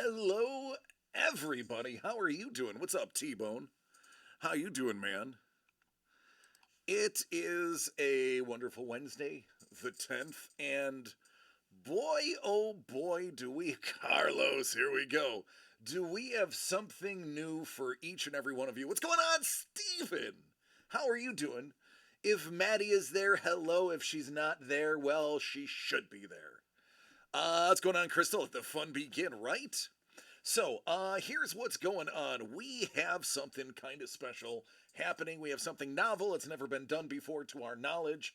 Hello, everybody. How are you doing? What's up, T-Bone? How you doing, man? It is a wonderful Wednesday, the 10th, and boy, oh boy, do we, Carlos, here we go. Do we have something new for each and every one of you? What's going on, Steven? How are you doing? If Maddie is there, hello. If she's not there, well, she should be there. What's going on, Crystal? Let the fun begin, right? So, here's what's going on. We have something kind of special happening. We have something novel. It's never been done before to our knowledge.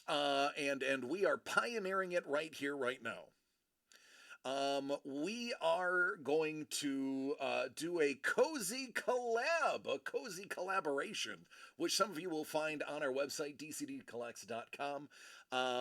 And we are pioneering it right here, right now. We are going to do a cozy collab, a cozy collaboration, which some of you will find on our website, dcdcollects.com.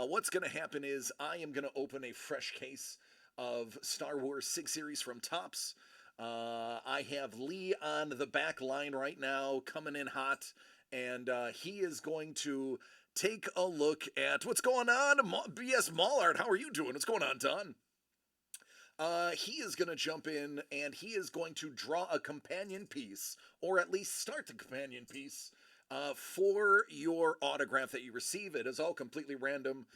What's going to happen is I am going to open a fresh case of Star Wars 6 series from Topps. I have Lee on the back line right now, coming in hot, and he is going to take a look at what's going on. BS Mallard, how are you doing? What's going on, Don? He is going to jump in and he is going to draw a companion piece, or at least start the companion piece, for your autograph that you receive. It is all completely random.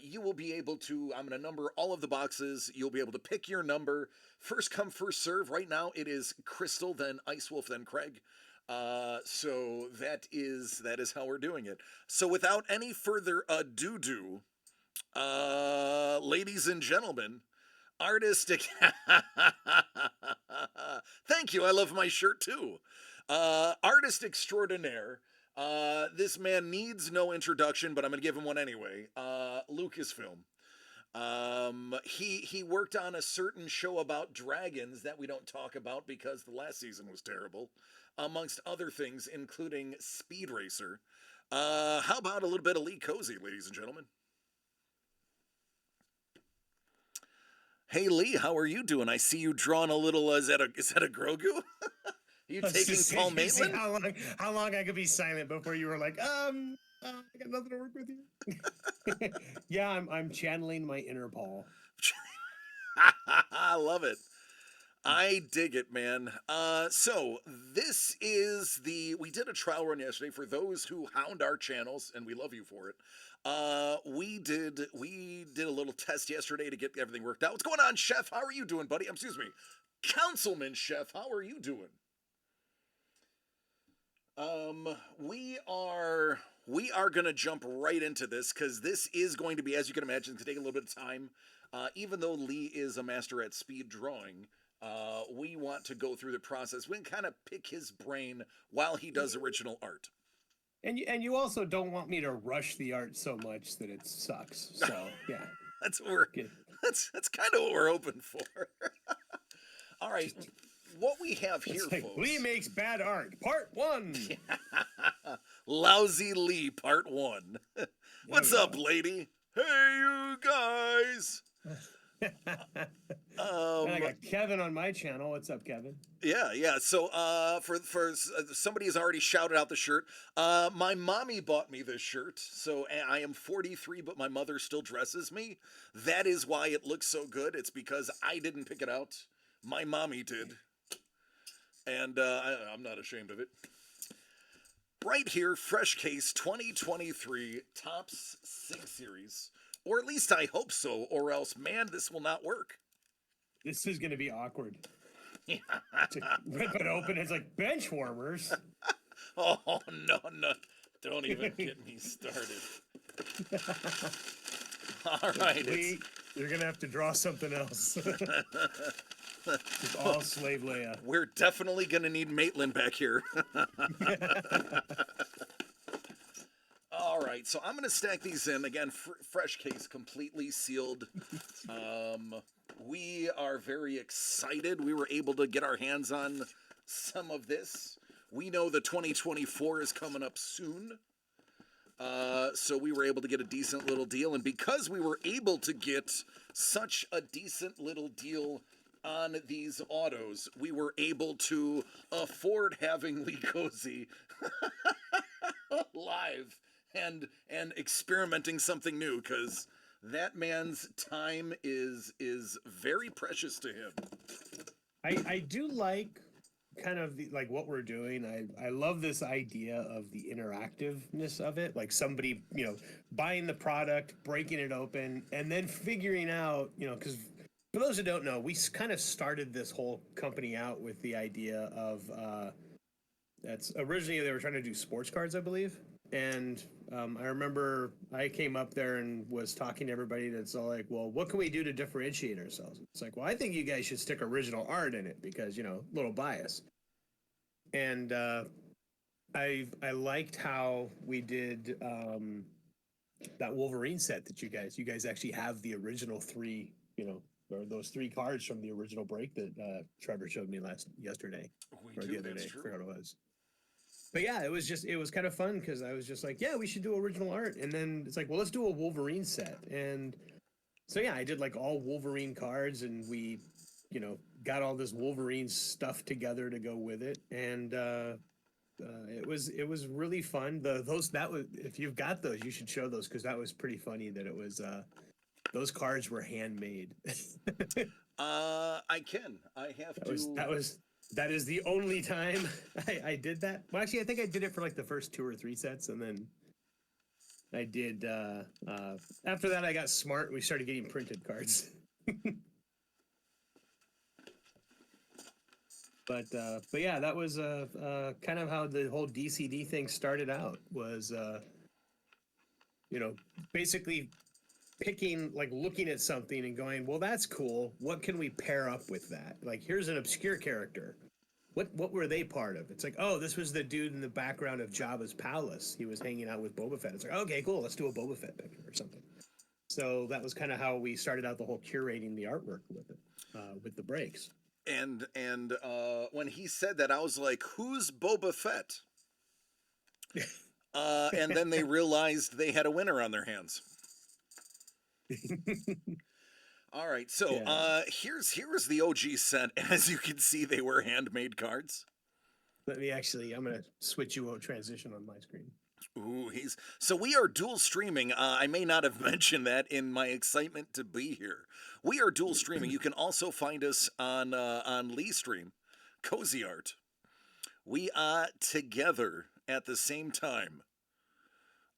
You will be able to, I'm going to number all of the boxes. You'll be able to pick your number. First come, first serve. Right now it is Crystal, then Ice Wolf, then Craig. So that is how we're doing it. So without any further ado, ladies and gentlemen, artistic. Thank you. I love my shirt too. Artist extraordinaire. This man needs no introduction, but I'm going to give him one anyway. Lucasfilm. He worked on a certain show about dragons that we don't talk about because the last season was terrible, amongst other things, including Speed Racer. How about a little bit of Lee Cozy, ladies and gentlemen? Hey Lee, how are you doing? I see you drawing a little. Is that a Grogu? You taking Paul Maitland? How long I could be silent before you were like, I got nothing to work with you. Yeah, I'm channeling my inner Paul. I love it. I dig it, man. So this is we did a trial run yesterday for those who hound our channels, and we love you for it. We did a little test yesterday to get everything worked out. What's going on, Chef? How are you doing, buddy? Excuse me, Councilman Chef. How are you doing? We are gonna jump right into this because this is going to be, as you can imagine, it's gonna take a little bit of time. Even though Lee is a master at speed drawing, we want to go through the process. We can kind of pick his brain while he does original art. And you also don't want me to rush the art so much that it sucks. So yeah, that's kind of what we're hoping for. All right, what we have here, like, folks. Lee makes bad art, Part 1. Lousy Lee, Part 1. What's up, lady? Hey, you guys. And I got Kevin on my channel. What's up, Kevin? Yeah. So, for somebody has already shouted out the shirt. My mommy bought me this shirt. So I am 43, but my mother still dresses me. That is why it looks so good. It's because I didn't pick it out. My mommy did, and I'm not ashamed of it. Right here, Fresh Case 2023 Topps 6 Series. Or at least I hope so, or else, man, this will not work. This is going to be awkward. Yeah. To rip it open, it's like bench warmers. Oh, no. Don't even get me started. All right. You're going to have to draw something else. It's all Slave Leia. We're definitely going to need Maitland back here. All right, so I'm going to stack these in. Again, fresh case, completely sealed. We are very excited. We were able to get our hands on some of this. We know the 2024 is coming up soon. So we were able to get a decent little deal. And because we were able to get such a decent little deal on these autos, we were able to afford having Lee Cozy live and experimenting something new, because that man's time is very precious to him. I do like kind of like what we're doing. I love this idea of the interactiveness of it, like somebody, buying the product, breaking it open, and then figuring out, because for those who don't know, we kind of started this whole company out with the idea of that's originally they were trying to do sports cards, I believe. And I remember I came up there and was talking to everybody that's all like, well, what can we do to differentiate ourselves? It's like, well, I think you guys should stick original art in it because, little bias. And I liked how we did that Wolverine set that you guys actually have the original three, or those three cards from the original break that Trevor showed me yesterday We or do, the other that's day. I true. forgot what it was. But yeah, it was kind of fun because I was just like, yeah, we should do original art, and then it's like, well, let's do a Wolverine set, and so yeah, I did like all Wolverine cards, and we, got all this Wolverine stuff together to go with it, and it was really fun. Those that was if you've got those, you should show those because that was pretty funny that it was those cards were handmade. I can. I have That was to. that was that is the only time I did that. Well, actually, I think I did it for like the first two or three sets, and then I did. After that, I got smart. We started getting printed cards. But yeah, that was kind of how the whole DCD thing started out. Was you know basically picking, like, looking at something and going, well, that's cool. What can we pair up with that? Like, here's an obscure character. What were they part of? It's like, oh, this was the dude in the background of Jabba's palace. He was hanging out with Boba Fett. It's like, okay, cool. Let's do a Boba Fett picture or something. So that was kind of how we started out the whole curating the artwork with the breaks. And when he said that, I was like, "Who's Boba Fett?" And then they realized they had a winner on their hands. All right, so Yeah. here's the OG set. As you can see, they were handmade cards. Let me actually, I'm going to switch you a transition on my screen. Ooh, so we are dual streaming. I may not have mentioned that in my excitement to be here. We are dual streaming. You can also find us on Lee Stream, Cozy Art. We are together at the same time.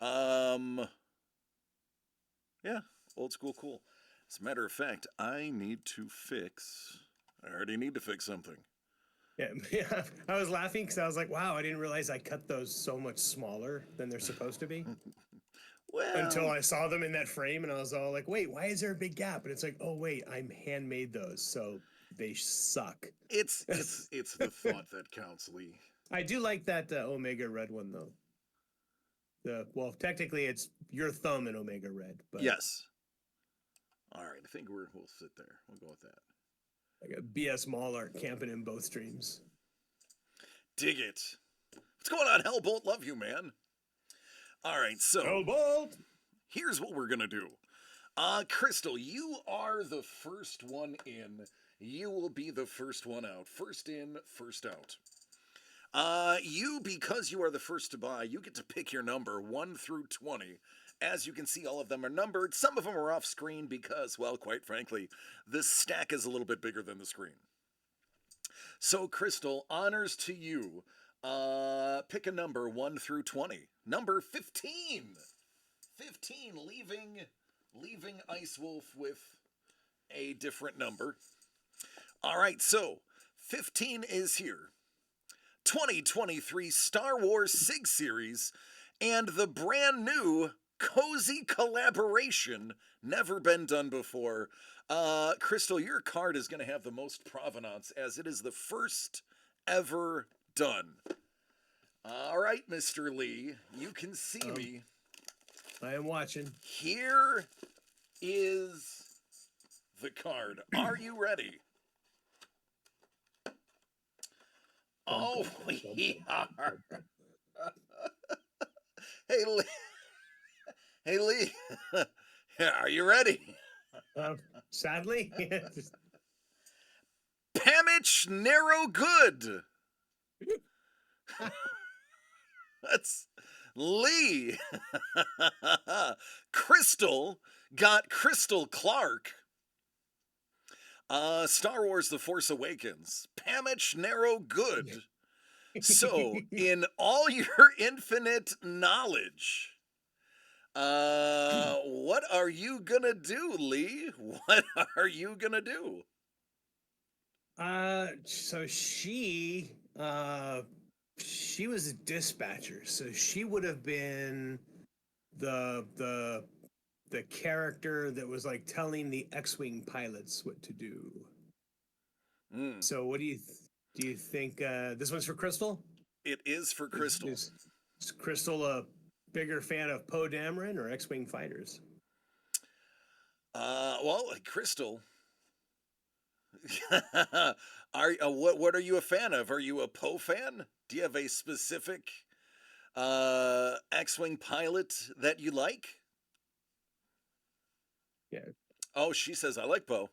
Um, yeah, old school cool. As a matter of fact, I need to fix. I already need to fix something. Yeah, I was laughing because I was like, wow, I didn't realize I cut those so much smaller than they're supposed to be. Until Well, I saw them in that frame and I was all like, wait, why is there a big gap? And it's like, oh, wait, I'm handmade those. So they suck. it's the thought that counts, Lee. I do like that Omega Red one, though. Well, technically, it's your thumb in Omega Red, but Yes. All right, I think we'll sit there. We'll go with that. like a BS Mallart camping in both streams. Dig it. What's going on, Hellbolt? Love you, man. All right, so Hellbolt! here's what we're gonna do. Crystal, you are the first one in. You will be the first one out. First in, first out. Because you are the first to buy, you get to pick your number 1 through 20. As you can see, all of them are numbered. Some of them are off screen because, well, quite frankly, this stack is a little bit bigger than the screen. So, Crystal, honors to you. Pick a number 1 through 20. Number 15. 15, leaving Ice Wolf with a different number. All right, so 15 is here. 2023 Star Wars SIG series and the brand new cozy collaboration, never been done before. Crystal, your card is going to have the most provenance as it is the first ever done. All right, Mr. Lee, you can see me. I am watching. Here is the card. Are you ready? Oh, we are. Hey, Lee. Hey, Lee. Are you ready? Sadly, Pamich Narrow Good. That's Lee. Crystal got Crystal Clark. Star Wars: The Force Awakens. Pamich Narrow Good. So, in all your infinite knowledge, what are you gonna do, Lee? What are you gonna do? So she was a dispatcher, so she would have been the the character that was like telling the X-wing pilots what to do. Mm, So what do you think? This one's for Crystal. it is for Is, Crystal. is is Crystal a bigger fan of Poe Dameron or X-wing fighters? Well, Crystal, what are you a fan of? Are you a Poe fan? Do you have a specific X-wing pilot that you like? Yeah, Oh, she says I like Poe.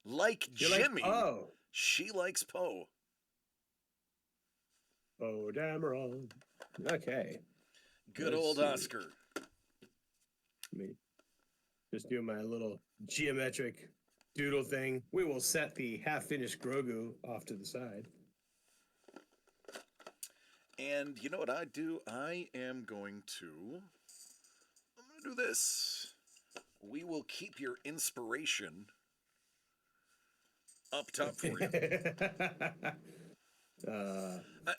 Like she likes Jimmy, Poe. she likes Poe. Poe Dameron. Okay, Good let's old see. Oscar. Let me just do my little geometric doodle thing. We will set the half-finished Grogu off to the side. And you know what I do? I'm gonna do this. We will keep your inspiration up top for you.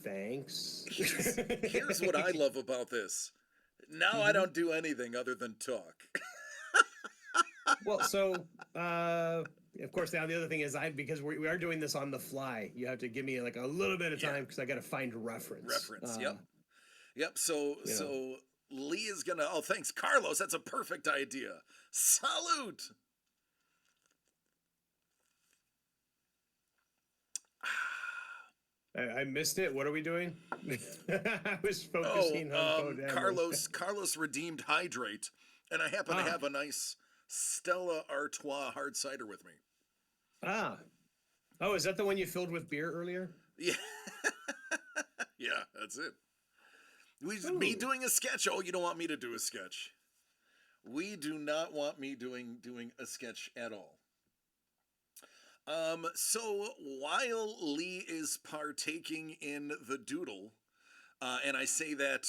Thanks. Here's what I love about this. Now I Mhm. don't do anything other than talk. Well, so of course now the other thing is because we are doing this on the fly. You have to give me like a little bit of Yeah, time because I got to find a reference. reference. Yep. Yep. So You know, Lee is gonna. Oh, thanks, Carlos. That's a perfect idea. Salute. I missed it. What are we doing? I was Oh, focusing on Poe Dameron. Carlos redeemed hydrate, and I happen to Ah, have a nice Stella Artois hard cider with me. ah. Oh, is that the one you filled with beer earlier? Yeah, yeah, that's it. Me Ooh. doing a sketch. Oh, you don't want me to do a sketch. We do not want me doing a sketch at all. So while Lee is partaking in the doodle, and I say that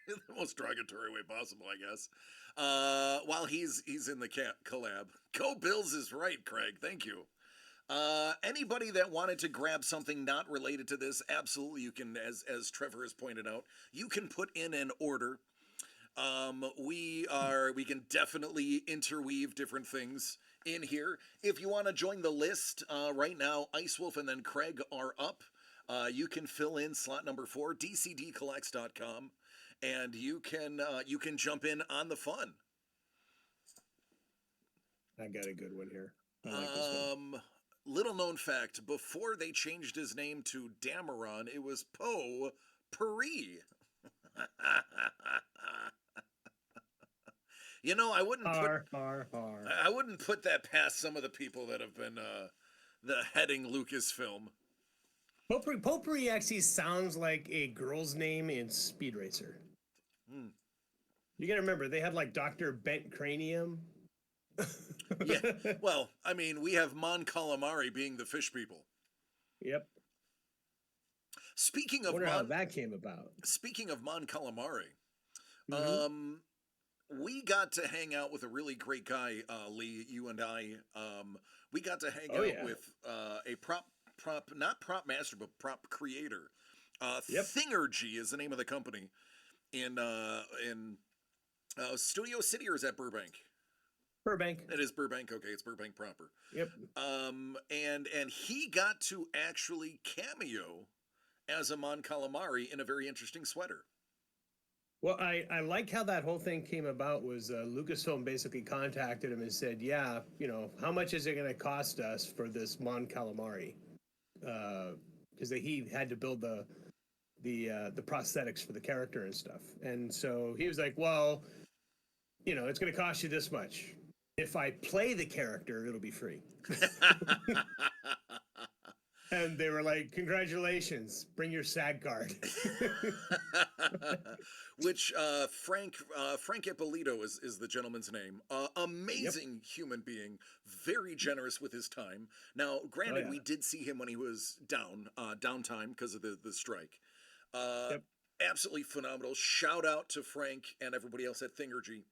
in the most derogatory way possible, I guess. While he's in the collab, Go Bills is right, Craig. Thank you. Anybody that wanted to grab something not related to this, absolutely you can, as Trevor has pointed out, you can put in an order. We can definitely interweave different things in here. If you want to join the list, right now, Ice Wolf and then Craig are up. You can fill in slot number 4, dcdcollects.com, and you can jump in on the fun. I got a good one here. I like this one. Little known fact: before they changed his name to Dameron, it was Poe Puri. You know, Har. I wouldn't put that past some of the people that have been the heading Lucasfilm. Potpourri actually sounds like a girl's name in Speed Racer. Hmm. You gotta remember, they had like Dr. Bent Cranium. Yeah, well, I mean, we have Mon Calamari being the fish people. Yep. Speaking I of wonder how Mon, that came about. speaking of Mon Calamari, Mm-hmm. um, we got to hang out with a really great guy, Lee. You and I, we got to hang Oh out yeah. with a not prop master, but prop creator. Yep. Thingergy is the name of the company in Studio City, or is that Burbank? Burbank. It is Burbank. Okay, it's Burbank proper. Yep. And he got to actually cameo as a Mon Calamari in a very interesting sweater. Well, I like how that whole thing came about was Lucasfilm basically contacted him and said, yeah, you know, how much is it going to cost us for this Mon Calamari? Because he had to build the prosthetics for the character and stuff. And so he was like, well, you know, it's going to cost you this much. If I play the character, it'll be free. And they were like, "Congratulations, bring your SAG card." Which Frank Ippolito is the gentleman's name. Yep. Amazing human being, very generous with his time. Now, Oh granted, yeah. we did see him when he was downtime because of the strike. Uh, Yep. Absolutely phenomenal. Shout out to Frank and everybody else at Thingergy.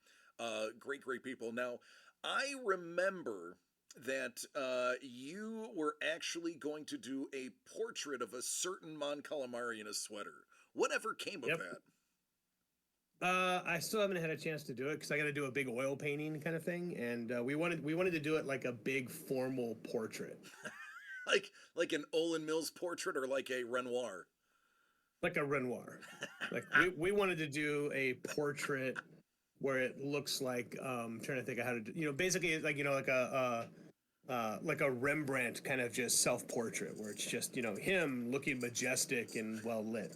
Great people. Now, I remember that you were actually going to do a portrait of a certain Mon Calamari in a sweater. Whatever came of Yep. that? I still haven't had a chance to do it because I got to do a big oil painting kind of thing, and we wanted to do it like a big formal portrait, Like an Olin Mills portrait or like a Renoir? like a Renoir. Like we wanted to do a portrait where it looks like trying to think of how to do, basically it's like like a Rembrandt kind of just self portrait where it's just him looking majestic and well lit.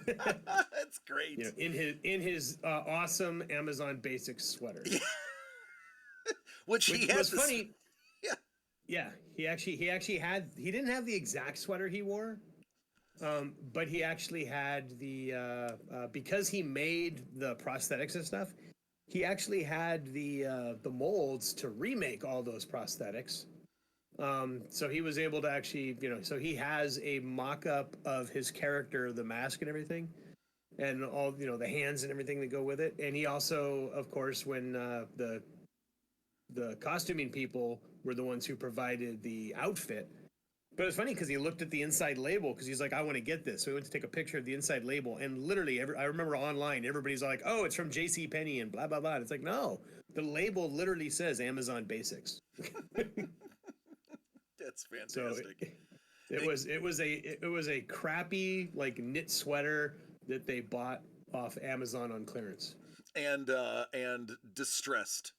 That's great. In his awesome Amazon Basics sweater. Which he Which had was this. funny. Yeah. Yeah, he didn't have the exact sweater he wore, but he actually had because he made the prosthetics and stuff. He actually had the molds to remake all those prosthetics. So he was able to actually, so he has a mock-up of his character, the mask and everything, and all the hands and everything that go with it. And he also, of course, when the costuming people were the ones who provided the outfit. But it's funny because he looked at the inside label because he's like, I want to get this. So he went to take a picture of the inside label, and literally, I remember online, everybody's like, oh, it's from J.C. Penney and blah blah blah. And it's like, no, the label literally says Amazon Basics. That's So fantastic. it was a crappy like knit sweater that they bought off Amazon on clearance And distressed.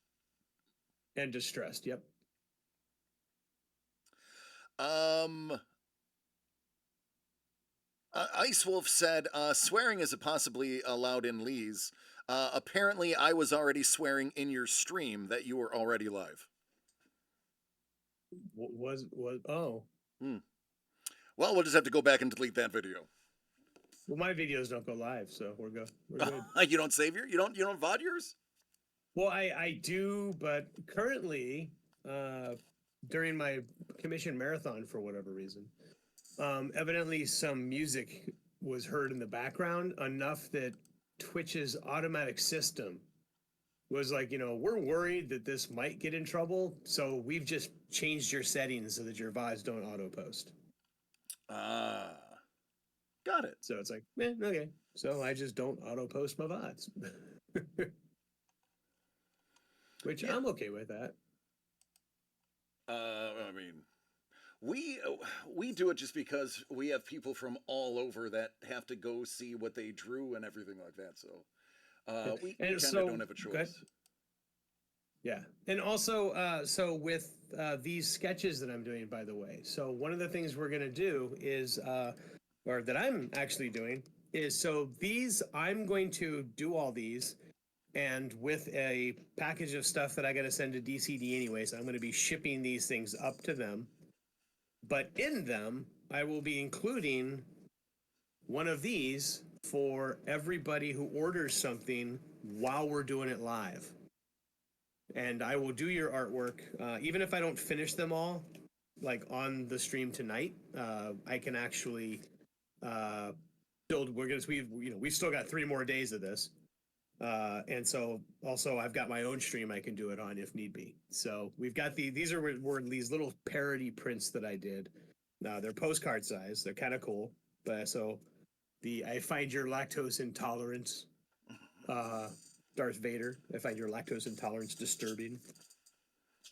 and distressed. Yep. Um, Ice Wolf said, swearing is possibly allowed in Lee's. Apparently, I was already swearing in your stream that you were already live. Was oh. Hmm. Well, we'll just have to go back and delete that video. Well, my videos don't go live, so we're good. We're good. You don't save your? You don't VOD yours? Well, I do, but currently, during my commission marathon, for whatever reason, evidently some music was heard in the background enough that Twitch's automatic system was like, we're worried that this might get in trouble, so we've just changed your settings so that your VODs don't auto post. Ah, got it. So it's like, okay. So I just don't auto post my VODs. Which Yeah. I'm okay with that. I mean, we do it just because we have people from all over that have to go see what they drew and everything like that. So we kind of don't have a choice. Yeah, and also, so with these sketches that I'm doing, by the way, so one of the things we're gonna do is, or that I'm actually doing, is so these I'm going to do all these, and with a package of stuff that I got to send to DCD anyways, I'm going to be shipping these things up to them. But in them, I will be including one of these for everybody who orders something while we're doing it live. And I will do your artwork, even if I don't finish them all, like on the stream tonight. I can actually build. We've still got 3 more days of this. And so also I've got my own stream I can do it on if need be. So we've got these were these little parody prints that I did. Now they're postcard size. They're kind of cool. But so I find your lactose intolerance, Darth Vader. I find your lactose intolerance disturbing.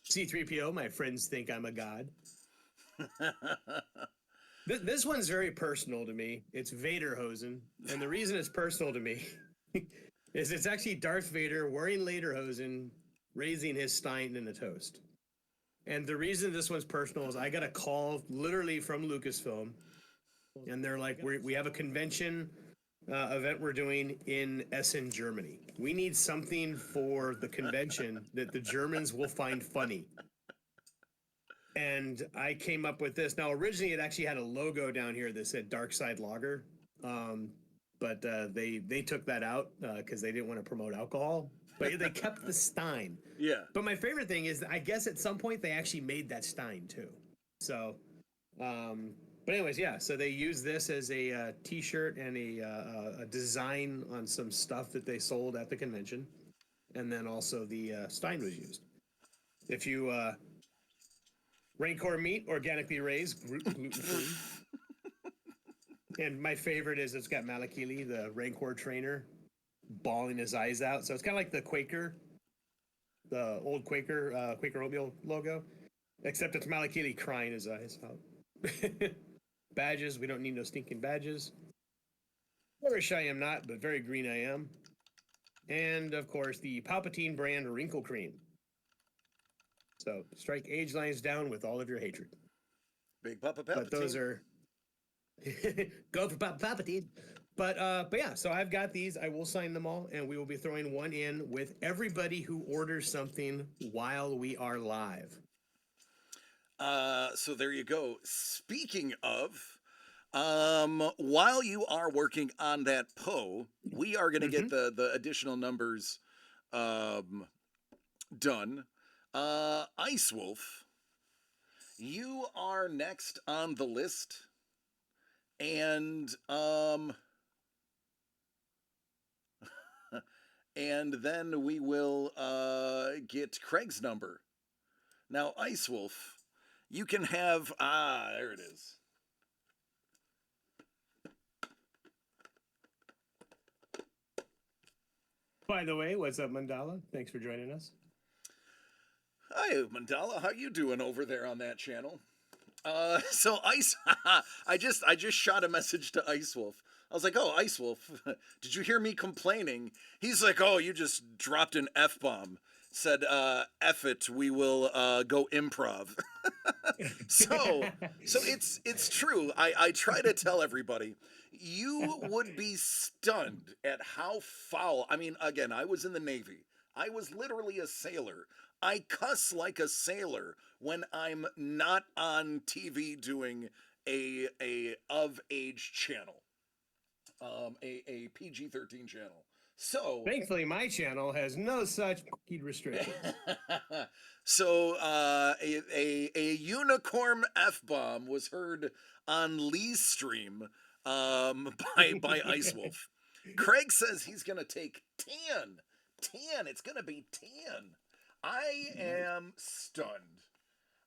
C-3PO, my friends think I'm a god. This one's very personal to me. It's Vaderhosen. And the reason it's personal to me is it's actually Darth Vader wearing lederhosen, raising his stein in a toast. And the reason this one's personal is I got a call literally from Lucasfilm, and they're like, we have a convention event we're doing in Essen, Germany. We need something for the convention that the Germans will find funny. And I came up with this. Now, originally, it actually had a logo down here that said Dark Side Lager, um, but they took that out because they didn't want to promote alcohol. But they kept the Stein. Yeah. But my favorite thing is, I guess at some point they actually made that Stein too. So, but anyways, yeah. So they used this as a T-shirt and a design on some stuff that they sold at the convention, and then also the Stein was used. If you Rancor meat, organically raised, gluten free. And my favorite is it's got Malakili, the Rancor trainer, bawling his eyes out. So it's kind of like the Quaker, the old Quaker, Quaker oatmeal logo, except it's Malakili crying his eyes out. Badges, we don't need no stinking badges. Irish I am not, but very green I am. And of course, the Palpatine brand wrinkle cream. So strike age lines down with all of your hatred. Big Papa Palpatine. But those are go for Palpatine. But yeah, so I've got these. I will sign them all, and we will be throwing one in with everybody who orders something while we are live. So there you go. Speaking of, while you are working on that Poe, we are going to get the additional numbers done. Ice Wolf, you are next on the list. And and then we will get Craig's number. Now, Ice Wolf, you can have there it is. By the way, what's up, Mandala? Thanks for joining us. Hi, Mandala. How you doing over there on that channel? So Ice, I just shot a message to Ice Wolf. I was like, "Oh, Ice Wolf, did you hear me complaining?" He's like, "Oh, you just dropped an F-bomb." Said, "F it, we will go improv." so it's true. I try to tell everybody. You would be stunned at how foul. I mean, again, I was in the Navy. I was literally a sailor. I cuss like a sailor when I'm not on TV doing a of age channel, a PG-13 channel. So thankfully, my channel has no such restrictions. So a unicorn F-bomb was heard on Lee's stream by Ice Wolf. Craig says he's gonna take 10. It's gonna be 10. I am stunned.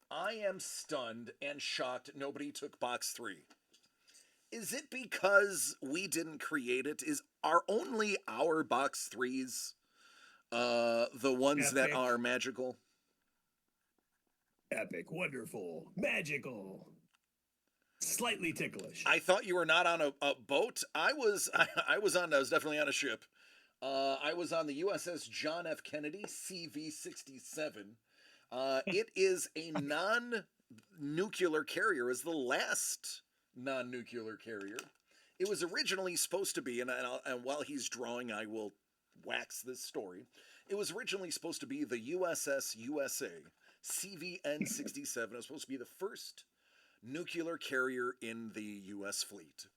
I am stunned and shocked nobody took box 3. Is it because we didn't create it? Are only our box 3s the ones that are magical? Epic, wonderful, magical, slightly ticklish. I thought you were not on a boat. I was definitely on a ship. I was on the USS John F. Kennedy, CV-67. It is a non-nuclear carrier. Is the last non-nuclear carrier. It was originally supposed to be, and while he's drawing, I will wax this story. It was originally supposed to be the USS USA, CVN-67. It was supposed to be the first nuclear carrier in the U.S. fleet.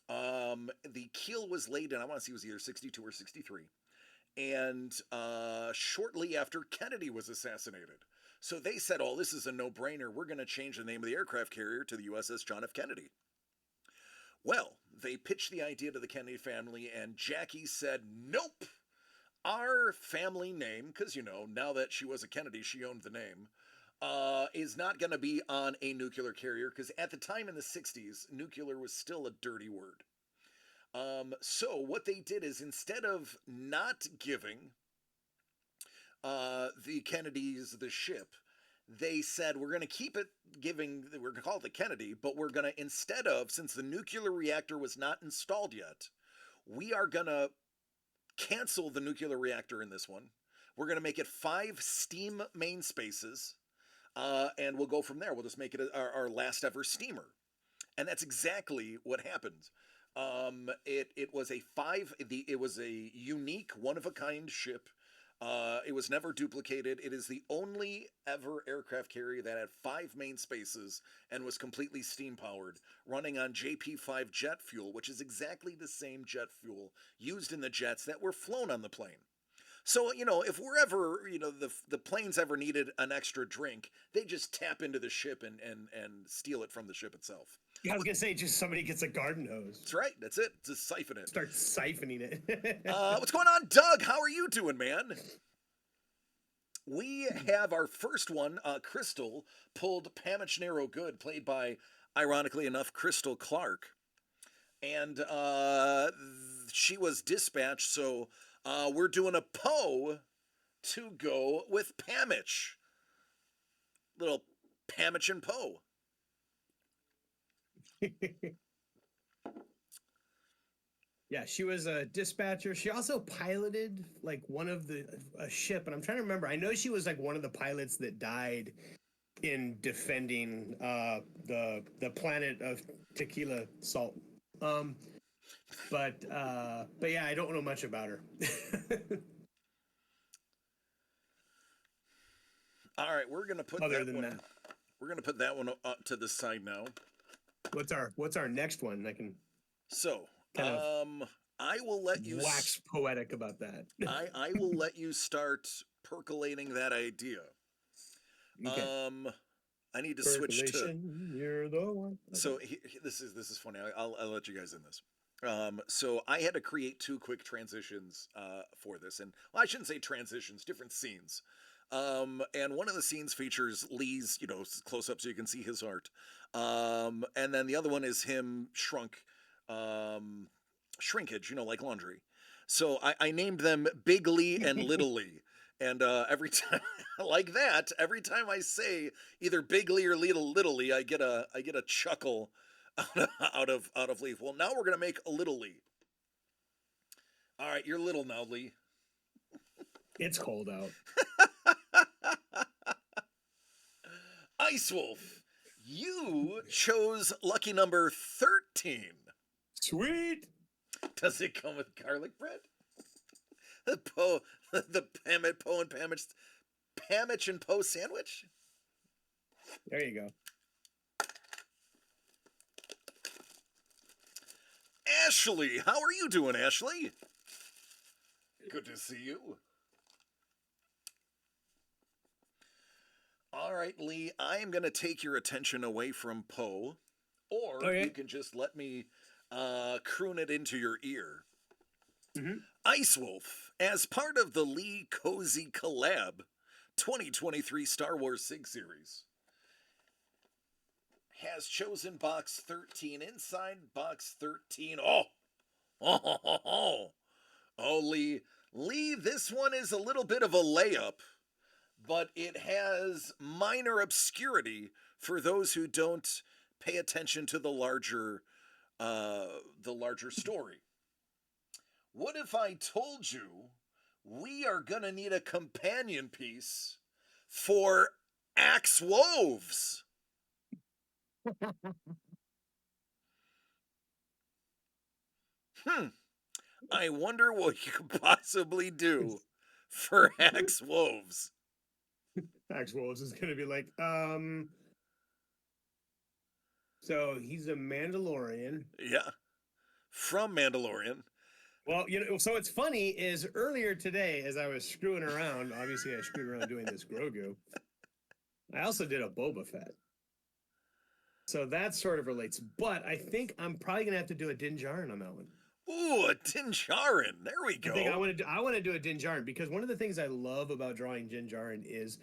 The keel was laid in, I want to see it was either 62 or 63. And shortly after Kennedy was assassinated. So they said, oh, this is a no-brainer. We're going to change the name of the aircraft carrier to the USS John F. Kennedy. Well, they pitched the idea to the Kennedy family, and Jackie said, nope. Our family name, because, you know, now that she was a Kennedy, she owned the name, is not going to be on a nuclear carrier, because at the time in the 60s, nuclear was still a dirty word. So what they did is, instead of not giving the Kennedys the ship, they said, we're going to keep it we're going to call it the Kennedy, but we're going to, instead of, since the nuclear reactor was not installed yet, we are going to cancel the nuclear reactor in this one. We're going to make it 5 steam main spaces, and we'll go from there. We'll just make it our last ever steamer. And that's exactly what happened. It was a unique, one-of-a-kind ship. It was never duplicated. It is the only ever aircraft carrier that had 5 main spaces and was completely steam powered, running on JP5 jet fuel, which is exactly the same jet fuel used in the jets that were flown on the plane. So, if we're ever, the planes ever needed an extra drink, they just tap into the ship and steal it from the ship itself. Yeah, I was gonna say, just somebody gets a garden hose. That's right. That's it. Just siphon it. Start siphoning it. What's going on, Doug? How are you doing, man? We have our first one. Crystal pulled Pamich Narrow Good, played by, ironically enough, Crystal Clark. And she was dispatched, so we're doing a Poe to go with Pamich. Little Pamich and Poe. Yeah, she was a dispatcher. She also piloted like one of a ship, and I'm trying to remember. I know she was like one of the pilots that died in defending the planet of tequila salt. But yeah, I don't know much about her. All right, we're gonna put Other that than one. that. We're gonna put that one up to the side now. What's our next one? I can So, kind of I will let you wax poetic about that. I will let you start percolating that idea. Okay. I need to switch to. You're the one. Okay. So this is funny. I'll let you guys in this. So I had to create 2 quick transitions for this, and well, I shouldn't say transitions, different scenes. And one of the scenes features Lee's, close up so you can see his heart. And then the other one is him shrinkage, like laundry. So I named them Big Lee and Little Lee. And every time, like that, every time I say either Big Lee or Little Lee, I get a chuckle out of Lee. Well, now we're gonna make a Little Lee. All right, you're little now, Lee. It's cold out. Ice Wolf, you chose lucky number 13. Sweet. Does it come with garlic bread? The Pamich and Poe sandwich? There you go. Ashley, how are you doing, Ashley? Good to see you. All right, Lee, I am going to take your attention away from Poe, or you can just let me croon it into your ear. Mm-hmm. Ice Wolf, as part of the Lee Cozy Kollab 2023 Star Wars SIG series, has chosen box 13. Inside box 13. Oh, Lee, this one is a little bit of a layup, but it has minor obscurity for those who don't pay attention to the larger story. What if I told you we are gonna need a companion piece for Axe Woves? I wonder what you could possibly do for Axe Woves. Axe Wolves is gonna be like, so he's a Mandalorian. Yeah, from Mandalorian. Well, so what's funny is earlier today, as I was screwing around, obviously I screwed around doing this Grogu. I also did a Boba Fett. So that sort of relates. But I think I'm probably gonna have to do a Din Djarin on that one. Ooh, a Din Djarin. There we go. I think I want to do a Din Djarin because one of the things I love about drawing Din Djarin is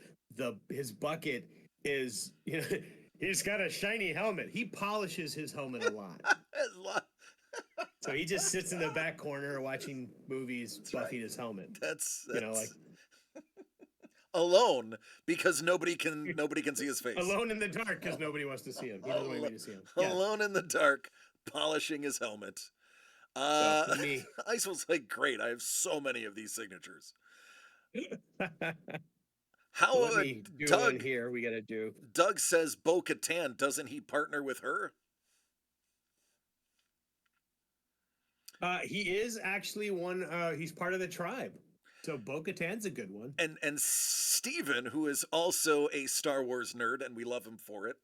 his bucket is he's got a shiny helmet. He polishes his helmet a lot. So he just sits in the back corner watching movies, buffing his helmet. That's like alone because nobody can see his face. Alone in the dark because nobody wants to see him. He doesn't want me to see him. Alone in the dark, polishing his helmet. Me. Ice was like, great. I have so many of these signatures. How Doug here? We gotta do. Doug says Bo-Katan. Doesn't he partner with her? He is actually one. He's part of the tribe. So Bo-Katan's a good one. And Steven, who is also a Star Wars nerd, and we love him for it,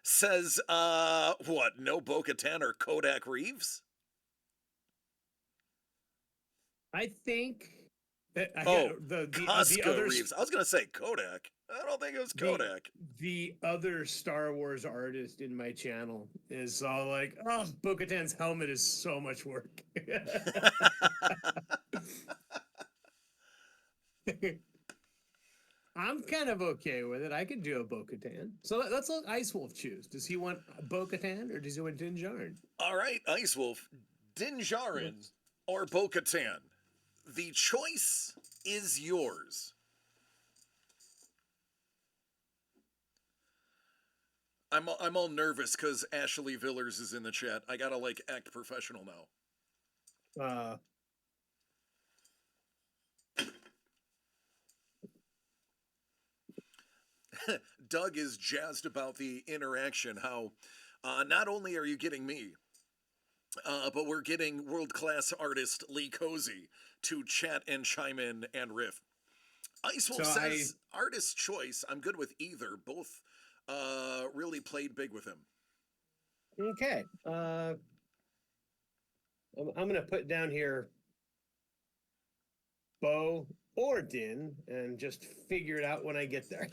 says, what, no Bo-Katan or Kodak Reeves? I think that Oh, the Costco other Reeves. I was going to say Kodak. I don't think it was the Kodak. the other Star Wars artist in my channel is all like, "Oh, Bo-Katan's helmet is so much work." I'm kind of okay with it. I could do a Bo-Katan. So let's let Ice Wolf choose. Does he want Bo-Katan or does he want Din Djarin? All right, Ice Wolf, Din Djarin or Bo-Katan. The choice is yours. I'm all nervous because Ashley Villers is in the chat. I gotta like act professional now. Uh, Doug is jazzed about the interaction. How not only are you getting me, but we're getting world class artist Lee Cozy to chat and chime in and riff. Ice Wolf so says artist choice. I'm good with either. Both really played big with him. okay. I'm gonna put down here Bo or Din and just figure it out when I get there.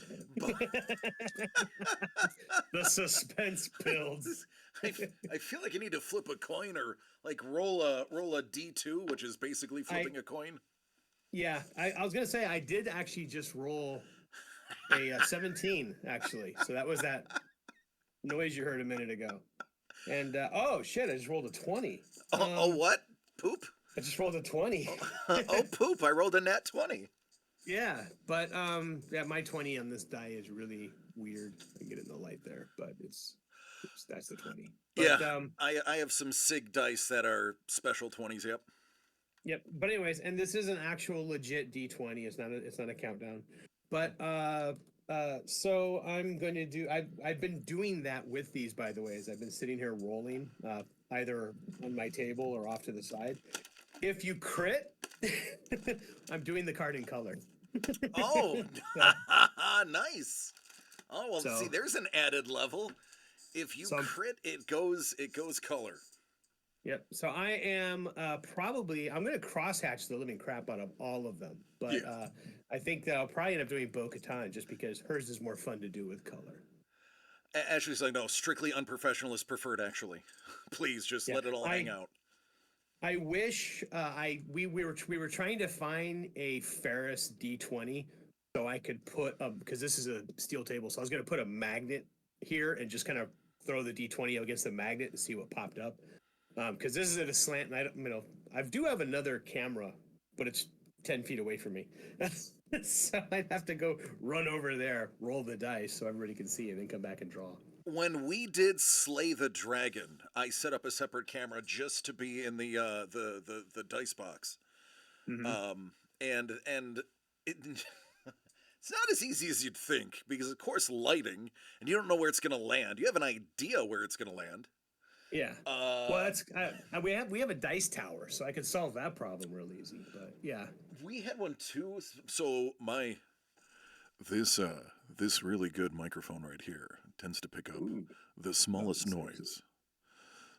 The suspense builds. I feel like you need to flip a coin or like roll a D2, which is basically flipping a coin. Yeah, I was gonna say I did actually just roll a 17 actually, so that was that noise you heard a minute ago. And oh shit, I just rolled a 20. Oh, what? Poop? I just rolled a 20. Oh, poop! I rolled a nat 20. Yeah, but yeah, my 20 on this die is really weird. I get it in the light there, but it's that's the 20. But, Yeah, I have some SIG dice that are special 20s. Yep. Yep. But anyways, and this is an actual legit D20. It's not a countdown. But so I'm going to do. I've been doing that with these, by the way, as I've been sitting here rolling, either on my table or off to the side. If you crit, I'm doing the card in color. Oh, nice. Oh well, So- see, there's an added level. If you So- crit, it goes color. Yep. So I am probably I'm going to crosshatch the living crap out of all of them, but Yeah. I think that I'll probably end up doing Bo-Katan just because hers is more fun to do with color. Ashley's like, no, strictly unprofessional is preferred. Actually, please just Yeah, let it all hang out. I wish we were trying to find a Ferris D20 so I could put because this is a steel table, so I was going to put a magnet here and just kind of throw the D20 against the magnet and see what popped up. Because this is at a slant, and I do have another camera, but it's 10 feet away from me. So I'd have to go run over there, roll the dice so everybody can see, and then come back and draw. When we did Slay the Dragon, I set up a separate camera just to be in the dice box. Mm-hmm. And it, it's not as easy as you'd think because of course lighting, and you don't know where it's going to land. You have an idea where it's going to land. Yeah. Well, that's we have a dice tower, so I could solve that problem real easy. But yeah, we had one too. So this really good microphone right here tends to pick up the smallest noise.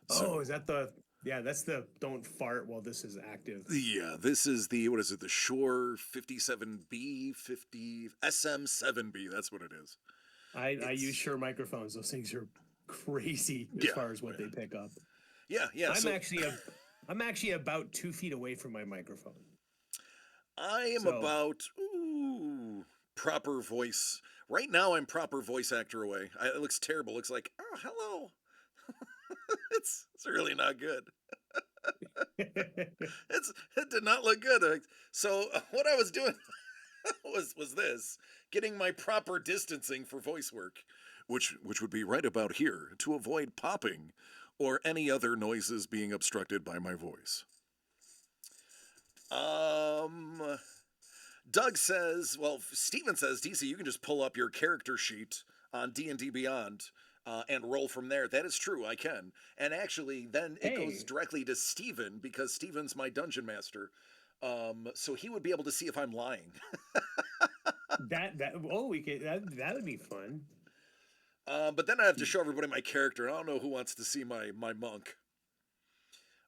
So, is that that's the don't fart while this is active. Yeah, this is the the Shure 57B 50 SM7B. That's what it is. I use Shure microphones. Those things are crazy as far as what they pick up. Yeah. I'm actually about 2 feet away from my microphone. I am about proper voice. Right now, I'm proper voice actor away. It looks terrible. It looks like, oh, hello. It's really not good. It did not look good. So what I was doing was this, getting my proper distancing for voice work, which would be right about here to avoid popping or any other noises being obstructed by my voice. Doug says, well, Steven says, DC, you can just pull up your character sheet on D&D Beyond and roll from there. That is true, I can. And actually, then it goes directly to Steven because Steven's my dungeon master. So he would be able to see if I'm lying. We could that would be fun. But then I have to show everybody my character, and I don't know who wants to see my monk.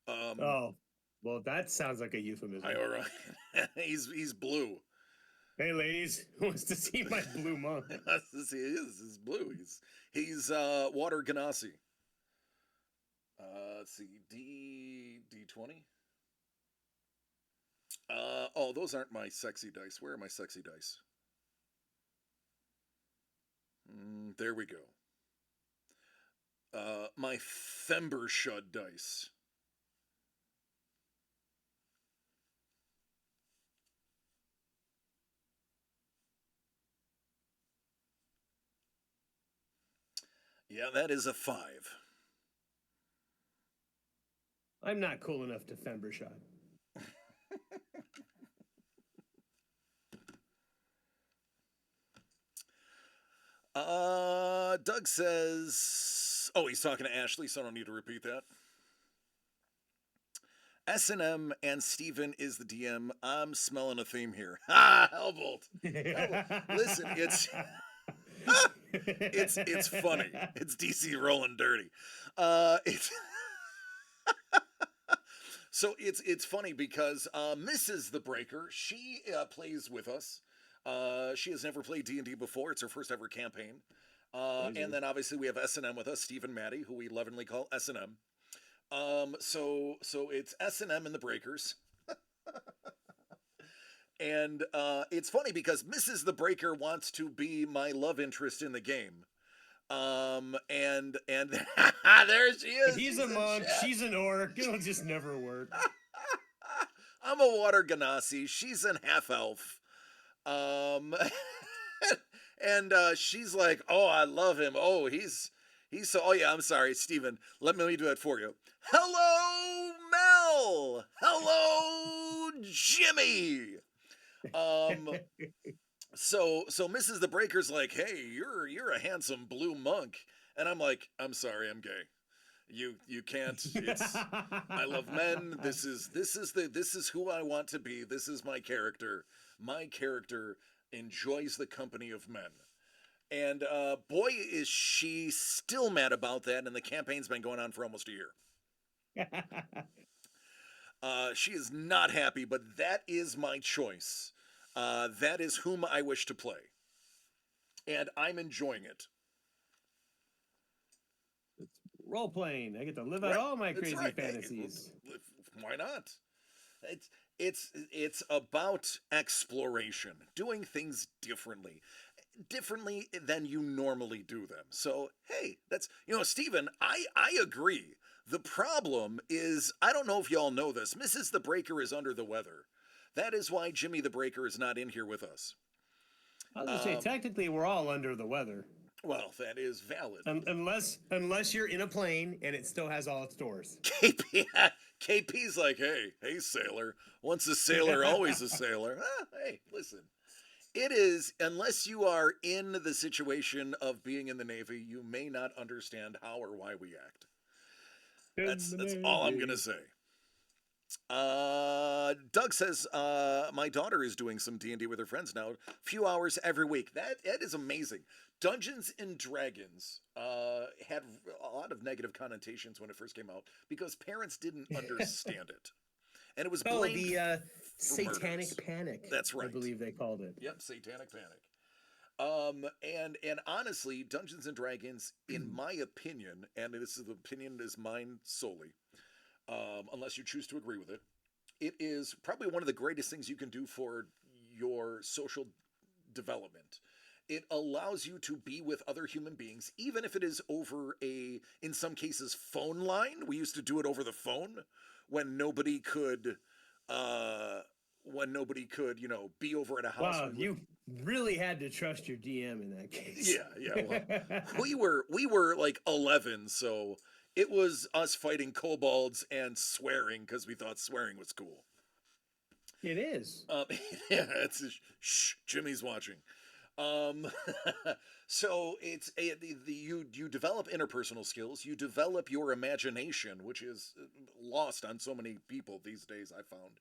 Oh, well, that sounds like a euphemism. All right. He's blue. Hey, ladies, who wants to see my blue monk? He's blue. He's water Ganassi. Let's see, D20. Oh, those aren't my sexy dice. Where are my sexy dice? There we go. My Thembershud dice. Yeah, that is a 5. I'm not cool enough to Thembershot. Doug says, oh, he's talking to Ashley, so I don't need to repeat that. S&M and Steven is the DM. I'm smelling a theme here. Ha! Hellbolt. Listen, it's funny. It's DC rolling dirty. So it's funny because Mrs. the Breaker, she plays with us. She has never played D&D before. It's her first ever campaign. And then obviously we have S&M with us, Steve and Maddie, who we lovingly call S&M. So it's S&M and the Breakers. And it's funny because Mrs. the Breaker wants to be my love interest in the game. And there she is. He's a monk. She's an orc. It'll just never work. I'm a water Ganassi. She's an half elf. And she's like, oh, I love him. Oh, he's so. Oh yeah, I'm sorry, Steven. Let me do that for you. Hello, Mel. Hello, Jimmy. So Mrs. the Breaker's like, hey, you're a handsome blue monk, and I'm like, I'm sorry, I'm gay. You can't. I love men. This is who I want to be. This is my character. My character enjoys the company of men. And boy, is she still mad about that, and the campaign's been going on for almost a year. She is not happy, but that is my choice. That is whom I wish to play. And I'm enjoying it. It's role playing. I get to live out all my crazy fantasies. Why not? It's about exploration, doing things differently than you normally do them. So hey, that's Steven, I agree. The problem is, I don't know if y'all know this, Mrs. the Breaker is under the weather. That is why Jimmy the Breaker is not in here with us. I was gonna say, technically we're all under the weather. Well, that is valid. Unless you're in a plane and it still has all its doors. KP's like, hey, sailor. Once a sailor, always a sailor. Hey, listen. It is, unless you are in the situation of being in the Navy, you may not understand how or why we act. That's all I'm gonna say. Doug says my daughter is doing some D&D with her friends now, a few hours every week. That is amazing. Dungeons and Dragons had a lot of negative connotations when it first came out because parents didn't understand it, and it was blamed the Satanic murders. Panic. That's right. I believe they called it. Yep, Satanic Panic. And honestly, Dungeons and Dragons, in my opinion, and this is the opinion is mine solely, unless you choose to agree with it, it is probably one of the greatest things you can do for your social development. It allows you to be with other human beings, even if it is over in some cases, phone line. We used to do it over the phone when nobody could, be over at a house. Wow, you really had to trust your DM in that case. Yeah. Well, we were like 11, so it was us fighting kobolds and swearing because we thought swearing was cool. It is. Yeah, shh, Jimmy's watching. So it's you develop interpersonal skills, you develop your imagination, which is lost on so many people these days, I found.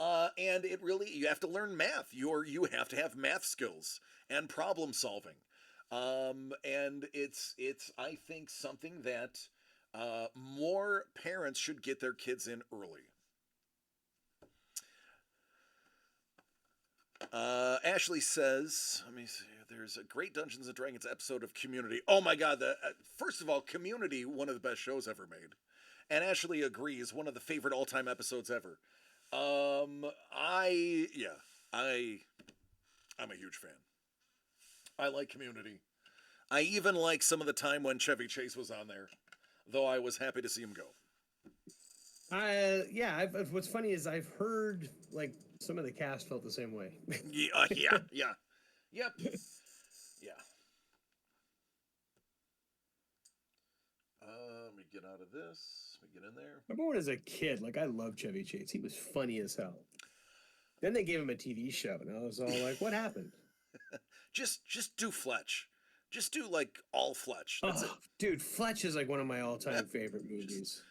And it really, you have to learn math. You have to have math skills and problem solving. And it's I think something that more parents should get their kids in early. Ashley says, let me see. There's a great Dungeons and Dragons episode of Community. Oh my God! First of all, Community, one of the best shows ever made, and Ashley agrees, one of the favorite all-time episodes ever. Yeah, I'm a huge fan. I like Community. I even like some of the time when Chevy Chase was on there, though I was happy to see him go. Yeah. What's funny is I've heard like some of the cast felt the same way. Yeah. Yep. Yeah. Let me get out of this. Let me get in there. I remember when as a kid, like I loved Chevy Chase. He was funny as hell. Then they gave him a TV show, and I was all like, "What happened?" Just do Fletch. Just do like all Fletch. That's it. Dude, Fletch is like one of my all-time favorite movies.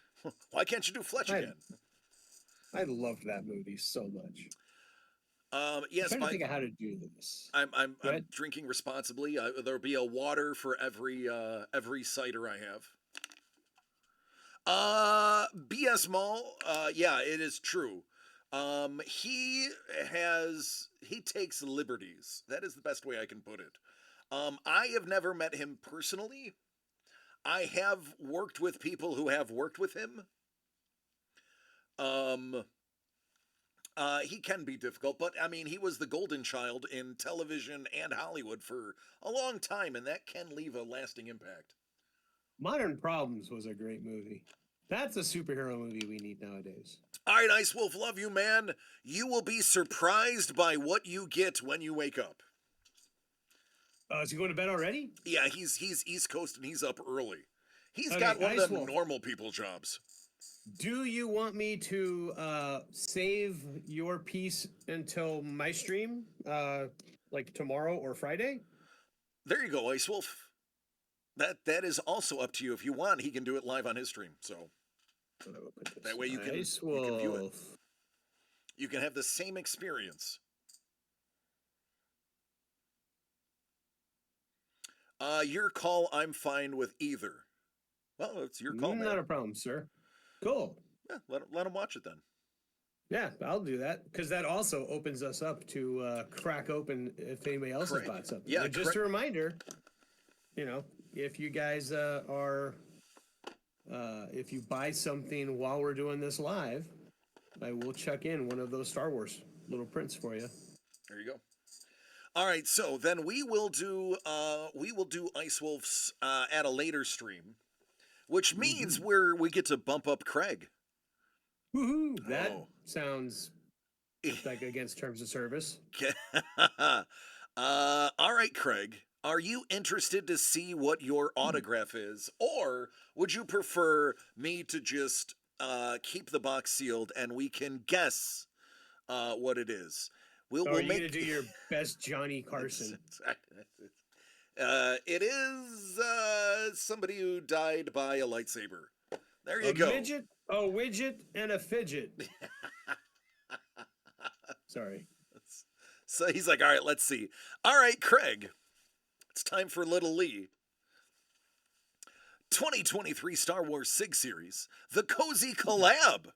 Why can't you do Fletch again? I loved that movie so much. Yes, I'm trying to think of how to do this. I'm drinking responsibly. There'll be a water for every cider I have. BS Mall. Yeah, it is true. He takes liberties. That is the best way I can put it. I have never met him personally. I have worked with people who have worked with him. He can be difficult, but I mean, he was the golden child in television and Hollywood for a long time, and that can leave a lasting impact. Modern Problems was a great movie. That's a superhero movie we need nowadays. All right, Ice Wolf, love you, man. You will be surprised by what you get when you wake up. Is he going to bed already? Yeah, he's East Coast and he's up early. He's got one of them normal people jobs. Do you want me to save your piece until my stream, like tomorrow or Friday? There you go, Ice Wolf. That is also up to you. If you want, he can do it live on his stream. So that way you can view it. You can have the same experience. Your call. I'm fine with either. Well, it's your call, man. Not a problem, sir. Cool. Yeah, let him watch it then. Yeah, I'll do that because that also opens us up to crack open if anybody else has bought something. Yeah, just a reminder, if you guys if you buy something while we're doing this live, I will chuck in one of those Star Wars little prints for you. There you go. All right, so then we will do Ice Wolf's at a later stream, which means we get to bump up Craig. Woohoo! That sounds like against terms of service. All right, Craig. Are you interested to see what your autograph is, or would you prefer me to just keep the box sealed and we can guess what it is? We'll make... you gonna do your best Johnny Carson? It is somebody who died by a lightsaber. There you go. A widget and a fidget. Sorry. So he's like, all right, let's see. All right, Craig. It's time for Little Lee. 2023 Star Wars SIG series, the Cozy Kollab.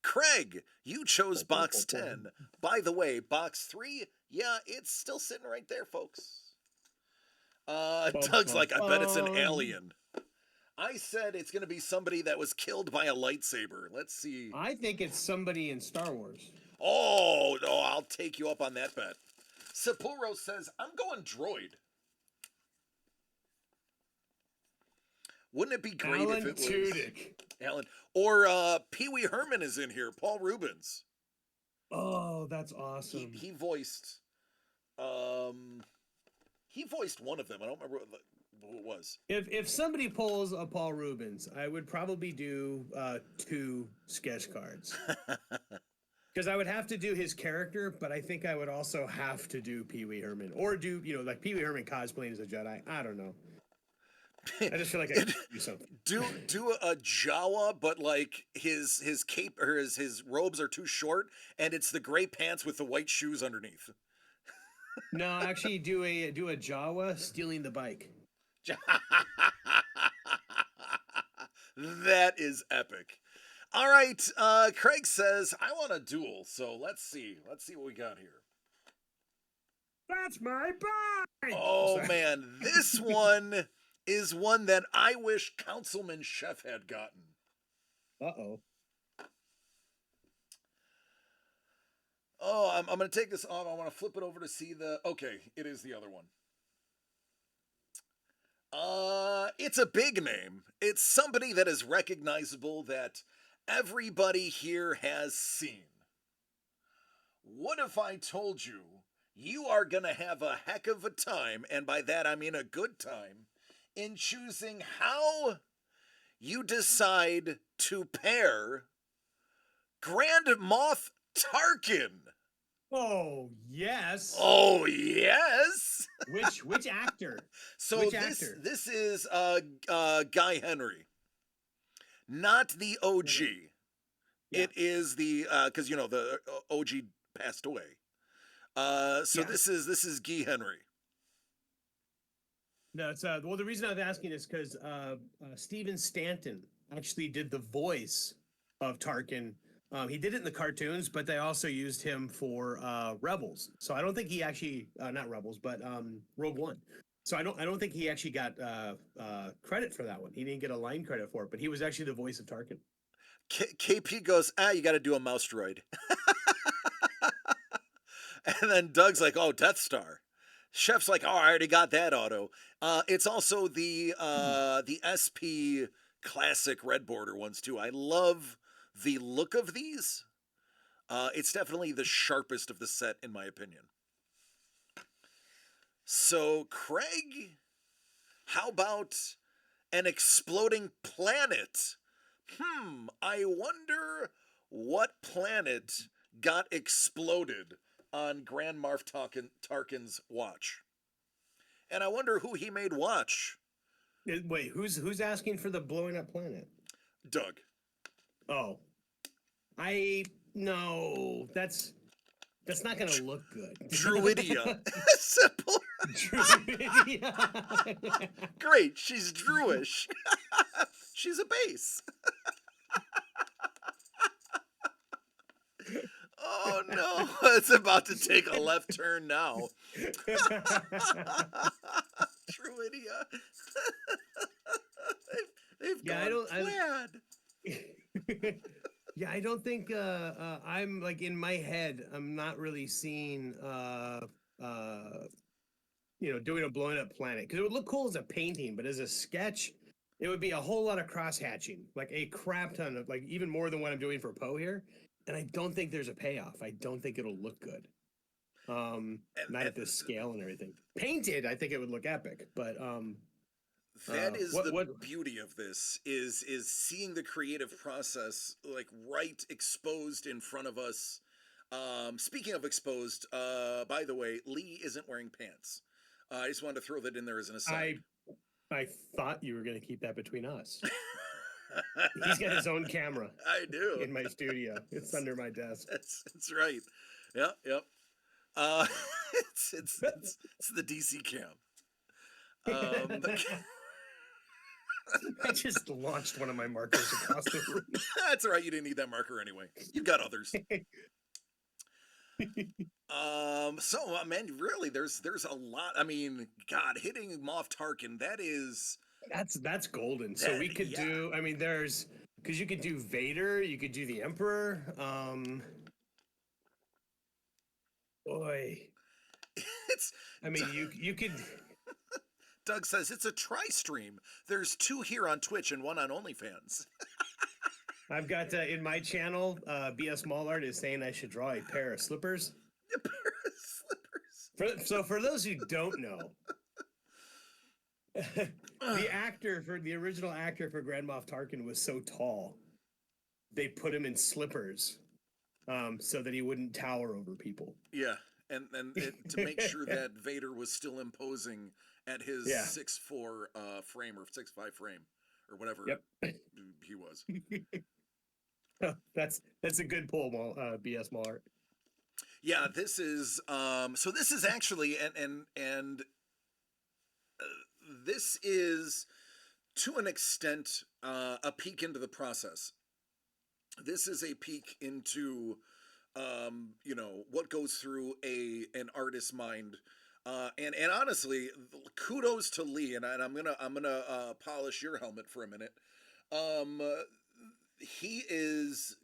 Craig, you chose box 10. By the way, box 3, yeah, it's still sitting right there, folks. Doug's like, I bet it's an alien. I said it's going to be somebody that was killed by a lightsaber. Let's see. I think it's somebody in Star Wars. Oh, no, I'll take you up on that bet. Sapporo says, I'm going droid. Wouldn't it be great if it was Tudyk. Alan? Or Pee Wee Herman is in here. Paul Rubens. Oh, that's awesome. He voiced one of them. I don't remember who it was. If somebody pulls a Paul Rubens, I would probably do 2 sketch cards. Because I would have to do his character, but I think I would also have to do Pee Wee Herman. Or do, like Pee Wee Herman cosplaying as a Jedi. I don't know. I just feel like I could do something. do a Jawa, but like his cape or his robes are too short, and it's the gray pants with the white shoes underneath. No, actually, do a Jawa stealing the bike. That is epic. All right, Craig says I want a duel, so let's see what we got here. That's my bike. Oh man, this one is one that I wish Councilman Chef had gotten. Uh-oh. Oh, I'm going to take this off. I want to flip it over to see the. Okay, it is the other one. It's a big name. It's somebody that is recognizable that everybody here has seen. What if I told you you are going to have a heck of a time, and by that I mean a good time, in choosing how you decide to pair Grand Moff Tarkin? Oh yes. Oh yes. Which actor? So Which this actor? this is Guy Henry, not the OG. Yeah. It is the because you know the OG passed away. So Yeah. this is Guy Henry. No, it's well. The reason I'm asking is because Steven Stanton actually did the voice of Tarkin. He did it in the cartoons, but they also used him for Rebels. So I don't think he actually not Rebels, but Rogue One. So I don't think he actually got credit for that one. He didn't get a line credit for it, but he was actually the voice of Tarkin. KP goes, you got to do a mouse droid. And then Doug's like, oh, Death Star. Chef's like, oh, I already got that auto. It's also the SP classic red border ones too. I love the look of these. It's definitely the sharpest of the set in my opinion. So Craig, how about an exploding planet? I wonder what planet got exploded on Grand Moff Tarkin's watch. And I wonder who he made watch. Wait, who's asking for the blowing up planet? Doug. Oh, no, that's not gonna look good. Druidia. Simple. Druidia. Great, she's Druish. She's a base. Oh no, it's about to take a left turn now. Druidia. They've gone plaid. Yeah, I don't think I'm like in my head. I'm not really seeing doing a blown up planet because it would look cool as a painting, but as a sketch, it would be a whole lot of cross hatching, like a crap ton of like even more than what I'm doing for Poe here. And I don't think there's a payoff. I don't think it'll look good. Not at this scale and everything. Painted, I think it would look epic, but that is the beauty of this is seeing the creative process like right exposed in front of us. Speaking of exposed, by the way, Lee isn't wearing pants. I just wanted to throw that in there as an aside. I thought you were going to keep that between us. He's got his own camera. I do. In my studio. It's under my desk. That's right. Yep. It's the DC cam. I just launched one of my markers across the room. That's all right. You didn't need that marker anyway. You've got others. So man, really, there's a lot. I mean, God, hitting Moff Tarkin, that's golden. So we could do. I mean, because you could do Vader, you could do the Emperor. Boy, you could. Doug says it's a tri-stream. There's 2 here on Twitch and 1 on OnlyFans. I've got in my channel, BS Mallard is saying I should draw a pair of slippers. A pair of slippers. So for those who don't know, the original actor for Grand Moff Tarkin was so tall, they put him in slippers, so that he wouldn't tower over people. Yeah, and to make sure that Vader was still imposing at his Yeah. 6'4" frame or 6'5" frame or whatever Yep. he was. That's a good pull, BS Mallart. Yeah, this is so this is actually and this is to an extent a peek into the process. This is a peek into you know what goes through an artist's mind. And honestly, kudos to Lee, and I'm gonna polish your helmet for a minute. Um, he is.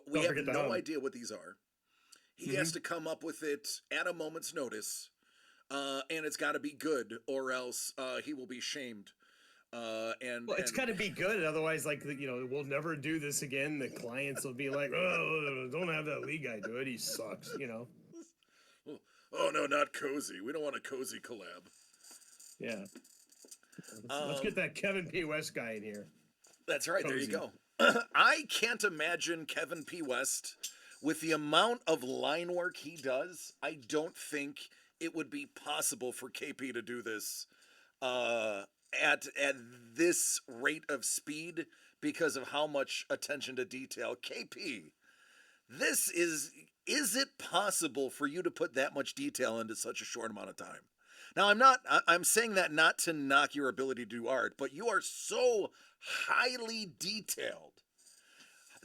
We Don't have forget the no helmet. idea what these are. He has to come up with it at a moment's notice, and it's got to be good, or else he will be shamed. Well, it's got to be good, otherwise, like we'll never do this again. The clients will be like, "Oh, don't have that Lee guy do it. He sucks." Oh no, not cozy. We don't want a cozy collab. Yeah. Let's get that Kevin P. West guy in here. That's right. Cozy. There you go. I can't imagine Kevin P. West with the amount of line work he does. I don't think it would be possible for KP to do this at this rate of speed because of how much attention to detail. KP, this is it possible for you to put that much detail into such a short amount of time? Now, I'm saying that not to knock your ability to do art, but you are so highly detailed.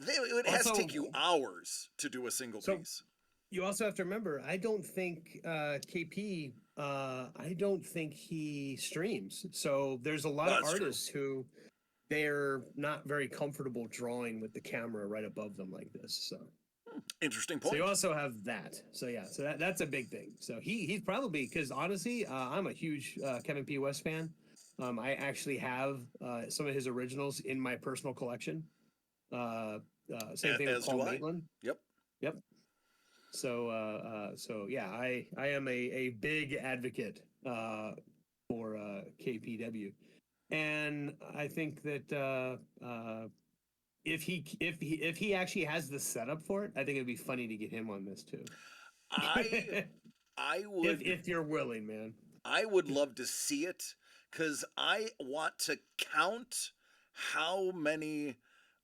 It has to take you hours to do a single piece. You also have to remember, I don't think KP, I don't think he streams. So there's a lot of artists who they're not very comfortable drawing with the camera right above them like this. So interesting point. So you also have that. So yeah, so that's a big thing. So he's probably, because honestly, I'm a huge Kevin P. West fan. I actually have some of his originals in my personal collection. Same thing with Paul Maitland. Yep. So yeah, I am a big advocate for KPW, and I think that if he actually has the setup for it, I think it'd be funny to get him on this too. I would if you're willing, man. I would love to see it because I want to count how many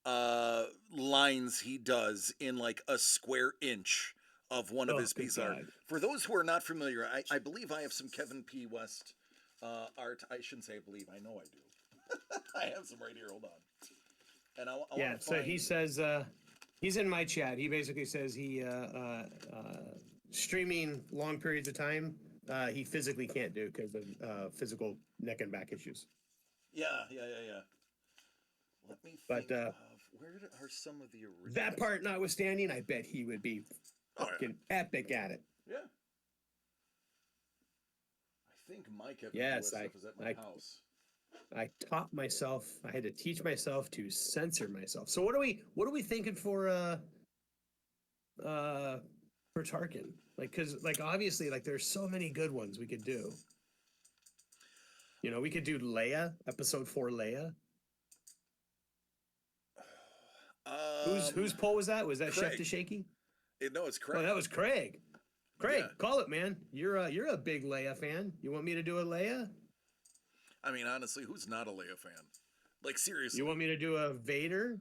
lines he does in like a square inch of one of his piece art. For those who are not familiar, I believe I have some Kevin P. West art. I shouldn't say I believe. I know I do. I have some right here. Hold on. And I so he says he's in my chat. He basically says he streaming long periods of time he physically can't do because of physical neck and back issues. Yeah. Let me think of where are some of the originals. That part notwithstanding, I bet he would be fucking epic at it. Yeah. I think Mike Yes, stuff is at my house. I taught myself. I had to teach myself to censor myself. So what are we thinking for Tarkin? Because obviously there's so many good ones we could do. We could do Leia, episode 4 Leia. Whose poll was that? Was that Craig. Chef DeShaky? No, it's Craig. Oh, that was Craig. Craig, call it, man. You're a big Leia fan. You want me to do a Leia? I mean, honestly, who's not a Leia fan? Like, seriously. You want me to do a Vader?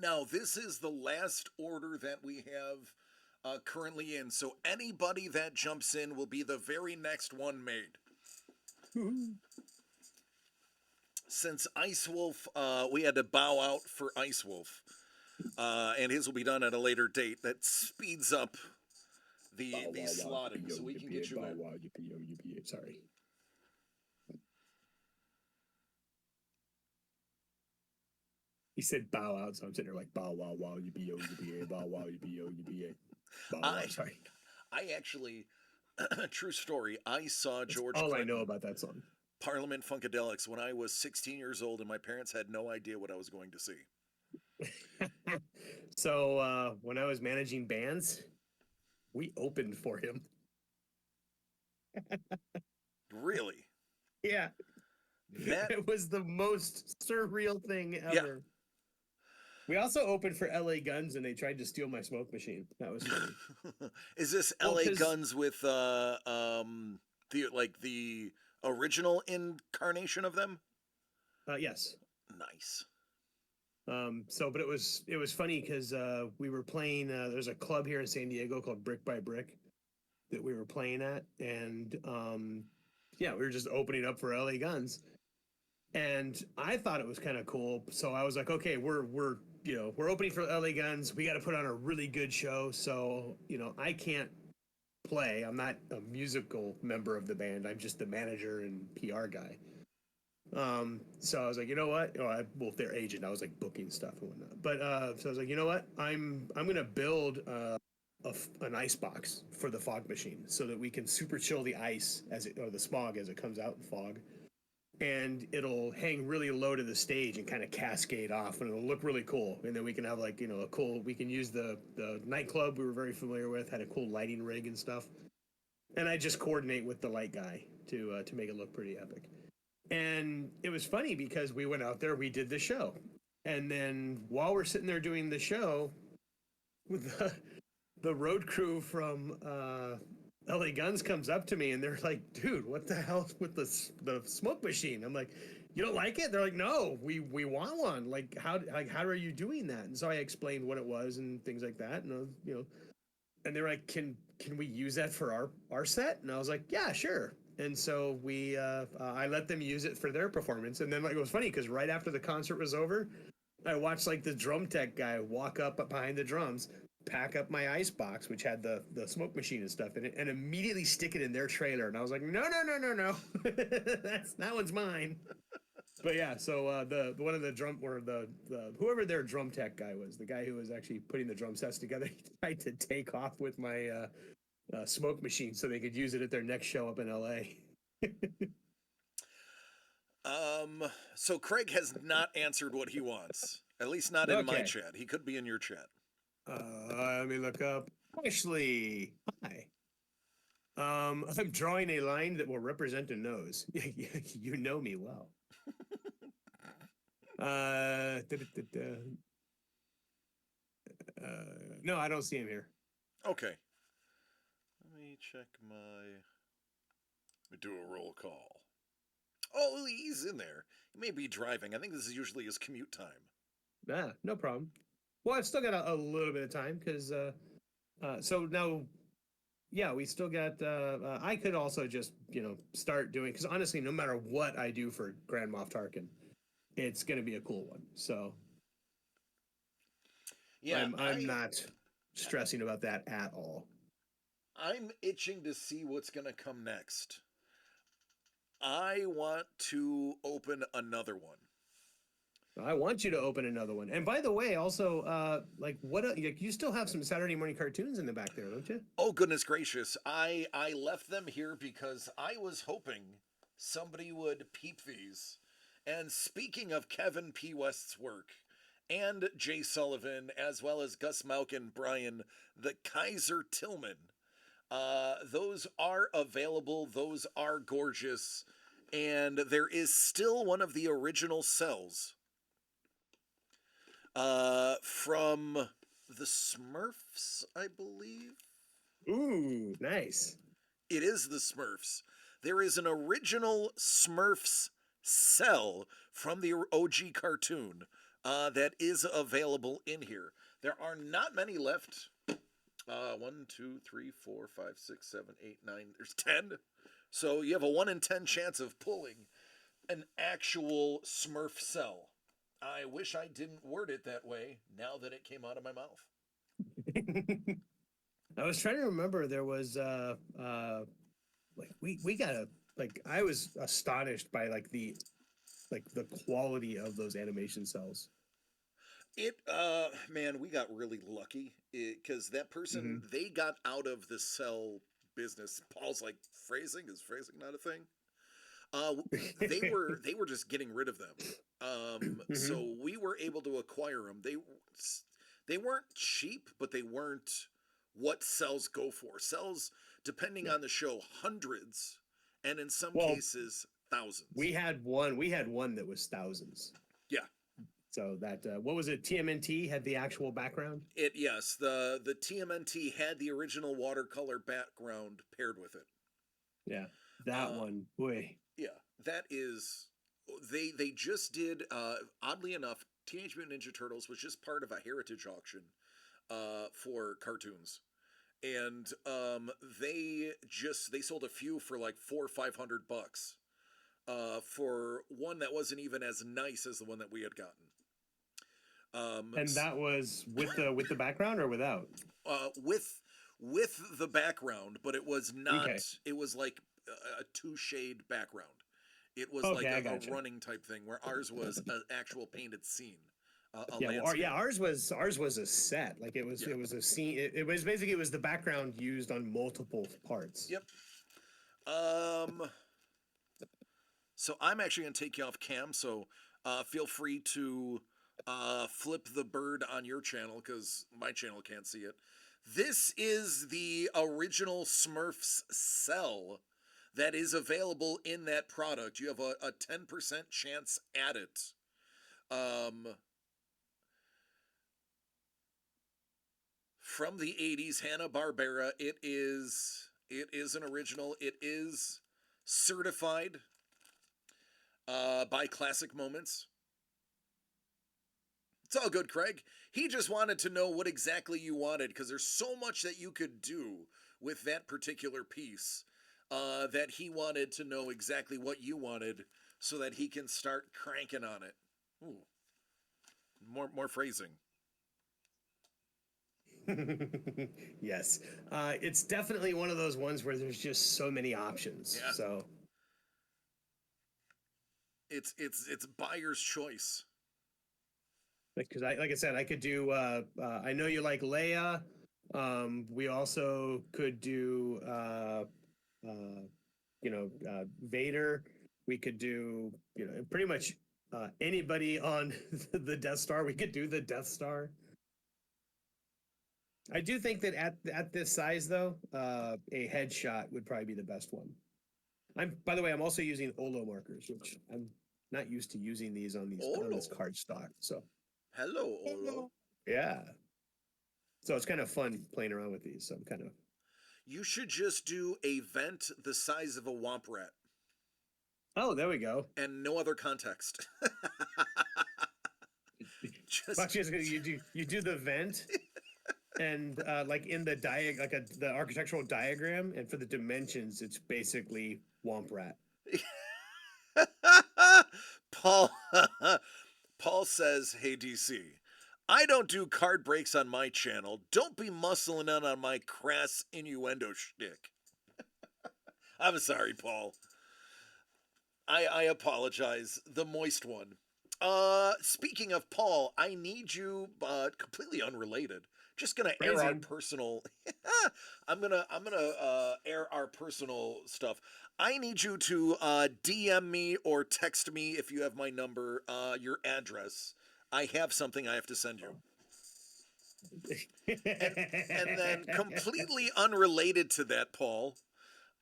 Now, this is the last order that we have currently in. So anybody that jumps in will be the very next one made. Since Ice Wolf, we had to bow out for Ice Wolf. And his will be done at a later date. That speeds up the slotting, so we can get you in. Sorry. He said bow out, so I'm sitting there like bow wow wow yippee yippee bow wow yippee yippee. Sorry. I actually, true story. I saw George. All Clinton, I know about that song. Parliament Funkadelics when I was 16 years old, and my parents had no idea what I was going to see. So when I was managing bands, we opened for him. Really? Yeah. That It was the most surreal thing yeah. ever. We also opened for LA Guns and they tried to steal my smoke machine. That was funny. Is this Well, LA because Guns with the original incarnation of them? yes. Nice. But it was funny because we were playing. There's a club here in San Diego called Brick by Brick that we were playing at, and yeah, we were just opening up for LA Guns, and I thought it was kind of cool. So I was like, okay, we're opening for LA Guns. We got to put on a really good show. So I can't play. I'm not a musical member of the band. I'm just the manager and PR guy. So I was like, you know what? Well, their agent, I was like booking stuff and whatnot. But so I was like, you know what? I'm gonna build an ice box for the fog machine so that we can super chill the ice or the smog as it comes out in fog, and it'll hang really low to the stage and kind of cascade off, and it'll look really cool. And then we can have like a cool. We can use the nightclub we were very familiar with, had a cool lighting rig and stuff. And I just coordinate with the light guy to make it look pretty epic. And it was funny because we went out there, we did the show. And then while we're sitting there doing the show, the road crew from LA Guns comes up to me and they're like, dude, what the hell with the smoke machine? I'm like, you don't like it? They're like, no, we want one. Like, how are you doing that? And so I explained what it was and things like that. And and they were like, can we use that for our set? And I was like, yeah, sure. And so I let them use it for their performance. And then like it was funny because right after the concert was over, I watched like the drum tech guy walk up behind the drums, pack up my ice box, which had the smoke machine and stuff in it, and immediately stick it in their trailer. And I was like, no, that one's mine. But yeah, so the one of the drum or the whoever their drum tech guy was, the guy who was actually putting the drum sets together, he tried to take off with my smoke machine so they could use it at their next show up in LA. So Craig has not answered what he wants. At least not in my Okay. chat. He could be in your chat. Let me look up. Ashley, hi. I'm drawing a line that will represent a nose. You know me well. No, I don't see him here. Okay. Let me check my. Let me do a roll call. Oh, he's in there. He may be driving. I think this is usually his commute time. No problem. Well, I've still got a little bit of time because so now, yeah, we still got. I could also just start doing because honestly, no matter what I do for Grand Moff Tarkin, it's going to be a cool one. So Yeah, I'm not stressing about that at all. I'm itching to see what's going to come next. I want to open another one. I want you to open another one. And by the way, also, like you still have some Saturday morning cartoons in the back there, don't you? Oh goodness gracious! I left them here because I was hoping somebody would peep these. And speaking of Kevin P. West's work and Jay Sullivan, as well as Gus Mauk and Brian the Kaiser Tillman, those are available. Those are gorgeous, and there is still one of the original cells from the Smurfs, I believe. Ooh, nice. It is the Smurfs. There is an original Smurfs cell from the OG cartoon that is available in here. There are not many left. 1, 2, 3, 4, 5, 6, 7, 8, 9. There's 10. So you have a 1 in 10 chance of pulling an actual Smurf cell. I wish I didn't word it that way now that it came out of my mouth. I was trying to remember there was like we got a like I was astonished by the quality of those animation cells. It man, we got really lucky because that person they got out of the cell business. Paul's like, phrasing is phrasing not a thing. They were just getting rid of them. So we were able to acquire them. They weren't cheap, but they weren't what cells go for. Cells, depending on the show, hundreds, and in some Well, cases thousands. We had one that was thousands. Yeah. So that what was it? TMNT had the actual background. Yes, the TMNT had the original watercolor background paired with it. Yeah, that one. Boy. Yeah, that is. They just did. Oddly enough, Teenage Mutant Ninja Turtles was just part of a heritage auction for cartoons, and they sold a few for like $400-500 for one that wasn't even as nice as the one that we had gotten. And that was with the background or without? With the background, but it was not. Okay. It was like a two shade background. It was Okay, like I a gotcha. running type thing, where ours was an actual painted scene. Ours was a set. Like it was a scene. It was basically the background used on multiple parts. Yep. So I'm actually gonna take you off cam. So feel free to flip the bird on your channel because my channel can't see it. This is the original Smurfs cell that is available in that product. You have a 10% chance at it. From the 80s, Hanna-Barbera. It is an original. It is certified by Classic Moments. It's all good, Craig. He just wanted to know what exactly you wanted because there's so much that you could do with that particular piece that he wanted to know exactly what you wanted so that he can start cranking on it. Ooh. More phrasing. Yes. It's definitely one of those ones where there's just so many options. Yeah. So it's buyer's choice. Because like I said, I could do. I know you like Leia. We also could do. Vader. We could do. Pretty much anybody on the Death Star. We could do the Death Star. I do think that at this size though, a headshot would probably be the best one. By the way, I'm also using Olo markers, which I'm not used to using these on this card stock. So. Hello, Olo. Yeah. So it's kind of fun playing around with these. So I'm kind of. You should just do a vent the size of a womp rat. Oh, there we go. And no other context. You do the vent, and like in the the architectural diagram, and for the dimensions, it's basically womp rat. Paul says, "Hey DC, I don't do card breaks on my channel. Don't be muscling in on my crass innuendo shtick." I'm sorry, Paul. I apologize. The moist one. Speaking of Paul, I need you. Completely unrelated. Just gonna air our personal. I'm gonna air our personal stuff. I need you to DM me or text me if you have my number, your address. I have something I have to send you. and then completely unrelated to that, Paul,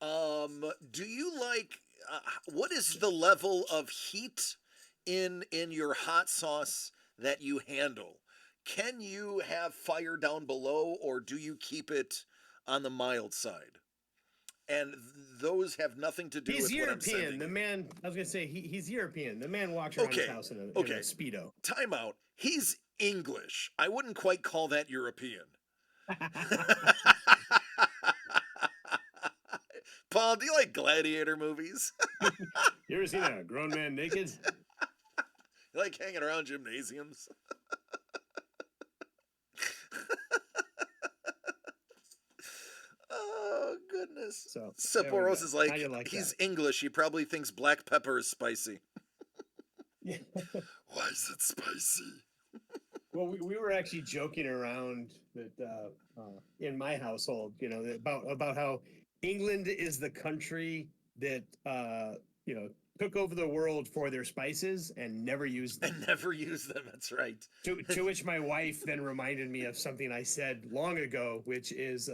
do you like, what is the level of heat in your hot sauce that you handle? Can you have fire down below, or do you keep it on the mild side? And those have nothing to do with European. What I'm sending. The man, I was gonna say he's European. The man walks around his house in a Speedo. Time out. He's English. I wouldn't quite call that European. Paul, do you like gladiator movies? You ever seen a grown man naked? You like hanging around gymnasiums? Oh, goodness. So Sephiroth is like he's that? English. He probably thinks black pepper is spicy. Why is it spicy? Well, we were actually joking around that in my household, about how England is the country that took over the world for their spices and never used them. And never used them. That's right. To which my wife then reminded me of something I said long ago, which is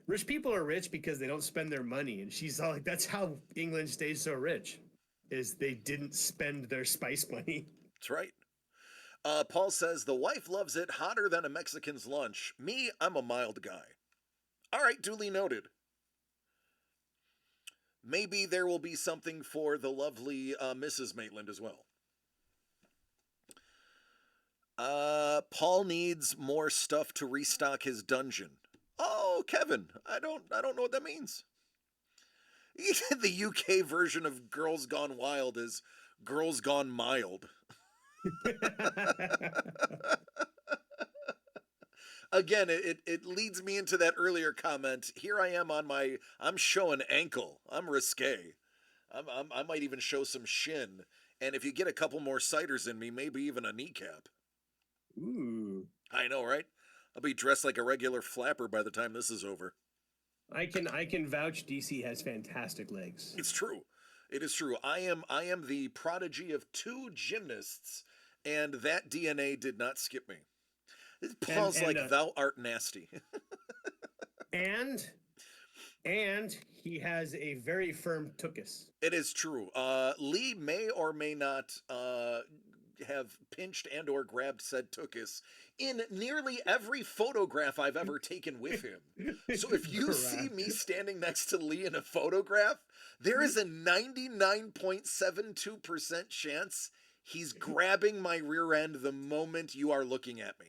rich people are rich because they don't spend their money. And she's all like, "That's how England stays so rich." is they didn't spend their spice money. That's right. Paul says, the wife loves it hotter than a Mexican's lunch. Me, I'm a mild guy. All right, duly noted. Maybe there will be something for the lovely Mrs. Maitland as well. Paul needs more stuff to restock his dungeon. Oh, Kevin, I don't know what that means. The UK version of Girls Gone Wild is Girls Gone Mild. Again, it leads me into that earlier comment. Here I am I'm showing ankle. I'm risque. I might even show some shin. And if you get a couple more ciders in me, maybe even a kneecap. Ooh. I know, right? I'll be dressed like a regular flapper by the time this is over. I can vouch DC has fantastic legs. It's true. It is true. I am the prodigy of 2 gymnasts, and that DNA did not skip me. Paul's like, thou art nasty. and he has a very firm tuchus. It is true. Lee may or may not have pinched and or grabbed said tuchus in nearly every photograph I've ever taken with him. So if you see me standing next to Lee in a photograph, there is a 99.72% chance he's grabbing my rear end the moment you are looking at me.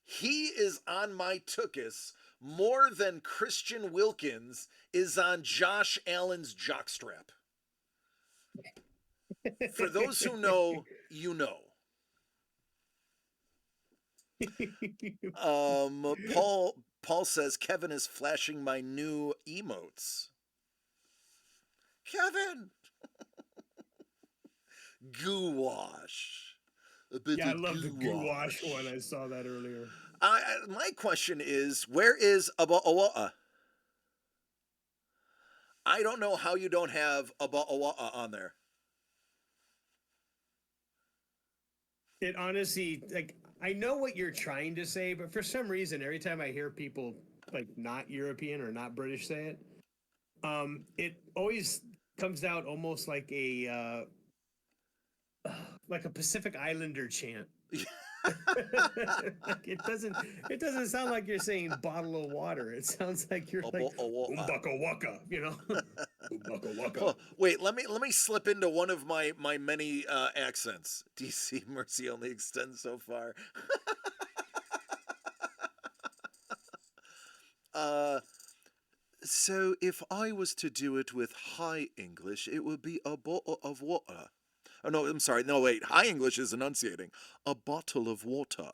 He is on my tuchus more than Christian Wilkins is on Josh Allen's jockstrap. For those who know, you know. Paul says Kevin is flashing my new emotes. Kevin, gouache. Yeah, I love the gouache one. I saw that earlier. My question is, where is Aba'awa'a? I don't know how you don't have Aba'awa'a on there. It honestly, like, I know what you're trying to say, but for some reason, every time I hear people like not European or not British say it, it always comes out almost like a Pacific Islander chant. Like, it doesn't sound like you're saying bottle of water. It sounds like you're like umbaka waka, you know. Umbaka waka. Oh, wait, let me slip into one of my many accents. DC mercy only extends so far. So if I was to do it with high English, it would be a bottle of water. Oh, no, I'm sorry. No, wait. High English is enunciating. A bottle of water.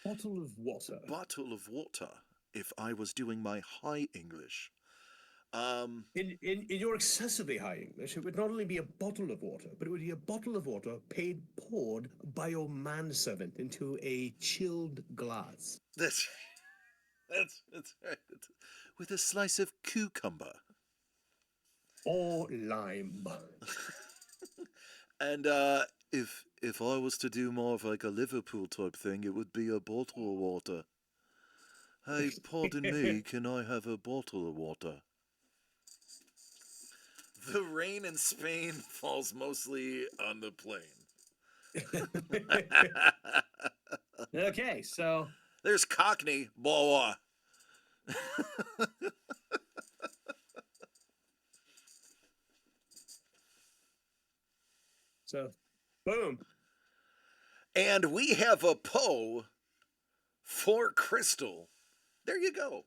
Bottle of water. Bottle of water. If I was doing my high English. In your excessively high English, it would not only be a bottle of water, but it would be a bottle of water poured by your manservant into a chilled glass. That's right. With a slice of cucumber. Or lime. And if I was to do more of like a Liverpool type thing, it would be a bottle of water. Hey, pardon me, can I have a bottle of water? The rain in Spain falls mostly on the plain. Okay, so there's Cockney, boa. So, boom. And we have a Poe for Crystal. There you go.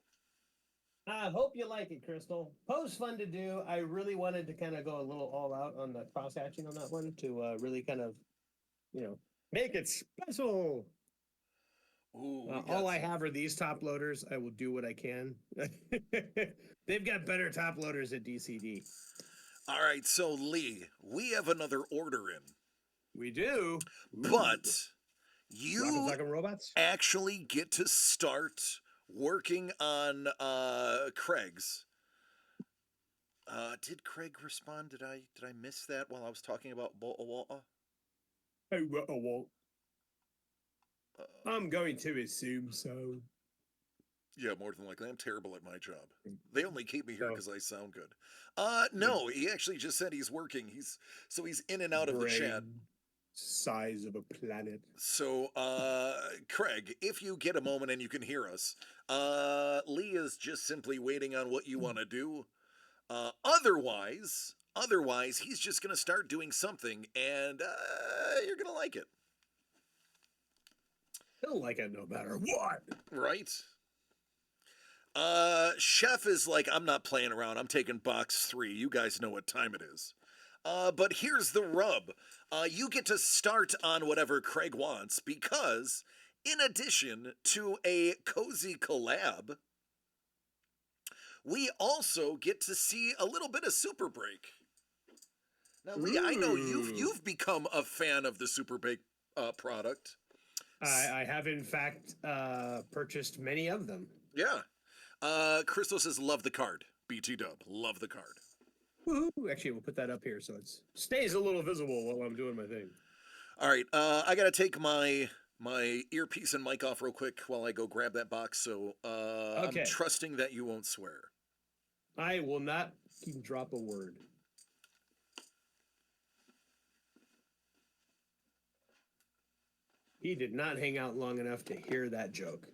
I hope you like it, Crystal. Poe's fun to do. I really wanted to kind of go a little all out on the cross hatching on that one to really kind of, make it special. Ooh, all I have are these top loaders. I will do what I can. They've got better top loaders at DCD. All right, so Lee, we have another order in. We do. But you robots? actually get to start working on Craig's. Did Craig respond? Did I miss that while I was talking about Bo'awa'a? Hey, I'm going to assume so. Yeah, more than likely. I'm terrible at my job. They only keep me here So because I sound good. the No, he actually just said he's working. He's in and out of the chat. brain size of a planet. So, Craig, if you get a moment and you can hear us, Lee is just simply waiting on what you want to do. Otherwise, he's just gonna start doing something, and you're gonna like it, He'll like it no matter what. right? Chef is like, I'm not playing around. I'm taking box 3. You guys know what time it is. But here's the rub. You get to start on whatever Craig wants because, in addition to a cozy collab, we also get to see a little bit of Super Break. Now, Lee, I know you've become a fan of the Super Break product. I have in fact purchased many of them. Yeah. Crystal says, love the card. BT Dub, love the card. Woohoo! Actually, we'll put that up here so it stays a little visible while I'm doing my thing. All right, I gotta take my earpiece and mic off real quick while I go grab that box. So Okay. I'm trusting that you won't swear. I will not drop a word. He did not hang out long enough to hear that joke.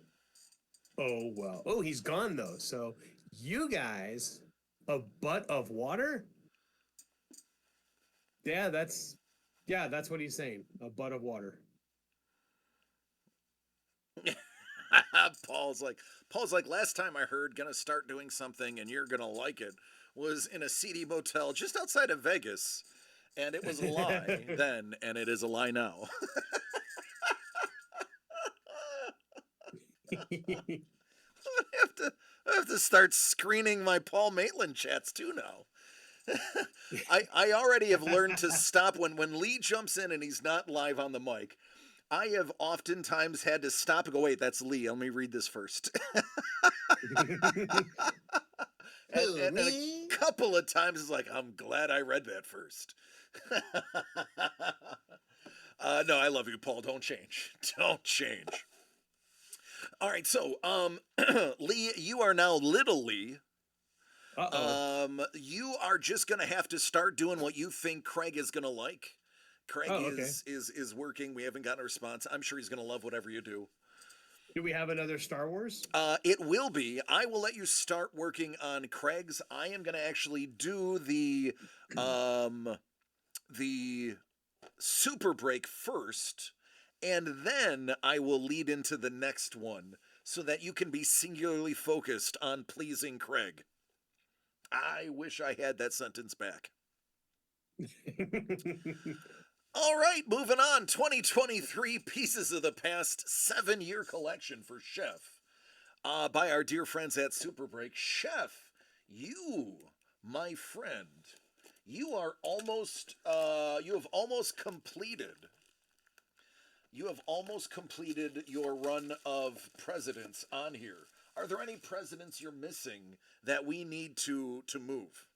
Oh, well. Oh, he's gone, though. So you guys, a butt of water? Yeah, that's what he's saying. A butt of water. Paul's like, last time I heard gonna start doing something and you're gonna like it was in a seedy motel just outside of Vegas. And it was a lie then, and it is a lie now. I have to start screening my Paul Maitland chats too now. I already have learned to stop when Lee jumps in and he's not live on the mic. I have oftentimes had to stop and go, wait, that's Lee. Let me read this first. and a couple of times it's like, I'm glad I read that first. No, I love you, Paul. Don't change. Don't change. All right, so Lee, you are now little Lee. You are just gonna have to start doing what you think Craig is gonna like. Craig is working. We haven't gotten a response. I'm sure he's gonna love whatever you do. Do we have another Star Wars? It will be. I will let you start working on Craig's. I am gonna actually do the Super Break first, and then I will lead into the next one so that you can be singularly focused on pleasing Craig. I wish I had that sentence back. All right, moving on. 2023 Pieces of the Past 7-year collection for Chef by our dear friends at Super Break. Chef, you, my friend, you are almost, you have almost completed your run of presidents on here. Are there any presidents you're missing that we need to move?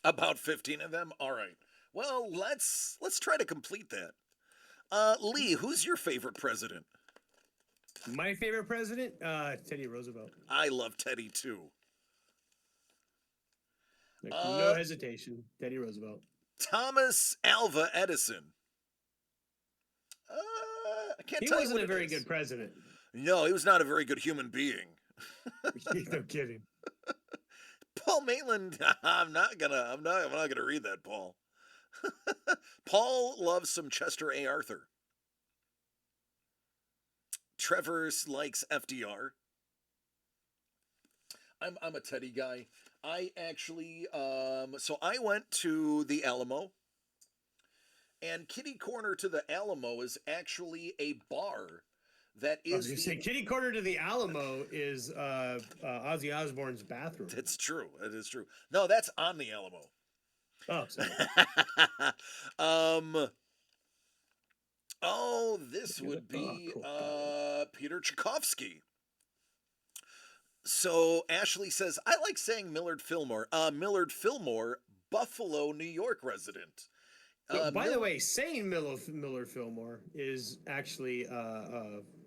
About 15 of them? All right. Well, let's try to complete that. Lee, who's your favorite president? My favorite president? Teddy Roosevelt. I love Teddy too. Like, no hesitation. Teddy Roosevelt. Thomas Alva Edison. I can't tell you He wasn't a very good president. No, he was not a very good human being. No kidding. Paul Maitland, I'm not gonna read that, Paul. Paul loves some Chester A. Arthur. Trevor likes FDR. I'm a Teddy guy. I actually so I went to the Alamo, and kitty corner to the Alamo is actually a bar that is. You say kitty corner to the Alamo is Ozzy Osbourne's bathroom. That's true. It is true. No, that's on the Alamo. Oh, sorry. um. Oh, this would Oh, be cool. Got it. Peter Tchaikovsky. So Ashley says, I like saying Millard Fillmore. Millard Fillmore, Buffalo, New York resident. So, by the Mill. way, saying Miller Fillmore is actually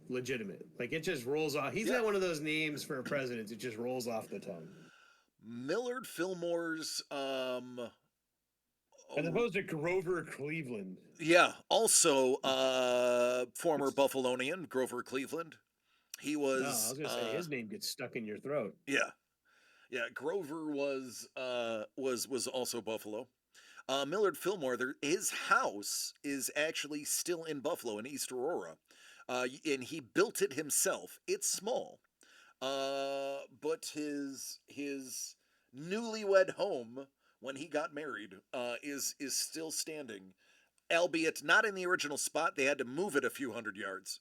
legitimate. Like it just rolls off. He's Yeah. got one of those names for a president. It just rolls off the tongue. Millard Fillmore's As oh, opposed to Grover Cleveland. yeah, also former Buffalonian, Grover Cleveland. He No, I was was gonna say his name gets stuck in your throat. yeah. Yeah, Grover was also Buffalo. Millard Fillmore, his house is actually still in Buffalo in East Aurora, and he built it himself. It's small, but his newlywed home when he got married is still standing, albeit not in the original spot. They had to move it a few hundred yards.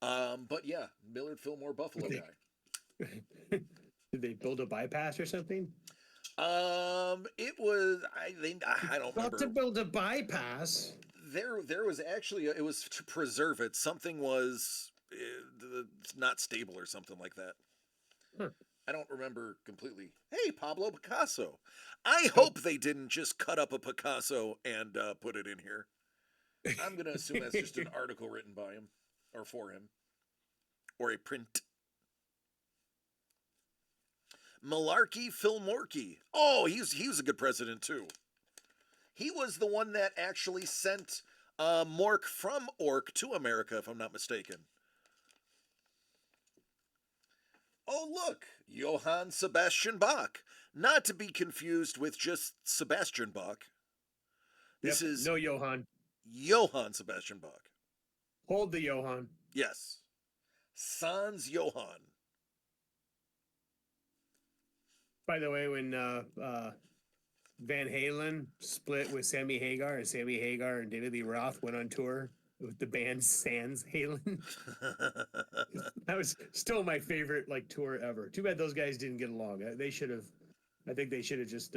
But yeah, Millard Fillmore, Buffalo guy. Did they build a bypass or something? It was I think I don't Not to remember. build a bypass. There was actually it was to preserve it. Something was not stable or something like that. Huh. I don't remember completely. Hey, Pablo Picasso. I hope they didn't just cut up a Picasso and put it in here. I'm gonna assume that's just an article written by him or for him or a print. Malarkey Philmorkey. Oh, he was a good president too. He was the one that actually sent Mork from Ork to America, if I'm not mistaken. Oh, look, Johann Sebastian Bach. Not to be confused with just Sebastian Bach. This is no Johann. Johann Sebastian Bach. Hold the Johann. Yes. Sans Johann. By the way, when Van Halen split with Sammy Hagar, and Sammy Hagar and David Lee Roth went on tour with the band Sans Halen. That was still my favorite tour ever. Too bad those guys didn't get along. They should have. I think they should have just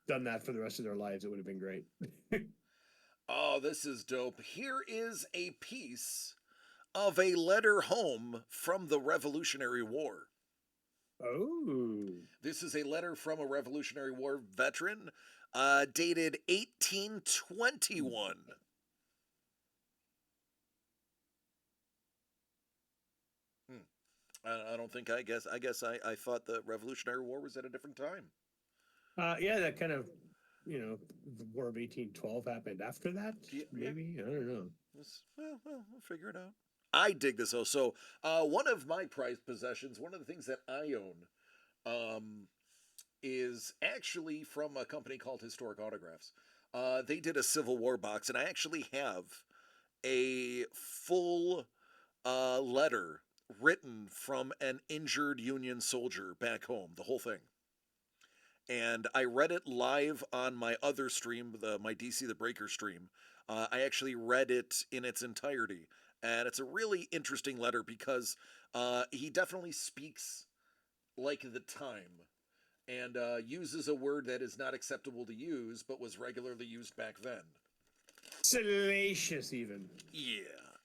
done that for the rest of their lives. It would have been great. Oh, this is dope. Here is a piece of a letter home from the Revolutionary War. Oh. This is a letter from a Revolutionary War veteran, dated 1821. I don't think. I guess I thought the Revolutionary War was at a different time. Yeah, that kind of, the War of 1812 happened after that. Yeah, maybe I don't know. Well, we'll figure it out. I dig this though. So, one of my prized possessions, one of the things that I own, is actually from a company called Historic Autographs. They did a Civil War box, and I actually have a full letter written from an injured Union soldier back home, the whole thing. And I read it live on my other stream, my DC the Breaker stream. I actually read it in its entirety, and it's a really interesting letter because he definitely speaks like the time and uses a word that is not acceptable to use but was regularly used back then. Salacious, even. Yeah.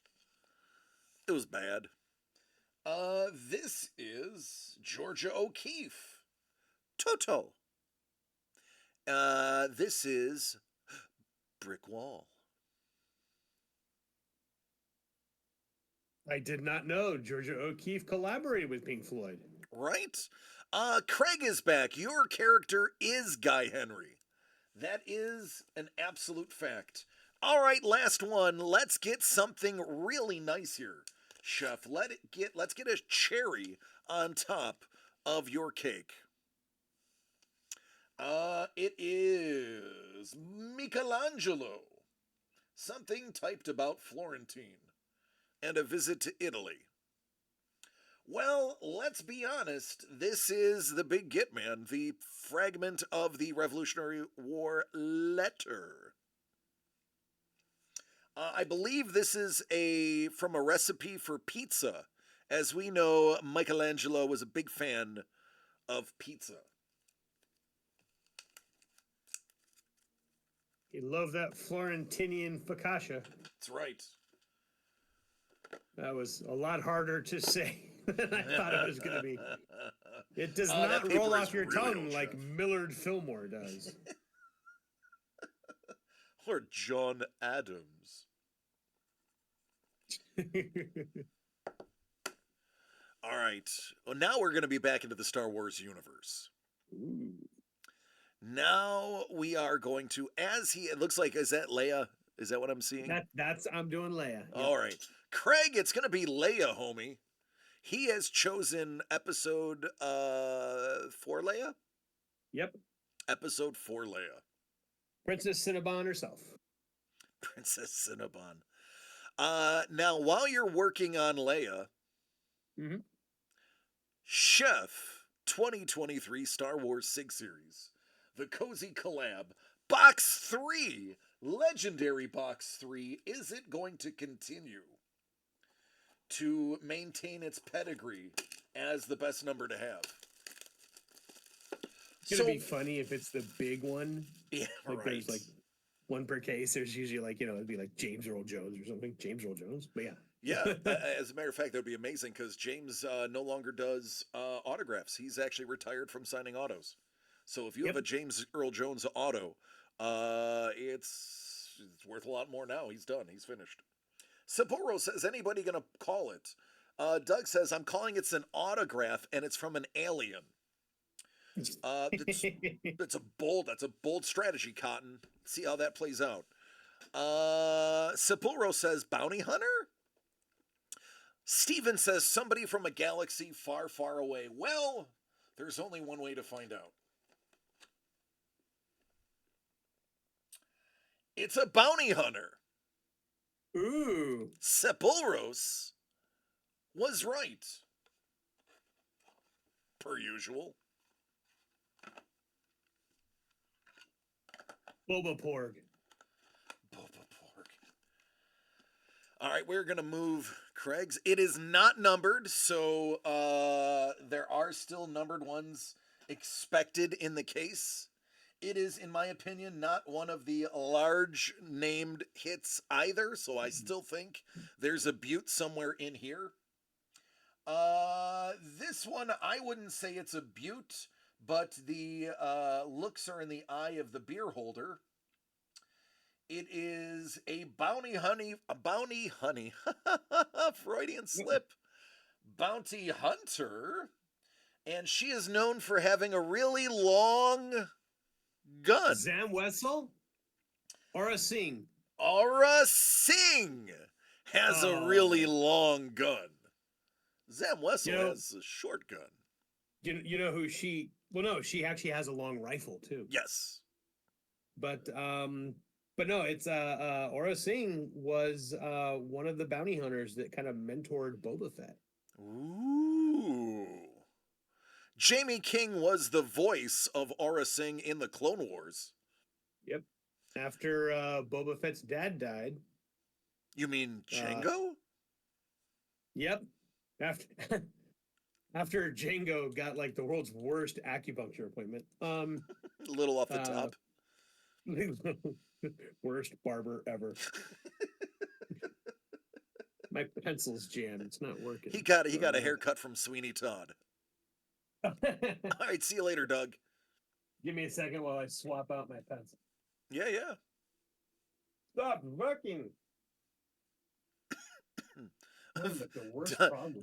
It was bad. This is Georgia O'Keeffe. Toto. This is Brick Wall. I did not know Georgia O'Keeffe collaborated with Pink Floyd. Right? Craig is back. Your character is Guy Henry. That is an absolute fact. All right, last one. Let's get something really nice here, Chef. Let's get a cherry on top of your cake. It is Michelangelo. Something typed about Florentine and a visit to Italy. Well, let's be honest. This is the big get, man. The fragment of the Revolutionary War letter. I believe this is from a recipe for pizza. As we know, Michelangelo was a big fan of pizza. You love that Florentinian focaccia. That's right. That was a lot harder to say than I thought it was going to be. It does That not roll paper is off your really tongue old, like Chef. Millard Fillmore does. Or John Adams. All right. Well, now we're going to be back into the Star Wars universe. Ooh. Now we are going to, it looks like, is that Leia? Is that what I'm seeing? I'm doing Leia. Yep. All right. Craig, it's going to be Leia, homie. He has chosen episode 4 Leia? Yep. Episode 4 Leia. Princess Cinnabon herself. Princess Cinnabon. Now, while you're working on Leia, Chef 2023 Star Wars SIG Series, the Cozy Collab, Box 3, Legendary Box 3, is it going to continue to maintain its pedigree as the best number to have? It's going to be funny if it's the big one. Yeah, like right. There's like one per case. There's usually like, it'd be like James Earl Jones or something. James Earl Jones. But yeah. Yeah, as a matter of fact, that would be amazing because James no longer does autographs. He's actually retired from signing autos. So if you have a James Earl Jones auto, it's worth a lot more now. He's done. He's finished. Sapporo says, anybody going to call it? Doug says, I'm calling it's an autograph and it's from an alien. That's a bold strategy, Cotton. See how that plays out. Sapporo says, bounty hunter? Steven says, somebody from a galaxy far, far away. Well, there's only one way to find out. It's a bounty hunter. Ooh. Sepulros was right. Per usual. Boba Porg. All right, we're going to move Craig's. It is not numbered, so there are still numbered ones expected in the case. It is, in my opinion, not one of the large named hits either, so I still think there's a Butte somewhere in here. This one, I wouldn't say it's a Butte, but the looks are in the eye of the beer holder. It is a bounty honey, Freudian slip, bounty hunter, and she is known for having a really long gun. Zam Wessel? Aura Singh. Aura Singh has a really long gun. Zam Wessel has a short gun. You know who she... Well, no, she actually has a long rifle, too. Yes. But no, it's Aura Singh was one of the bounty hunters that kind of mentored Boba Fett. Ooh. Jamie King was the voice of Aura Singh in the Clone Wars. Yep. After Boba Fett's dad died. You mean Jango? Yep. After Jango got like the world's worst acupuncture appointment. A little off the top. Worst barber ever. My pencil's jammed. It's not working. He got a haircut from Sweeney Todd. All right, see you later, Doug. Give me a second while I swap out my pencil. Yeah. Stop working.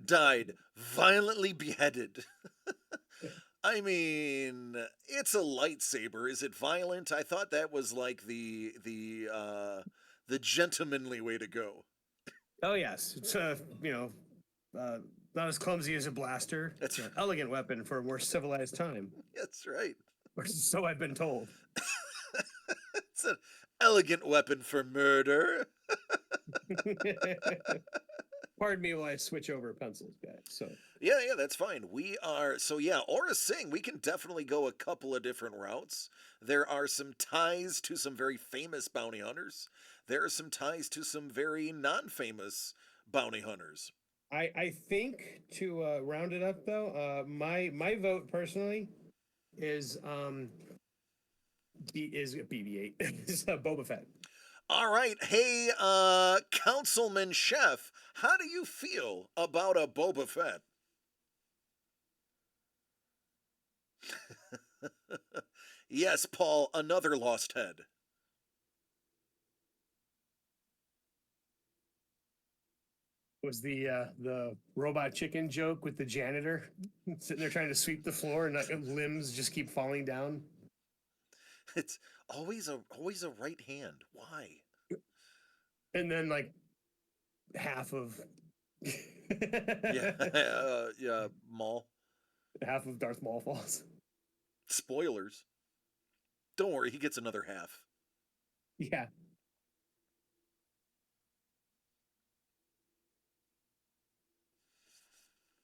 Died violently beheaded. I mean, it's a lightsaber. Is it violent? I thought that was like the gentlemanly way to go. Oh yes, it's not as clumsy as a blaster. It's an elegant weapon for a more civilized time. That's right. Or so I've been told. It's an elegant weapon for murder. Pardon me while I switch over pencils, guys. So yeah, that's fine. Aura Singh, we can definitely go a couple of different routes. There are some ties to some very famous bounty hunters. There are some ties to some very non-famous bounty hunters. I think to round it up though, my vote personally is is BB-8. It's Boba Fett. All right. Hey, Councilman Chef, how do you feel about a Boba Fett? Yes, Paul, another lost head. Was the robot chicken joke with the janitor sitting there trying to sweep the floor and limbs just keep falling down? It's always a right hand. Why? And then like half of Yeah, yeah, Maul. half of Darth Maul falls. Spoilers. Don't worry, he gets another half. Yeah.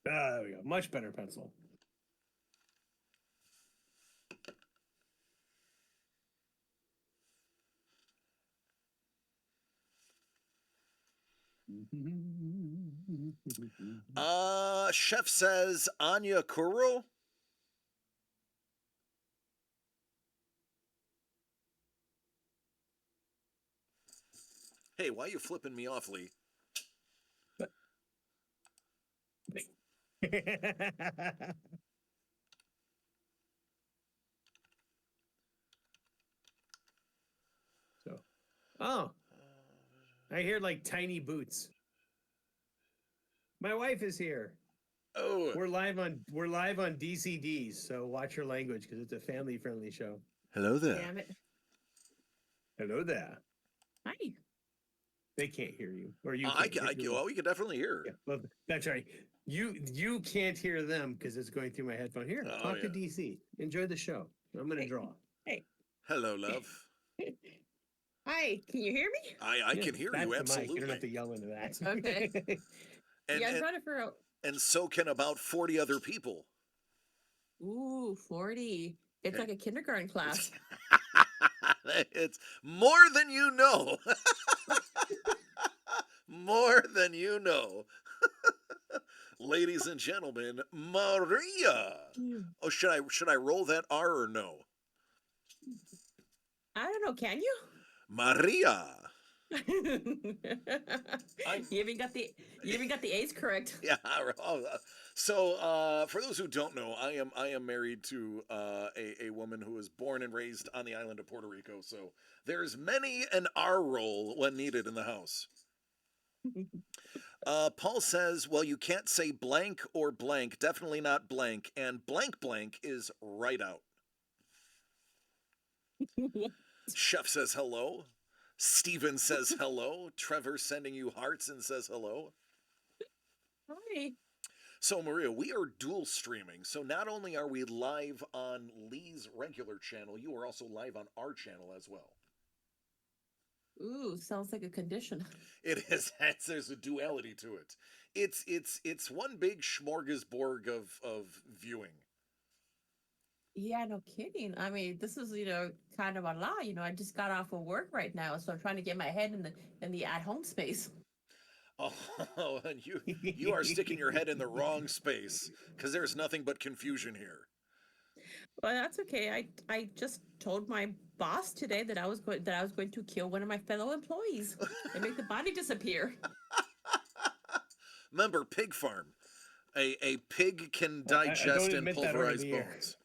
There we go. Much better pencil. Chef says Anya Kuro. Hey, why are you flipping me off, Lee? So, oh, I hear like tiny boots. My wife is here. Oh, We're live on DCDs, so watch your language because it's a family friendly show. hello there. Damn it. Hello there. Hi. They can't hear you, or you I can't. well, we can definitely hear. Yeah, well, that's right. You can't hear them because it's going through my headphone. Here, Oh, talk to yeah. DC. Enjoy the show. I'm gonna Hey. draw. Hey. Hello, love. Hi. Can you hear me? I Yeah, can hear that's you the mic. absolutely. You don't have to yell into that. Okay. And, you guys and, run it for a... and so can about 40 other people. Ooh, 40. It's like a kindergarten class. It's more than you know. More than you know. Ladies and gentlemen, Maria. Oh, should I roll that R or no? I don't know. Can you? Maria. you even got the A's correct. Yeah. So, for those who don't know, I am married to a woman who was born and raised on the island of Puerto Rico. So there's many an R roll when needed in the house. Paul says, well, you can't say blank or blank, definitely not blank, and blank blank is right out. Chef says hello. Steven says hello. Trevor sending you hearts and says hello. Hi. So, Maria, we are dual streaming. So, not only are we live on Lee's regular channel, you are also live on our channel as well. Ooh, sounds like a condition. It is. There's a duality to it. It's one big smorgasbord of viewing. Yeah, no kidding. I mean, this is, kind of a lot. I just got off of work right now, so I'm trying to get my head in the at-home space. Oh, and you are sticking your head in the wrong space because there's nothing but confusion here. Well, that's okay. I just told my boss today that I was going to kill one of my fellow employees and make the body disappear. Remember, pig farm. A pig can I digest don't and admit that over pulverize the air. bones.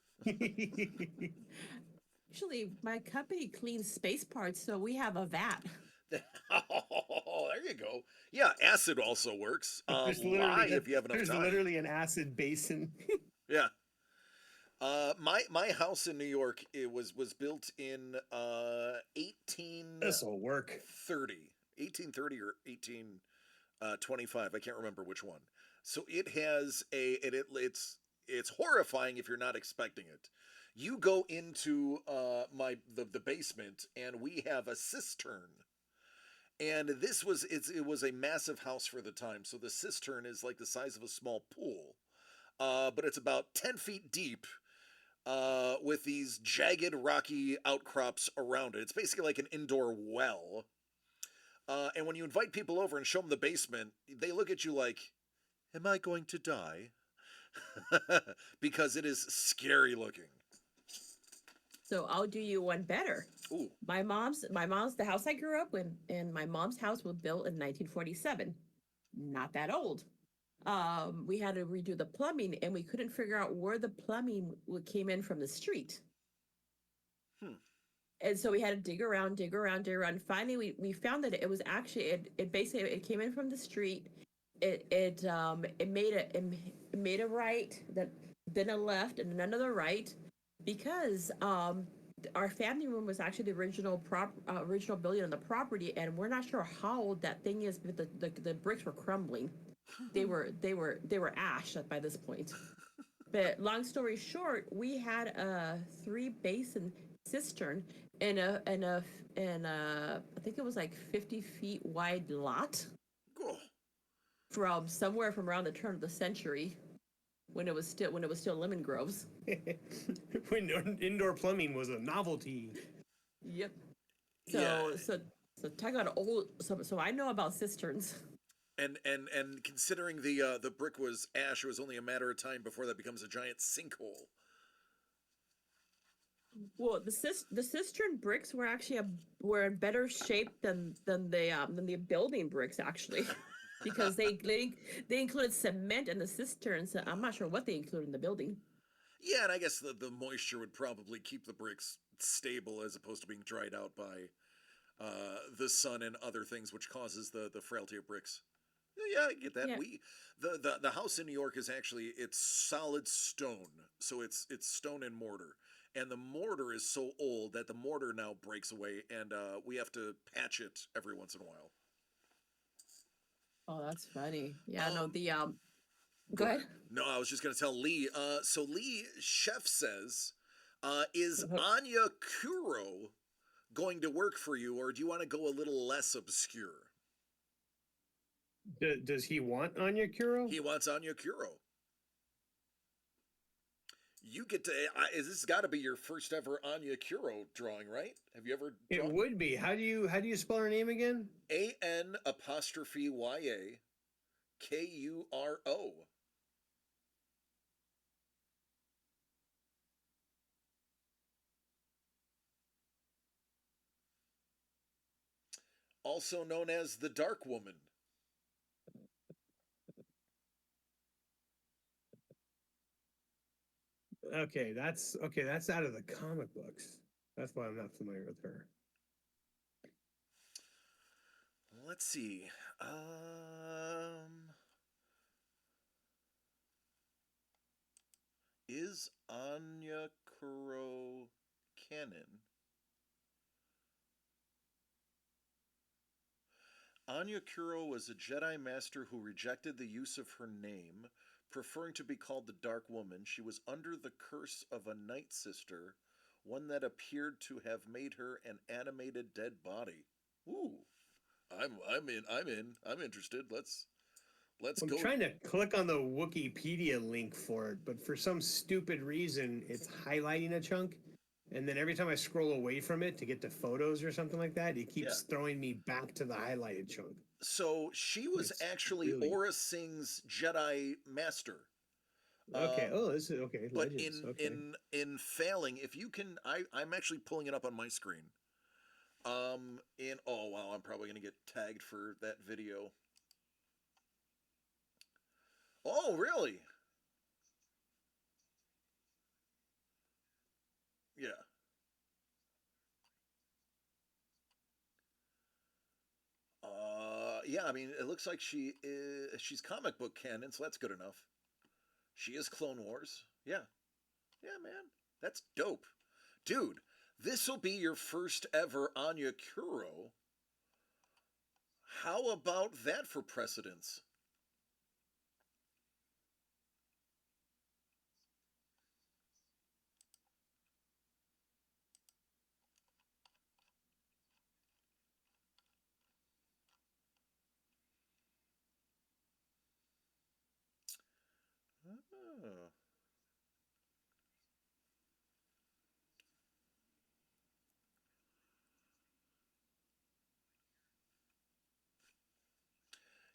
Actually, my company cleans space parts, so we have a vat. Oh, there you go. Yeah, acid also works. Lie if you have enough there's time. literally an acid basin. Yeah. My house in New York, it was built in 1830. This'll work. 1830 or 1825. I can't remember which one. So it has it's horrifying if you're not expecting it. You go into the basement and we have a cistern. And it was a massive house for the time. So the cistern is like the size of a small pool. But it's about 10 feet deep with these jagged rocky outcrops around it. It's basically like an indoor well. And when you invite people over and show them the basement, they look at you like, am I going to die? Because it is scary looking. So I'll do you one better. Ooh. My mom's the house I grew up in, and my mom's house was built in 1947. Not that old. We had to redo the plumbing, and we couldn't figure out where the plumbing came in from the street. Hmm. And so we had to dig around, dig around, dig around. Finally, we found that it was actually it basically it came in from the street. It made a right, that then a left, and another right, because our family room was actually the original building on the property, and we're not sure how old that thing is, but the bricks were crumbling. They were ash by this point. But long story short, we had a 3 basin cistern in a I think it was like 50 feet wide lot Oh. from somewhere from around the turn of the century, when it was still lemon groves. When indoor plumbing was a novelty. Yep. Yeah. So talk about old. So I know about cisterns. And considering the brick was ash, it was only a matter of time before that becomes a giant sinkhole. Well, the cistern bricks were actually were in better shape than the building bricks, actually, because they included cement in the cisterns. So I'm not sure what they included in the building. Yeah, and I guess the moisture would probably keep the bricks stable as opposed to being dried out by the sun and other things, which causes the frailty of bricks. Yeah, I get that. Yeah. The house in New York is actually it's solid stone, so it's stone and mortar, and the mortar is so old that the mortar now breaks away, and we have to patch it every once in a while. Oh, that's funny. Yeah. No. Um, Go ahead. No, I was just gonna tell Lee. So Lee, chef says, is Uh-huh. Anya Kuro going to work for you, or do you want to go a little less obscure? Does he want Anya Kuro? He wants Anya Kuro. You get to. This has got to be your first ever Anya Kuro drawing, right? Have you ever It drawn? would be. How do you spell her name again? AN'Yakuro. Also known as the Dark Woman. Okay. That's out of the comic books. That's why I'm not familiar with her. Let's see. Um, is Anya Kuro canon? Anya Kuro was a Jedi Master who rejected the use of her name, preferring to be called the Dark Woman. She was under the curse of a Night Sister, one that appeared to have made her an animated dead body. Ooh, I'm in. I'm in. I'm interested. Let's I'm go. trying to click on the Wikipedia link for it, but for some stupid reason, it's highlighting a chunk. And then every time I scroll away from it to get to photos or something like that, it Yeah. keeps throwing me back to the highlighted chunk. So she was It's actually really Aura Singh's Jedi Master. okay. Um, Oh, this is okay. but Legends. Okay. in failing, if you can, I'm actually pulling it up on my screen. In oh wow, I'm probably gonna get tagged for that video. Oh really? Yeah. Yeah. I mean, it looks like she's comic book canon, so that's good enough. She is Clone Wars. Yeah. Yeah, man. That's dope, dude. This will be your first ever Anya Kuro. How about that for precedence? Oh.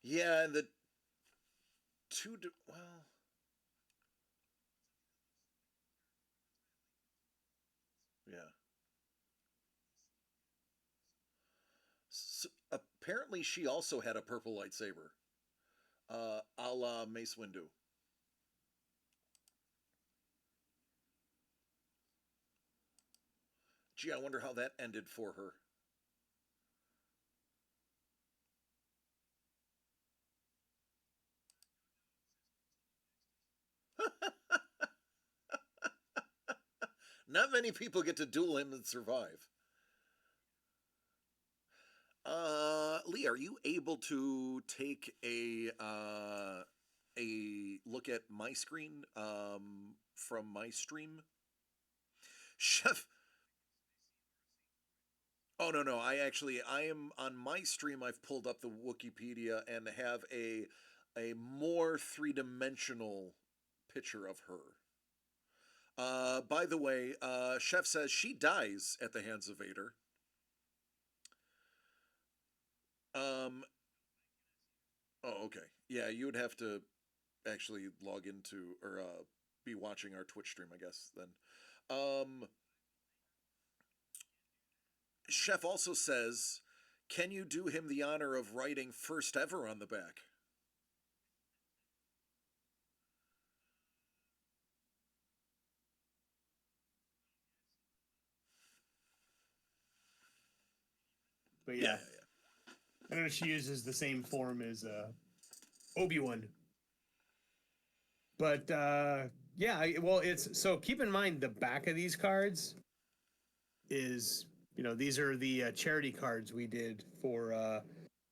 Yeah, and the well, Yeah. So, apparently, she also had a purple lightsaber, a la Mace Windu. Gee, I wonder how that ended for her. Not many people get to duel him and survive. Lee, are you able to take a look at my screen from my stream? Chef. Oh no no, I am on my stream. I've pulled up the Wikipedia and have a more three-dimensional picture of her. By the way, Chef says she dies at the hands of Vader. Um, oh, okay. Yeah, you would have to actually log into or be watching our Twitch stream, I guess, then. Chef also says, can you do him the honor of writing first ever on the back? But Yeah, yeah, yeah. I don't know if she uses the same form as Obi-Wan. But yeah, well, it's so keep in mind the back of these cards is, these are the charity cards we did for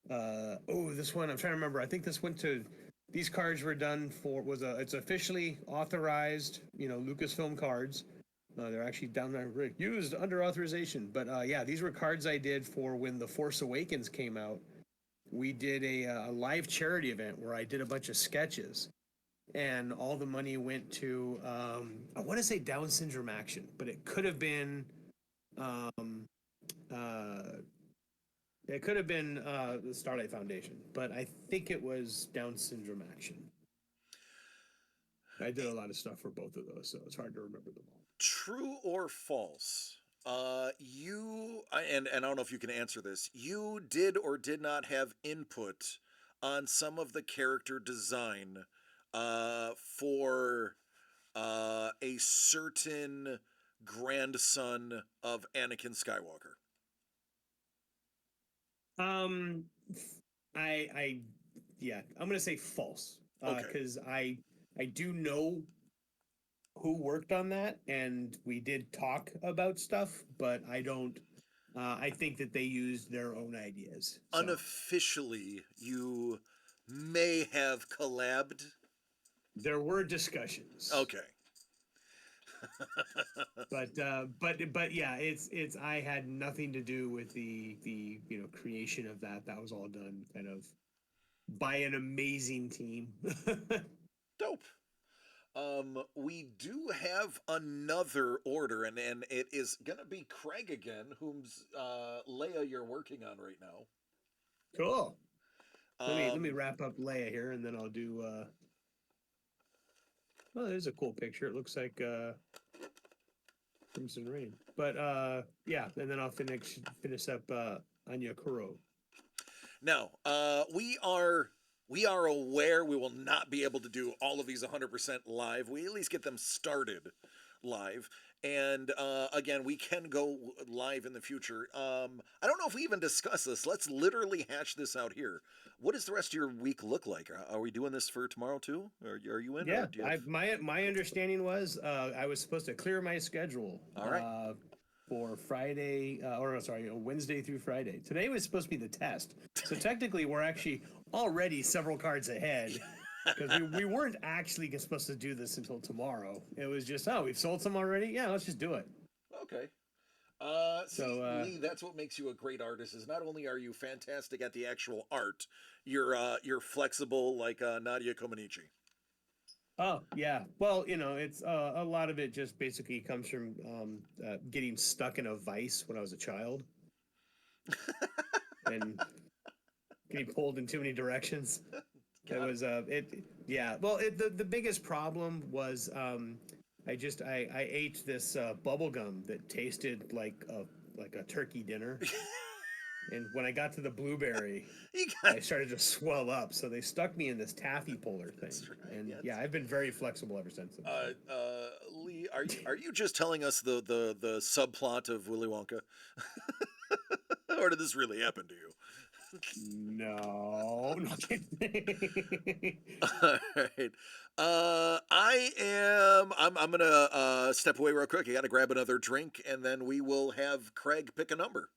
this one I'm trying to remember. I think this went to these cards were done for it's officially authorized, Lucasfilm cards. They're actually down there used under authorization. But yeah, these were cards I did for when The Force Awakens came out. We did a live charity event where I did a bunch of sketches, and all the money went to I want to say Down Syndrome Action, but it could have been um, uh, the Starlight Foundation, but I think it was Down Syndrome Action. I did a lot of stuff for both of those, so it's hard to remember them all. True or false? And I don't know if you can answer this. You did or did not have input on some of the character design for a certain grandson of Anakin Skywalker. Um, I yeah, I'm gonna say false. Okay. Because I do know who worked on that, and we did talk about stuff, but I don't. I think that they used their own ideas. So. Unofficially, you may have collabed. There were discussions. Okay. but yeah, it's I had nothing to do with the creation of that. That was all done kind of by an amazing team. Dope. We do have another order, and it is gonna be Craig again, whom's Leia you're working on right now. Cool. Let me wrap up Leia here, and then I'll do. Well, there's a cool picture. It looks like Crimson Rain, but yeah, and then I'll finish up Anya Kuro. Now, we are aware we will not be able to do all of these 100% live. We at least get them started live. And again, we can go live in the future. I don't know if we even discuss this. Let's literally hash this out here. What does the rest of your week look like? Are we doing this for tomorrow too? Or are you in? Yeah, have... my understanding was I was supposed to clear my schedule. All right. For Friday, Wednesday through Friday. Today was supposed to be the test. So technically, we're actually already several cards ahead because we weren't actually supposed to do this until tomorrow. It was just, we've sold some already? Yeah, let's just do it. Okay. Lee, that's what makes you a great artist. Is not only are you fantastic at the actual art, you're flexible like Nadia Comaneci. Oh yeah, well it's a lot of it just basically comes from getting stuck in a vice when I was a child, and getting pulled in too many directions. It was yeah. Well, the biggest problem was I ate this bubble gum that tasted like a turkey dinner, and when I got to the blueberry, You got I started to swell up. So they stuck me in this taffy puller thing, that's right. and Yes. yeah, I've been very flexible ever since then. Lee, are you just telling us the subplot of Willy Wonka, or did this really happen to you? No, not kidding. All right. I'm gonna step away real quick. I gotta grab another drink, and then we will have Craig pick a number.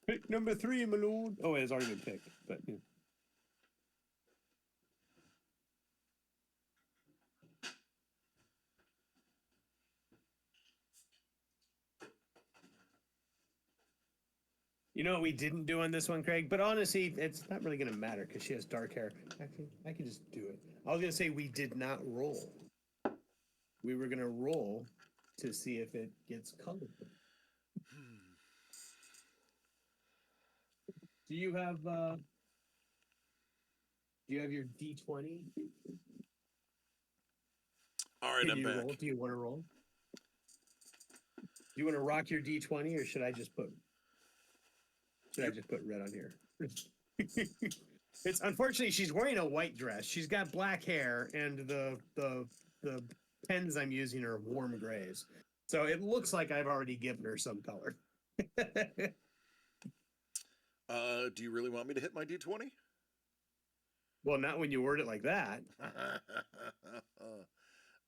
Pick number 3, my lord. Oh, it's already been picked, but yeah. You know what we didn't do on this one, Craig? But honestly, it's not really going to matter because she has dark hair. Actually, I can just do it. I was going to say we did not roll. We were going to roll to see if it gets colored. Do you have your D20? All right, Can I'm you roll? back. Do you want to roll? Do you want to rock your D20 or should I just put red on here? It's unfortunately she's wearing a white dress. She's got black hair and the pens I'm using are warm grays. So it looks like I've already given her some color. Do you really want me to hit my D20? Well, not when you word it like that.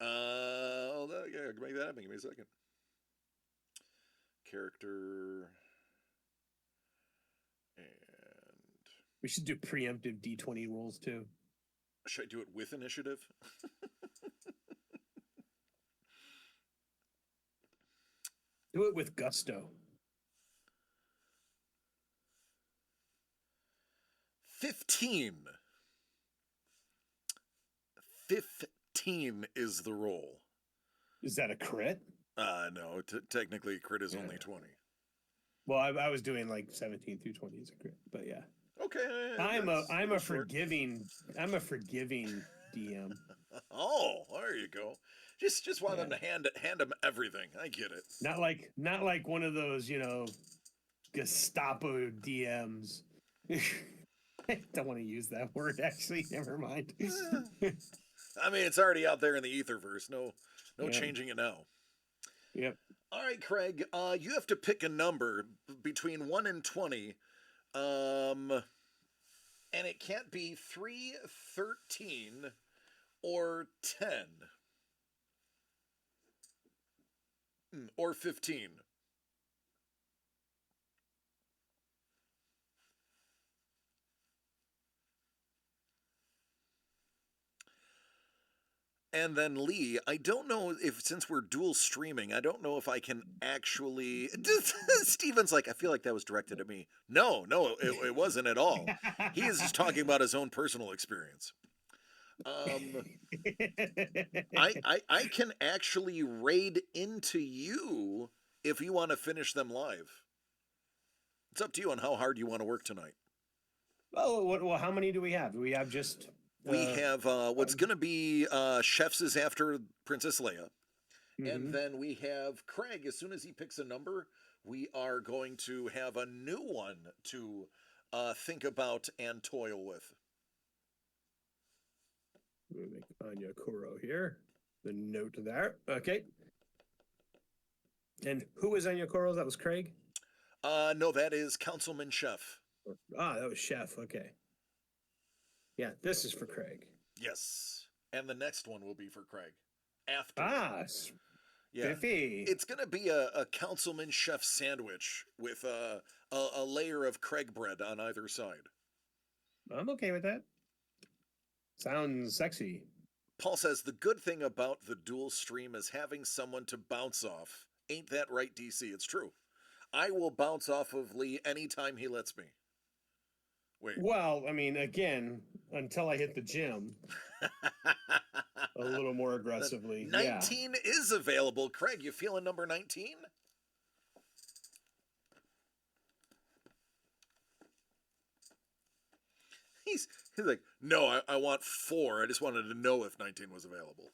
Hold on, yeah, I can make that happen. Give me a second. Character and We should do preemptive D20 rolls too. should I do it with initiative? Do it with gusto. 15. 15 is the roll. Is that a crit? No, technically crit is Yeah. only 20. Well, I was doing like 17 through 20 as a crit, but yeah. Okay. I'm a that's short. forgiving DM. Oh, there you go. Just want them to hand them everything. I get it. Not like one of those, Gestapo DMs. I don't want to use that word actually. Never mind. I mean, it's already out there in the etherverse. No Yeah. changing it now. Yep. All right, Craig. You have to pick a number between 1 and 20. And it can't be 3, 13, or 10. Or 15. And then Lee, I don't know if since we're dual streaming, I don't know if I can actually. Steven's like, I feel like that was directed at me. No, it wasn't at all. He is just talking about his own personal experience. I can actually raid into you if you want to finish them live. It's up to you on how hard you want to work tonight. Oh, well, how many do we have? Do we have just? We have what's going to be Chefs is after Princess Leia. And then we have Craig. As soon as he picks a number, we are going to have a new one to think about and toil with. Let me make Anya Kuro here. The note there. Okay. And who was Anya Kuro? That was Craig? No, that is Councilman Chef. That was Chef. Okay. Yeah, this is for Craig. Yes. And the next one will be for Craig. After. Yeah. Spiffy. It's going to be a Councilman Chef sandwich with a layer of Craig bread on either side. I'm okay with that. Sounds sexy. Paul says, the good thing about the dual stream is having someone to bounce off. Ain't that right, DC? It's true. I will bounce off of Lee anytime he lets me. Wait. Well, I mean, again, until I hit the gym a little more aggressively. 19 is available. Craig, you feeling number 19? He's like, no, I want 4. I just wanted to know if 19 was available.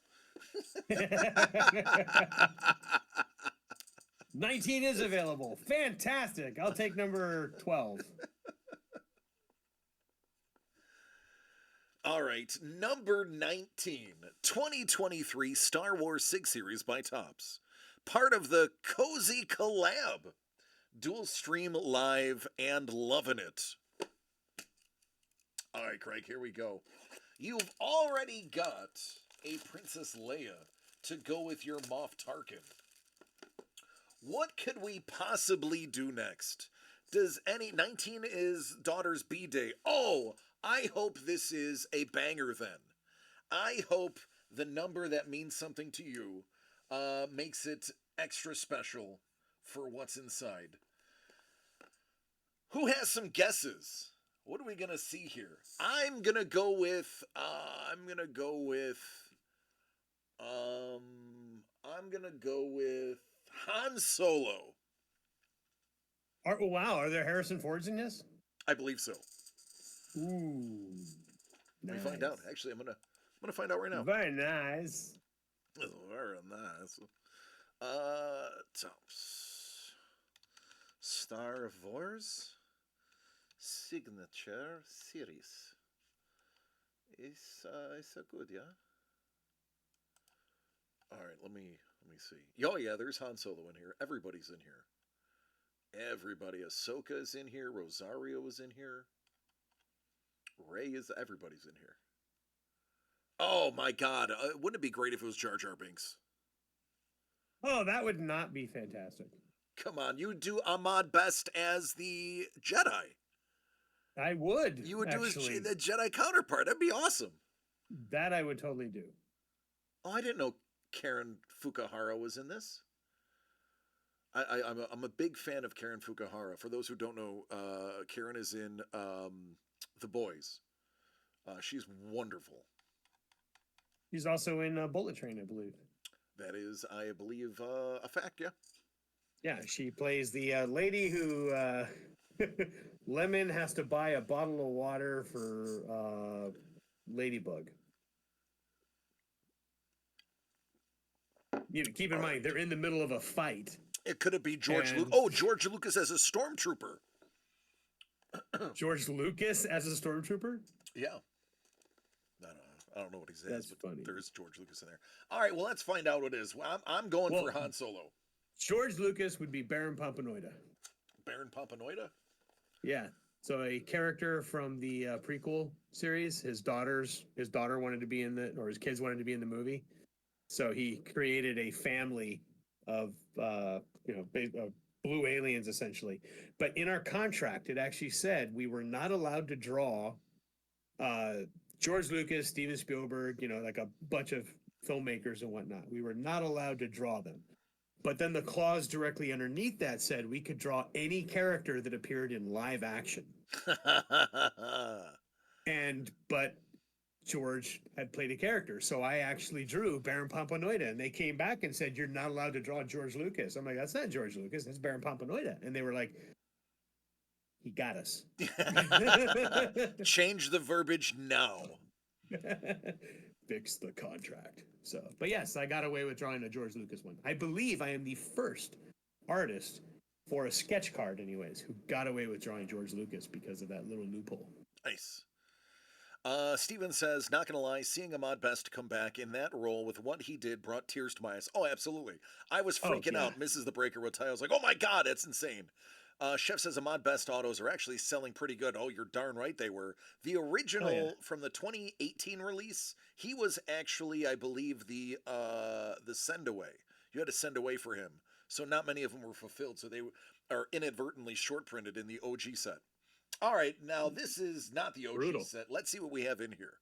19 is available. Fantastic. I'll take number 12. All right, number 19, 2023 Star Wars 6 series by Topps. Part of the Cozy Collab. Dual stream live and loving it. All right, Craig, here we go. You've already got a Princess Leia to go with your Moff Tarkin. What could we possibly do next? Does 19 is daughter's B-Day. Oh, I hope this is a banger then. I hope the number that means something to you makes it extra special for what's inside. Who has some guesses? What are we gonna see here? I'm gonna go with Han Solo. Wow, are there Harrison Fords in this? I believe so. Ooh. Let me find out. Actually, I'm gonna find out right now. Very nice. Very nice. Topps. Star Wars signature series. It's a good, yeah. All right, let me see. Oh yeah, there's Han Solo in here. Everybody's in here. Everybody. Ahsoka is in here. Rosario is in here. Rey is. Everybody's in here. Oh my God! Wouldn't it be great if it was Jar Jar Binks? Oh, that would not be fantastic. Come on, you would do Ahmad Best as the Jedi. I would. You would do the Jedi counterpart. That'd be awesome. That I would totally do. Oh, I didn't know Karen Fukuhara was in this. I'm a big fan of Karen Fukuhara. For those who don't know, Karen is in The Boys. She's wonderful. She's also in Bullet Train, I believe. That is, I believe, a fact, yeah. Yeah, she plays the lady who Lemon has to buy a bottle of water for Ladybug. You know, keep in mind, they're in the middle of a fight. It could be George Lucas. Oh, George Lucas as a stormtrooper. George Lucas as a stormtrooper? Yeah. I don't know what he says, That's but funny. There's George Lucas in there. All right, well, let's find out what it is. I'm going for Han Solo. George Lucas would be Baron Pompanoida. Baron Pompanoida? Yeah. So a character from the prequel series, his daughter wanted to be in or his kids wanted to be in the movie. So he created a family of, blue aliens essentially. But in our contract, it actually said we were not allowed to draw George Lucas, Steven Spielberg, like a bunch of filmmakers and whatnot. We were not allowed to draw them. But then the clause directly underneath that said we could draw any character that appeared in live action. But George had played a character. So I actually drew Baron Pompanoida, and they came back and said, you're not allowed to draw George Lucas. I'm like, that's not George Lucas, that's Baron Pompanoida. And they were like, he got us. Change the verbiage now. Fix the contract. So, but yes, I got away with drawing a George Lucas one. I believe I am the first artist for a sketch card, anyways, who got away with drawing George Lucas because of that little loophole. Nice. Steven says, not gonna lie, seeing Ahmad Best come back in that role with what he did brought tears to my eyes. Oh, absolutely. I was freaking out. Mrs. the Breaker would tell you, I was like, oh my God, that's insane. Chef says Ahmad Best autos are actually selling pretty good. Oh, you're darn right they were. The original from the 2018 release, he was actually, I believe, the send away. You had to send away for him. So not many of them were fulfilled. So they are inadvertently short printed in the OG set. All right, now this is not the OG set. Let's see what we have in here.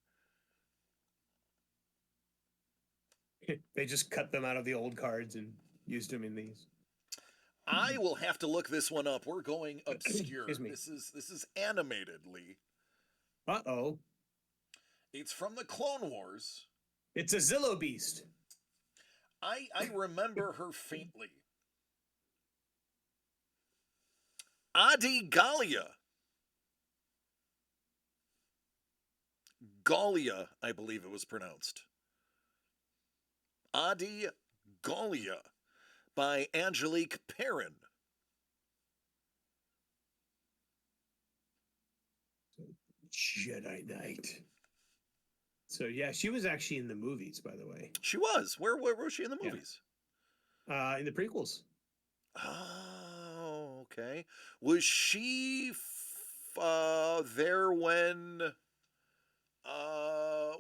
They just cut them out of the old cards and used them in these. I will have to look this one up. We're going obscure. Excuse me. This is animated, Lee. Uh-oh. It's from the Clone Wars. It's a Zillow Beast. I remember her faintly. Adi Gallia. Gallia, I believe it was pronounced. Adi Gallia by Angelique Perrin. Jedi Knight. So yeah, she was actually in the movies, by the way. She was. Where was she in the movies? In the prequels. Oh, okay. Was she there when?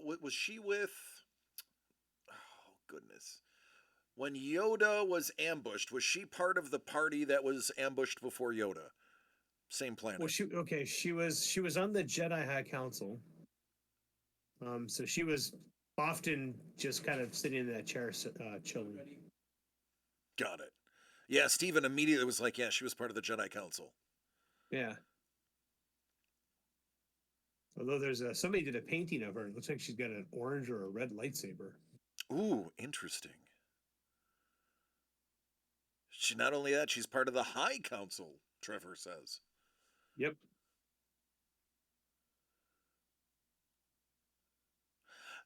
Was she with? Oh goodness. When Yoda was ambushed, was she part of the party that was ambushed before Yoda? Same planet. Well, she was on the Jedi High Council. So she was often just kind of sitting in that chair, chilling. Got it. Yeah, Steven immediately was like, yeah, she was part of the Jedi Council. Yeah. Although there's somebody did a painting of her. It looks like she's got an orange or a red lightsaber. Ooh, interesting. She not only that, she's part of the High Council, Trevor says. Yep.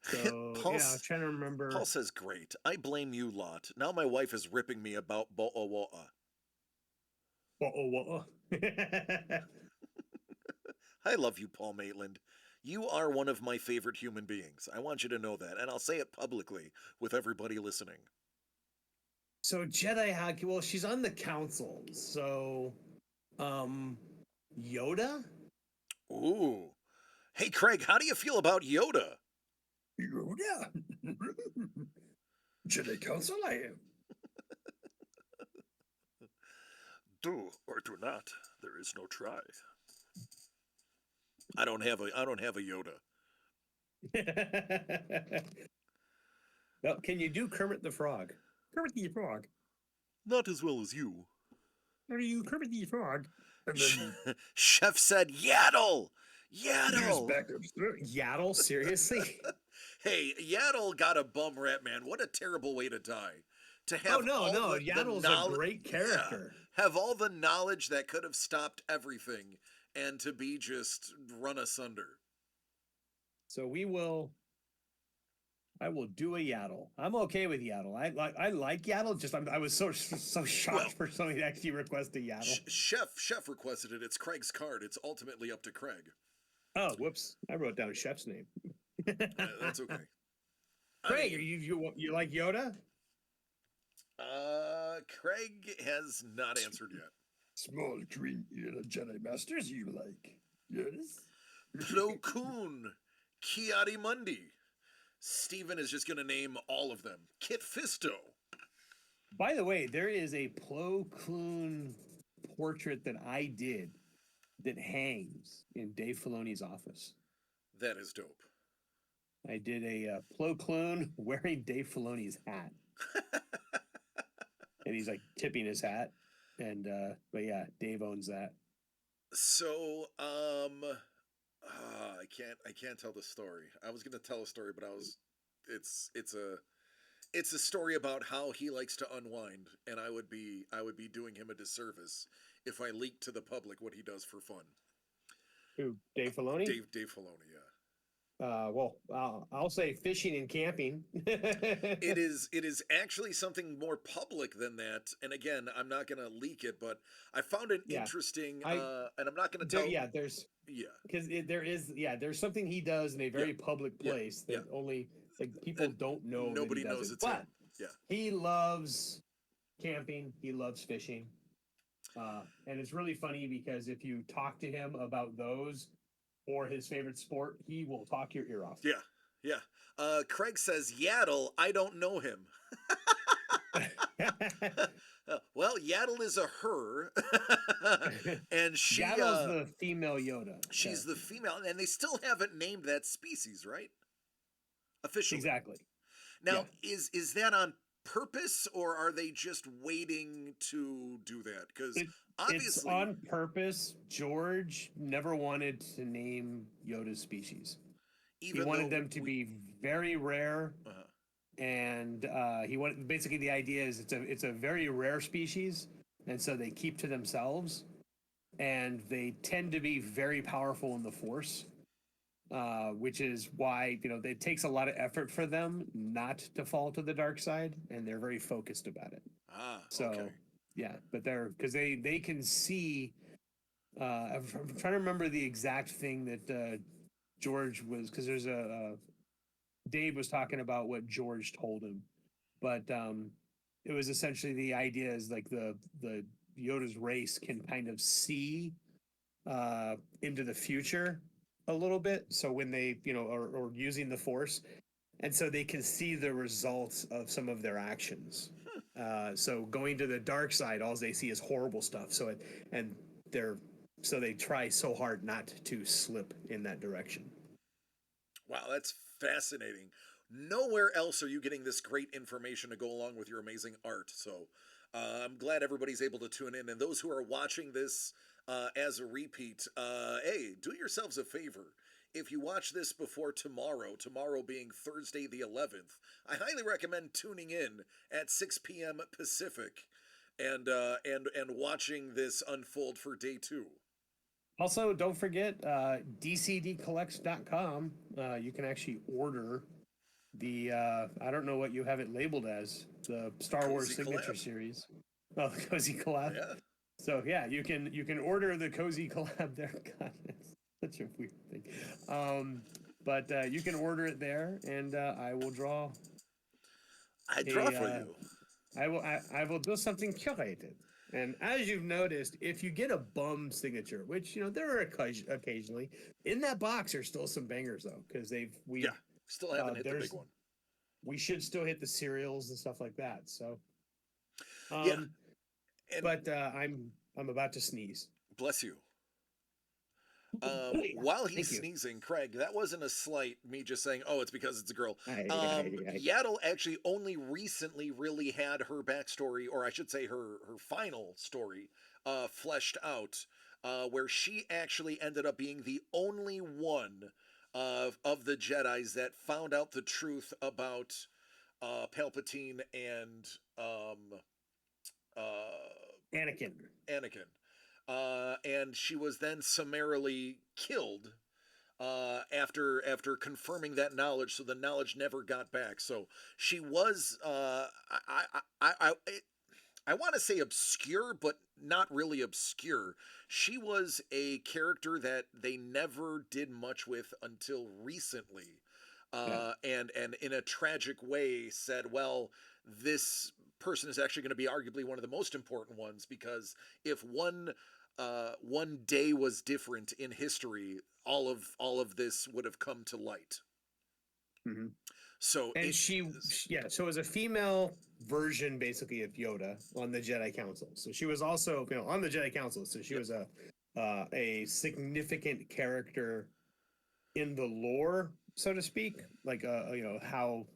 So yeah, I'm trying to remember. Paul says, great. I blame you lot. Now my wife is ripping me about Bo'owa'a. Bo'owa'a. I love you, Paul Maitland. You are one of my favorite human beings. I want you to know that, and I'll say it publicly with everybody listening. So Jedi Hack, well, she's on the council. So, Yoda? Ooh. Hey, Craig, how do you feel about Yoda? Yoda? Jedi Council, I am. Do or do not. There is no try. I don't have a Yoda. Well, can you do Kermit the Frog? Kermit the Frog. Not as well as you. Are you Kermit the Frog? And then Chef said, Yaddle! Yaddle! Yaddle? Seriously? Hey, Yaddle got a bum rap, man. What a terrible way to die. To have Yaddle's a great character. Yeah, have all the knowledge that could have stopped everything and to be just run asunder. So I will do a Yaddle. I'm okay with Yaddle. I like Yaddle. Just I was so shocked for somebody to actually request a Yaddle. Chef requested it. It's Craig's card. It's ultimately up to Craig. Oh, whoops! I wrote down Chef's name. That's okay. Craig, you like Yoda? Craig has not answered yet. Small green Jedi Masters you like? Yes. Plo Koon, Kiadi Mundi. Steven is just going to name all of them. Kit Fisto. By the way, there is a Plo Koon portrait that I did that hangs in Dave Filoni's office. That is dope. I did a Plo Koon wearing Dave Filoni's hat. And he's like tipping his hat. And, but yeah, Dave owns that. So, I can't tell the story. I was going to tell a story, but it's a story about how he likes to unwind, and I would be doing him a disservice if I leaked to the public what he does for fun. Who, Dave Filoni? Dave Filoni, yeah. Well, I'll say fishing and camping. It is actually something more public than that. And again, I'm not going to leak it, but I found it interesting. And I'm not going to tell. Because there's something he does in a very public place that only people don't know. Nobody knows it's him. Yeah. He loves camping. He loves fishing. And it's really funny because if you talk to him about those or his favorite sport, he will talk your ear off. Yeah. Craig says, Yaddle, I don't know him. Well, Yaddle is a her. And Yaddle's the female Yoda. She's the female, and they still haven't named that species, right? Officially. Exactly. Now, is that on purpose, or are they just waiting to do that? Because obviously, it's on purpose. George never wanted to name Yoda's species. He wanted them to be very rare, and he wanted basically the idea is it's a very rare species, and so they keep to themselves, and they tend to be very powerful in the Force. which is why it takes a lot of effort for them not to fall to the dark side, and they're very focused about it. Ah, So okay. yeah, but because they can see. I'm trying to remember the exact thing that George was, because there's Dave was talking about what George told him, but it was essentially the idea is like the Yoda's race can kind of see into the future a little bit. So when they are using the Force, and so they can see the results of some of their actions. So going to the dark side, all they see is horrible stuff. And they're so they try so hard not to slip in that direction. Wow, that's fascinating. Nowhere else are you getting this great information to go along with your amazing art. So I'm glad everybody's able to tune in. And those who are watching this as a repeat, hey, do yourselves a favor. If you watch this before tomorrow being Thursday the 11th, I highly recommend tuning in at 6 p.m. Pacific and watching this unfold for day 2. Also, don't forget dcdcollects.com. You can actually order the I don't know what you have it labeled as, the Star Wars Cozy Signature Collab. Series. Oh, the Cozy Collab. Yeah. So yeah, you can order the Cozy Collab there. God, that's such a weird thing. But you can order it there, and I will draw I draw for a. you. I will do something curated. And as you've noticed, if you get a bum signature, which there are occasionally, in that box are still some bangers though, because Yeah. Still haven't hit the big one. we should still hit the cereals and stuff like that. So, Yeah. And but I'm about to sneeze. bless you. While he's Thank you. sneezing, Craig, that wasn't a slight, me just saying, oh, it's because it's a girl. I- Yaddle actually only recently really had her backstory, or I should say her final story, fleshed out, where she actually ended up being the only one of the Jedis that found out the truth about Palpatine and Anakin. Anakin. And she was then summarily killed after confirming that knowledge. So the knowledge never got back. So she was I want to say obscure, but not really obscure. She was a character that they never did much with until recently. And in a tragic way said, well, this person is actually going to be arguably one of the most important ones, because if one day was different in history, all of this would have come to light. Mm-hmm. So And so it was a female version basically of Yoda on the Jedi Council. So she was also on the Jedi Council. So she was a significant character in the lore, so to speak. Like how,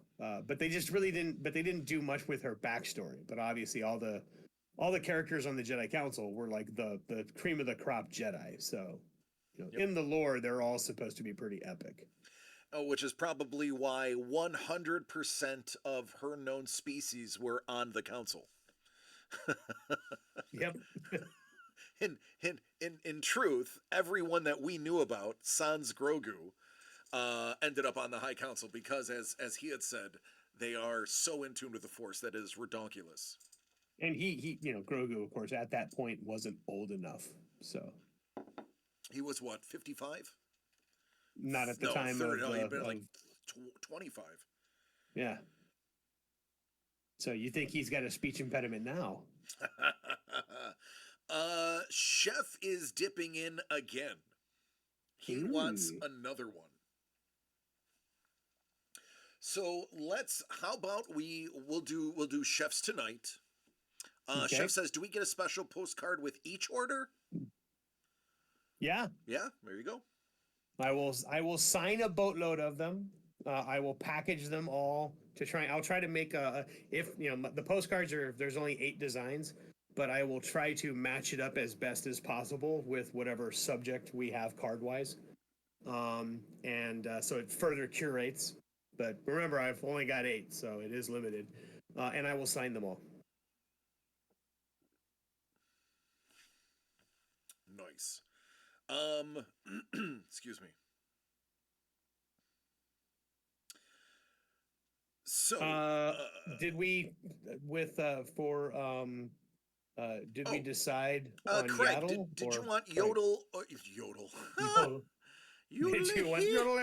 but they just really didn't. But they didn't do much with her backstory. But obviously, all the characters on the Jedi Council were like the cream of the crop Jedi. So in the lore, they're all supposed to be pretty epic. Which is probably why 100% of her known species were on the council. Yep. In truth, everyone that we knew about, sans Grogu, ended up on the High Council because, as he had said, they are so in tune with the Force that it is redonkulous. And he Grogu, of course, at that point wasn't old enough. So he was what, 55? Not at the time. He'd been like 25. Yeah. So you think he's got a speech impediment now? Chef is dipping in again. He wants another one. So how about we'll do Chef's tonight. Okay. Chef says, do we get a special postcard with each order? Yeah. Yeah, there you go. I will sign a boatload of them. I will package them all to try. I'll try to make if the postcards there's only 8 designs, but I will try to match it up as best as possible with whatever subject we have card wise. So it further curates. But remember, I've only got 8, so it is limited. And I will sign them all. Nice. Excuse me. So, Did we did we oh, decide on Craig, Yaddle did you or want Craig? yodel or yodel? Yodel. Did you want Yodel?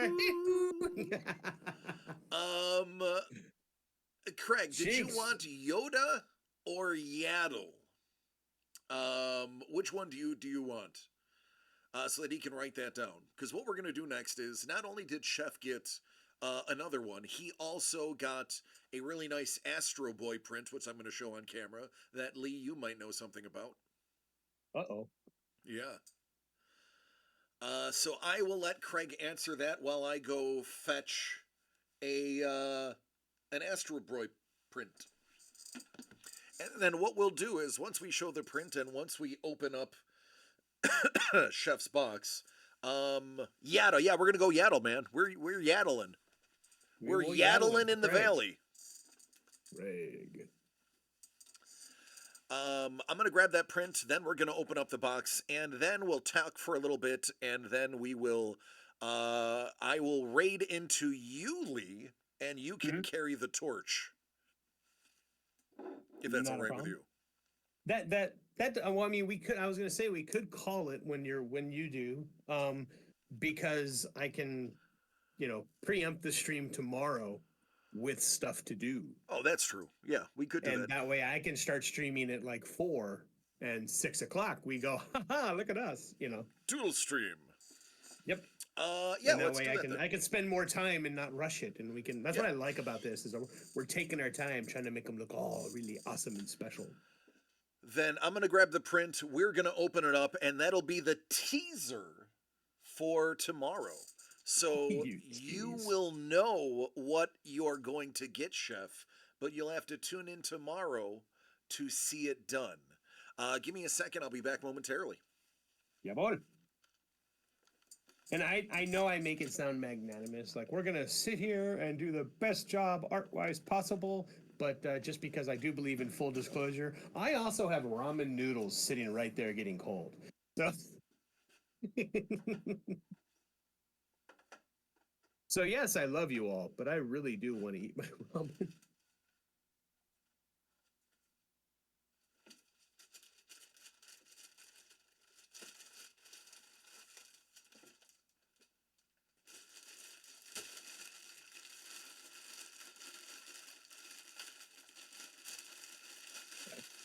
um, Craig, did you Jinx. want Yoda or Yaddle? Which one do you want? So that he can write that down. Because what we're gonna do next is not only did Chef get another one, he also got a really nice Astro Boy print, which I'm gonna show on camera. That Lee, you might know something about. Uh-oh. Yeah. So I will let Craig answer that while I go fetch a an Astro Boy print. And then what we'll do is once we show the print and once we open up Chef's box, Yaddle, yeah, we're gonna go Yaddle, man. We're Yaddling. We're will Yaddling in the Craig. valley. Craig. I'm gonna grab that print, then we're gonna open up the box, and then we'll talk for a little bit, and then we will I will raid into you, Lee, and you can carry the torch. If that's Not all a right with problem. you. Well, I mean, I was gonna say we could call it when you do, because I can, preempt the stream tomorrow with stuff to do. Oh, that's true. Yeah, we could do And that. that way I can start streaming at like 4 and 6 o'clock. We go, haha, look at us, Dual stream. Yep. Yeah, And that let's way do that then. I can spend more time and not rush it. And we can, that's what I like about this is we're taking our time trying to make them look all really awesome and special. Then I'm gonna grab the print, we're gonna open it up, and that'll be the teaser for tomorrow. So you will know what you're going to get, Chef, but you'll have to tune in tomorrow to see it done. Give me a second, I'll be back momentarily. Yeah, boy. And I know I make it sound magnanimous, like we're gonna sit here and do the best job art-wise possible, but just because I do believe in full disclosure, I also have ramen noodles sitting right there getting cold. So, so yes, I love you all, but I really do want to eat my ramen.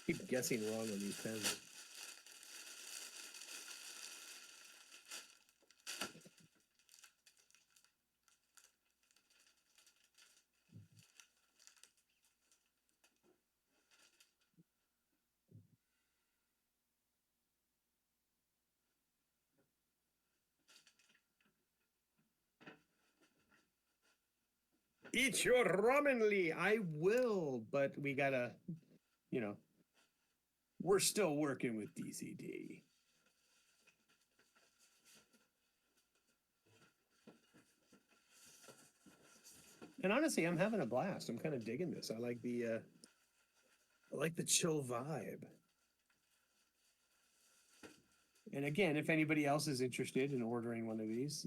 Keep guessing wrong on these pens. Eat your ramen, Lee. I will, but we gotta, we're still working with DCD. And honestly, I'm having a blast. I'm kind of digging this. I like the chill vibe. And again, if anybody else is interested in ordering one of these,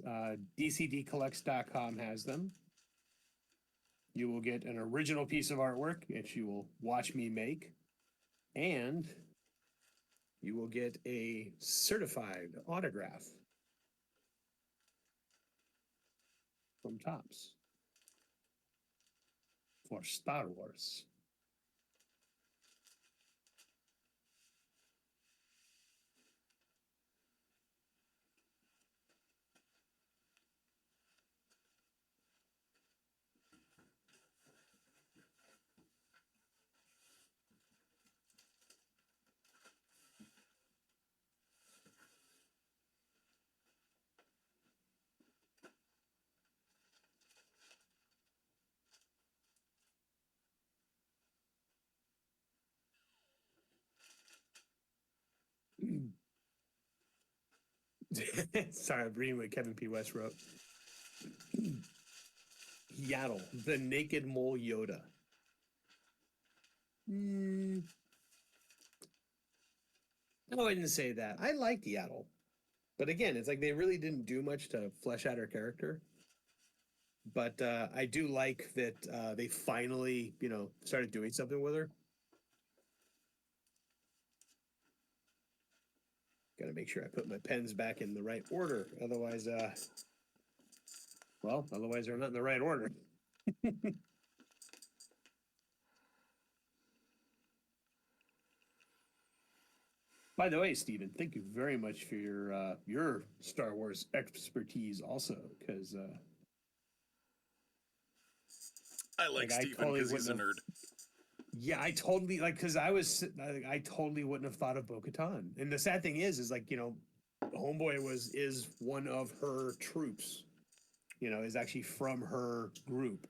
DCDcollects.com has them. You will get an original piece of artwork that you will watch me make, and you will get a certified autograph from Topps for Star Wars. Sorry, I'm reading what Kevin P. West wrote. Yaddle, the naked mole Yoda. I wouldn't say that. I liked Yaddle. But again, it's like they really didn't do much to flesh out her character. But I do like that they finally, started doing something with her. Got to make sure I put my pens back in the right order. Otherwise, otherwise they're not in the right order. By the way, Stephen, thank you very much for your Star Wars expertise, also, because I like I Steven totally because he's wouldn't a have. nerd. Yeah, I totally because I totally wouldn't have thought of Bo-Katan. And the sad thing is like Homeboy is one of her troops. Is actually from her group,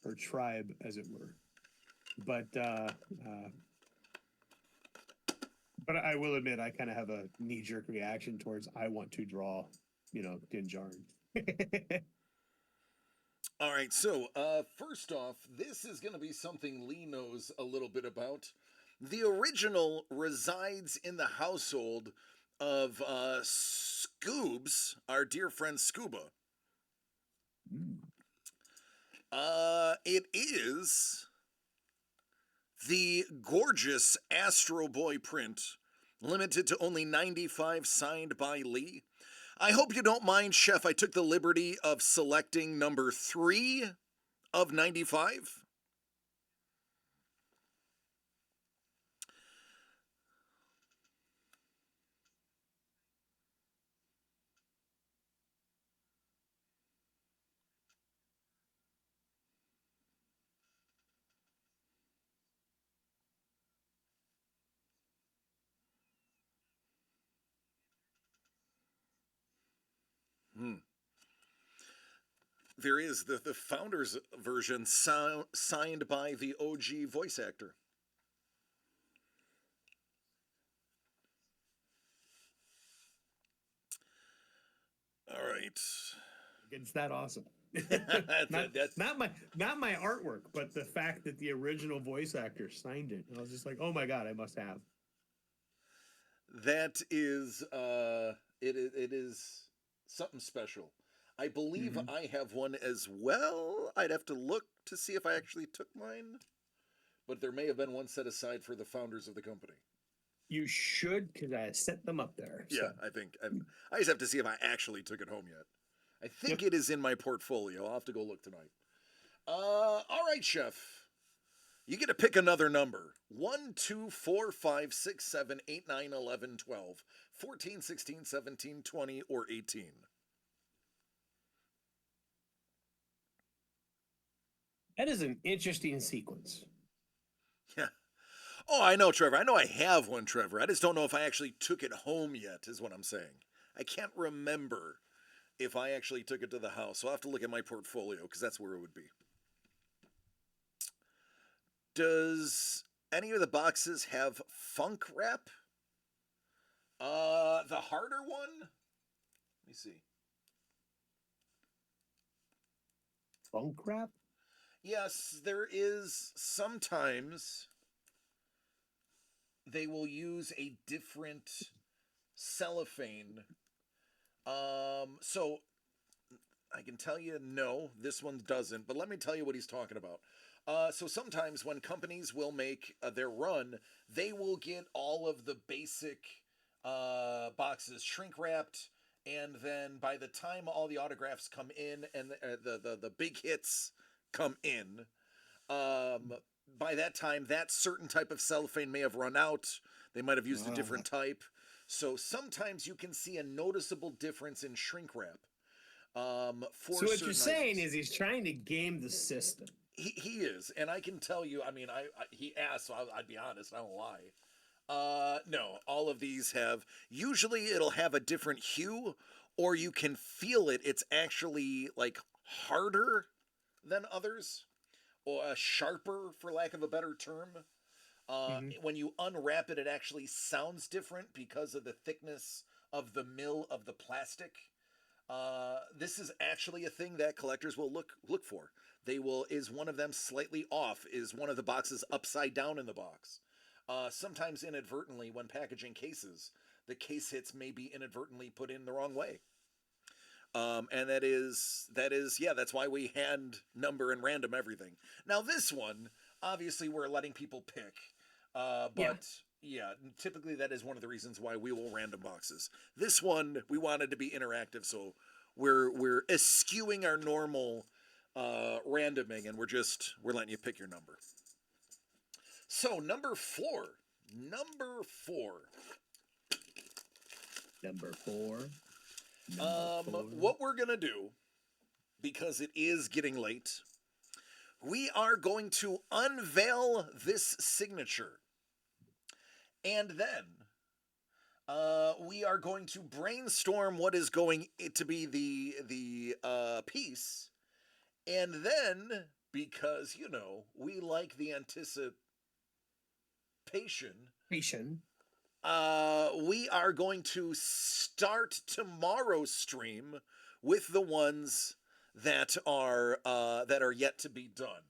her tribe, as it were. But but I will admit, I kind of have a knee jerk reaction towards I want to draw, Din Djarin. All right, so first off, this is going to be something Lee knows a little bit about. The original resides in the household of Scoobs, our dear friend Scuba. It is the gorgeous Astro Boy print, limited to only 95, signed by Lee. I hope you don't mind, Chef. I took the liberty of selecting number 3 of 95. There is the founder's version signed by the OG voice actor. All right. It's that awesome. not, That's, not my artwork, but the fact that the original voice actor signed it. I was just like, oh my god, I must have. that is it is something special. I believe I have one as well. I'd have to look to see if I actually took mine, but there may have been one set aside for the founders of the company. You should, because I set them up there. Yeah, So. I think I just have to see if I actually took it home yet. I think it is in my portfolio. I'll have to go look tonight. All right, Chef. You get to pick another number. 1, 2, 4, 5, 6, 7, 8, 9, 11, 12, 14, 16, 17, 20, or 18. That is an interesting sequence. Yeah. Oh, I know, Trevor. I know I have one, Trevor. I just don't know if I actually took it home yet, is what I'm saying. I can't remember if I actually took it to the house. So I'll have to look at my portfolio because that's where it would be. Does any of the boxes have funk wrap? The harder one? Let me see. Funk wrap? Yes, there is sometimes they will use a different cellophane. So I can tell you no, this one doesn't, but let me tell you what he's talking about. So sometimes when companies will make their run, they will get all of the basic boxes shrink wrapped, and then by the time all the autographs come in and the big hits come in, by that time that certain type of cellophane may have run out. They might have used a different type. So sometimes you can see a noticeable difference in shrink wrap. So what you're saying is he's trying to game the system. He is, and I can tell you. I mean, he asked, so I'd be honest. I won't lie. No, all of these have. Usually, it'll have a different hue, or you can feel it. It's actually like harder than others, or sharper, for lack of a better term. When you unwrap it, it actually sounds different because of the thickness of the mill of the plastic. This is actually a thing that collectors will look for. They will, is one of them slightly off? Is one of the boxes upside down in the box? Sometimes inadvertently, when packaging cases, the case hits may be inadvertently put in the wrong way. And yeah, that's why we hand number and random everything. Now this one, obviously, we're letting people pick, Yeah. but yeah, typically that is one of the reasons why we will random boxes. This one we wanted to be interactive, so we're eschewing our normal randoming, and we're letting you pick your number. So number four. Number four. What we're gonna do, because it is getting late, we are going to unveil this signature, and then we are going to brainstorm what is going to be the piece, and then, because we like the anticipation, we are going to start tomorrow's stream with the ones that are yet to be done,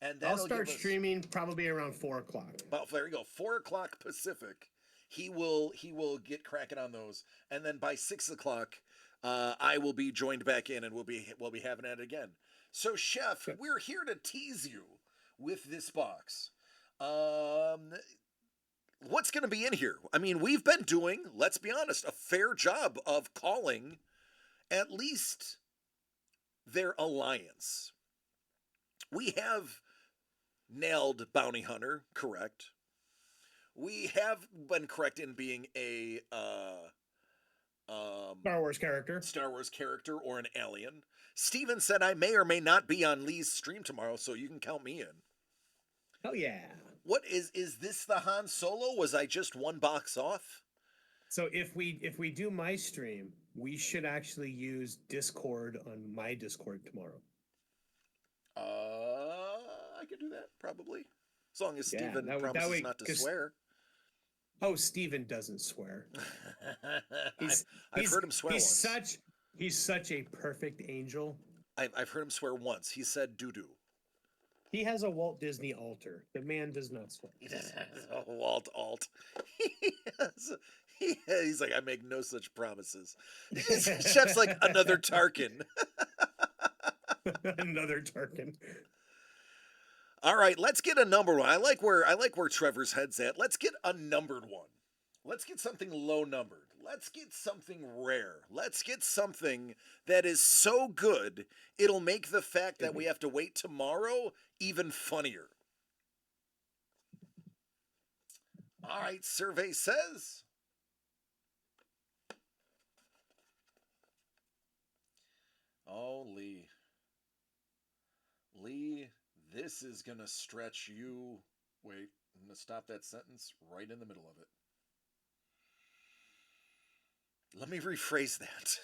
and I'll start streaming probably around 4:00. Well, there you go, 4:00 Pacific. He will get cracking on those, and then by 6:00, I will be joined back in, and we'll be having it again. So, Chef, we're here to tease you with this box. What's going to be in here? I mean, we've been doing, let's be honest, a fair job of calling at least their alliance. We have nailed Bounty Hunter, correct. We have been correct in being a Star Wars character or an alien. Steven said I may or may not be on Lee's stream tomorrow, so you can count me in. Oh yeah. What is this the Han Solo? Was I just one box off? So if we do my stream, we should actually use Discord on my Discord tomorrow. I could do that probably, as long as Steven promises not to swear. Oh, Steven doesn't swear. I've heard him swear once. He's such a perfect angel. I've heard him swear once. He said doo-doo. He has a Walt Disney altar. The man does not swear. He does have a Walt alt. He's like, I make no such promises. Chef's like another Tarkin. Another Tarkin. All right, let's get a numbered one. I like where Trevor's head's at. Let's get a numbered one. Let's get something low numbered. Let's get something rare. Let's get something that is so good it'll make the fact that we have to wait tomorrow even funnier. All right, survey says oh, Lee, this is gonna stretch you. Wait, I'm gonna stop that sentence right in the middle of it. Let me rephrase that.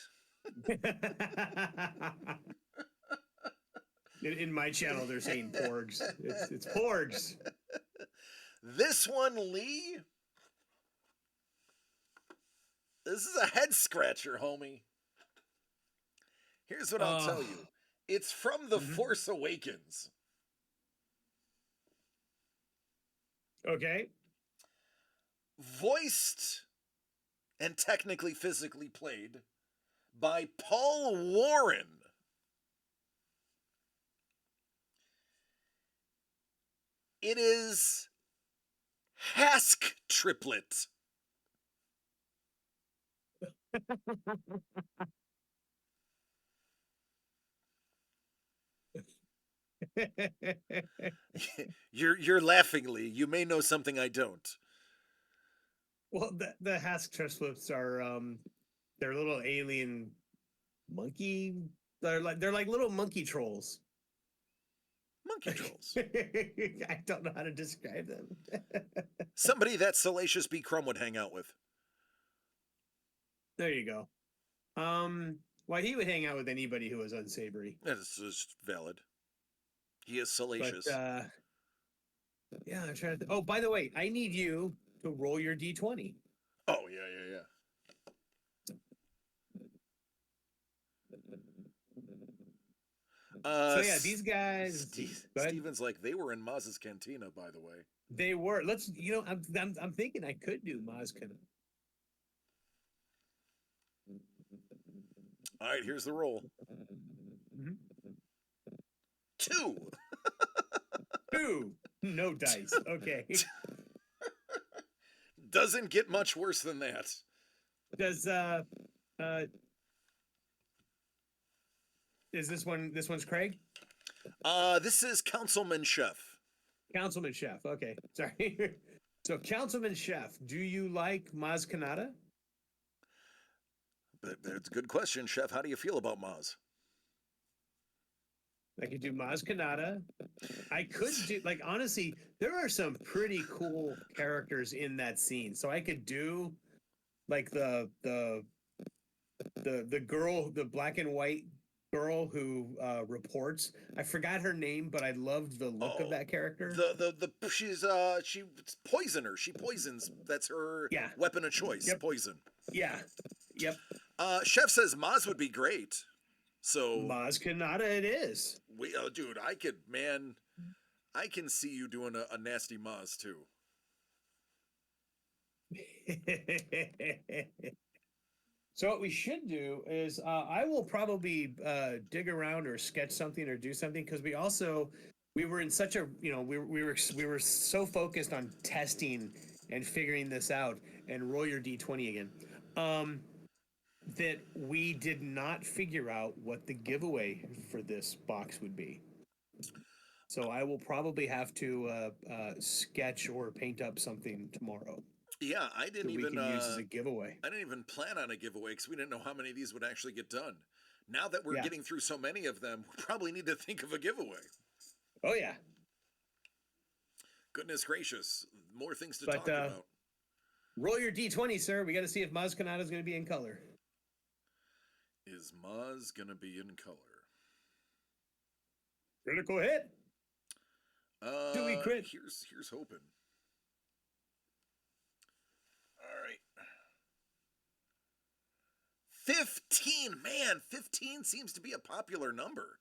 In my channel, they're saying porgs. It's porgs. This one, Lee, this is a head scratcher, homie. Here's what I'll tell you. It's from The Force Awakens. Okay. Voiced and technically physically played by Paul Warren. It is Hask Triplet. You're laughing, Lee. You may know something I don't. Well, the Hask triplets are they're little alien monkey. They're like little monkey trolls. Monkey trolls. I don't know how to describe them. Somebody that Salacious B. Crumb would hang out with. There you go. Well, he would hang out with anybody who was unsavory. That is valid. He is salacious. But, yeah, I'm trying to. Oh, by the way, I need you to roll your D20. Oh, yeah. So yeah, these guys. Steven's like, they were in Maz's Cantina, by the way. They were. I'm thinking I could do Maz Cantina. All right, here's the roll. Mhm. 2. Ooh, no dice. Okay. Doesn't get much worse than that. Does is this one? This one's Craig, This is Councilman Chef. Councilman Chef. Okay, sorry. So, Councilman Chef, do you like Maz Kanata? That's a good question, Chef. How do you feel about Maz? I could do Maz Kanata. I could do, like, honestly, there are some pretty cool characters in that scene. So I could do like the girl, the black and white girl who reports. I forgot her name, but I loved the look of that character. She's poisoner. She poisons. That's her Yeah. weapon of choice. Yep. Poison. Yeah. Yep. Chef says Maz would be great. So Maz Kanata it is. dude, I can see you doing a nasty Maz too. So what we should do is I will probably dig around or sketch something or do something because we were in such a we were so focused on testing and figuring this out and roll your d20 again that we did not figure out what the giveaway for this box would be. So I will probably have to sketch or paint up something tomorrow. Yeah, I didn't that we even can use as a giveaway. I didn't even plan on a giveaway because we didn't know how many of these would actually get done. Now that we're Yeah. getting through so many of them, we probably need to think of a giveaway. Oh yeah. Goodness gracious, more things to But, talk about. Roll your d20, sir. We got to see if Maz Kanata is going to be in color. Is Maz gonna be in color? Critical hit. Do we crit? Here's hoping. All right. 15, man, 15 seems to be a popular number.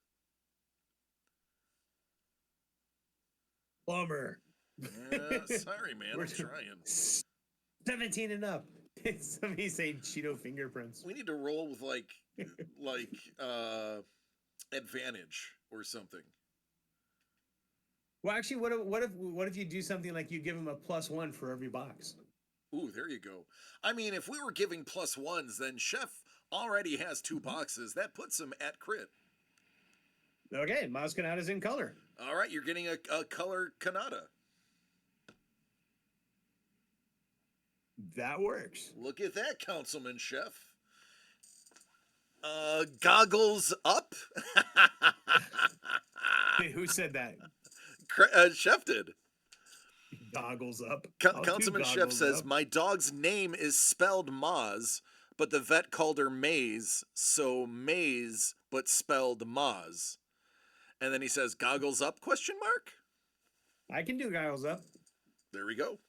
Bummer. Sorry, man, I'm trying. 17 and up. Somebody say Cheeto fingerprints. We need to roll with like advantage or something. Well, actually, what if you do something like you give him a +1 for every box? Ooh, there you go. I mean, if we were giving +1s, then Chef already has 2 boxes. That puts him at crit. Okay, Maz Kanata's in color. All right, you're getting a color Kanata. That works. Look at that, Councilman Chef. Goggles up. Wait, who said that? Chef did. Goggles up. I'll do Councilman Chef goggles says, up. my dog's name is spelled Maz, but the vet called her Maze, so Maze, but spelled Maz. And then he says, goggles up, question mark? I can do goggles up. There we go.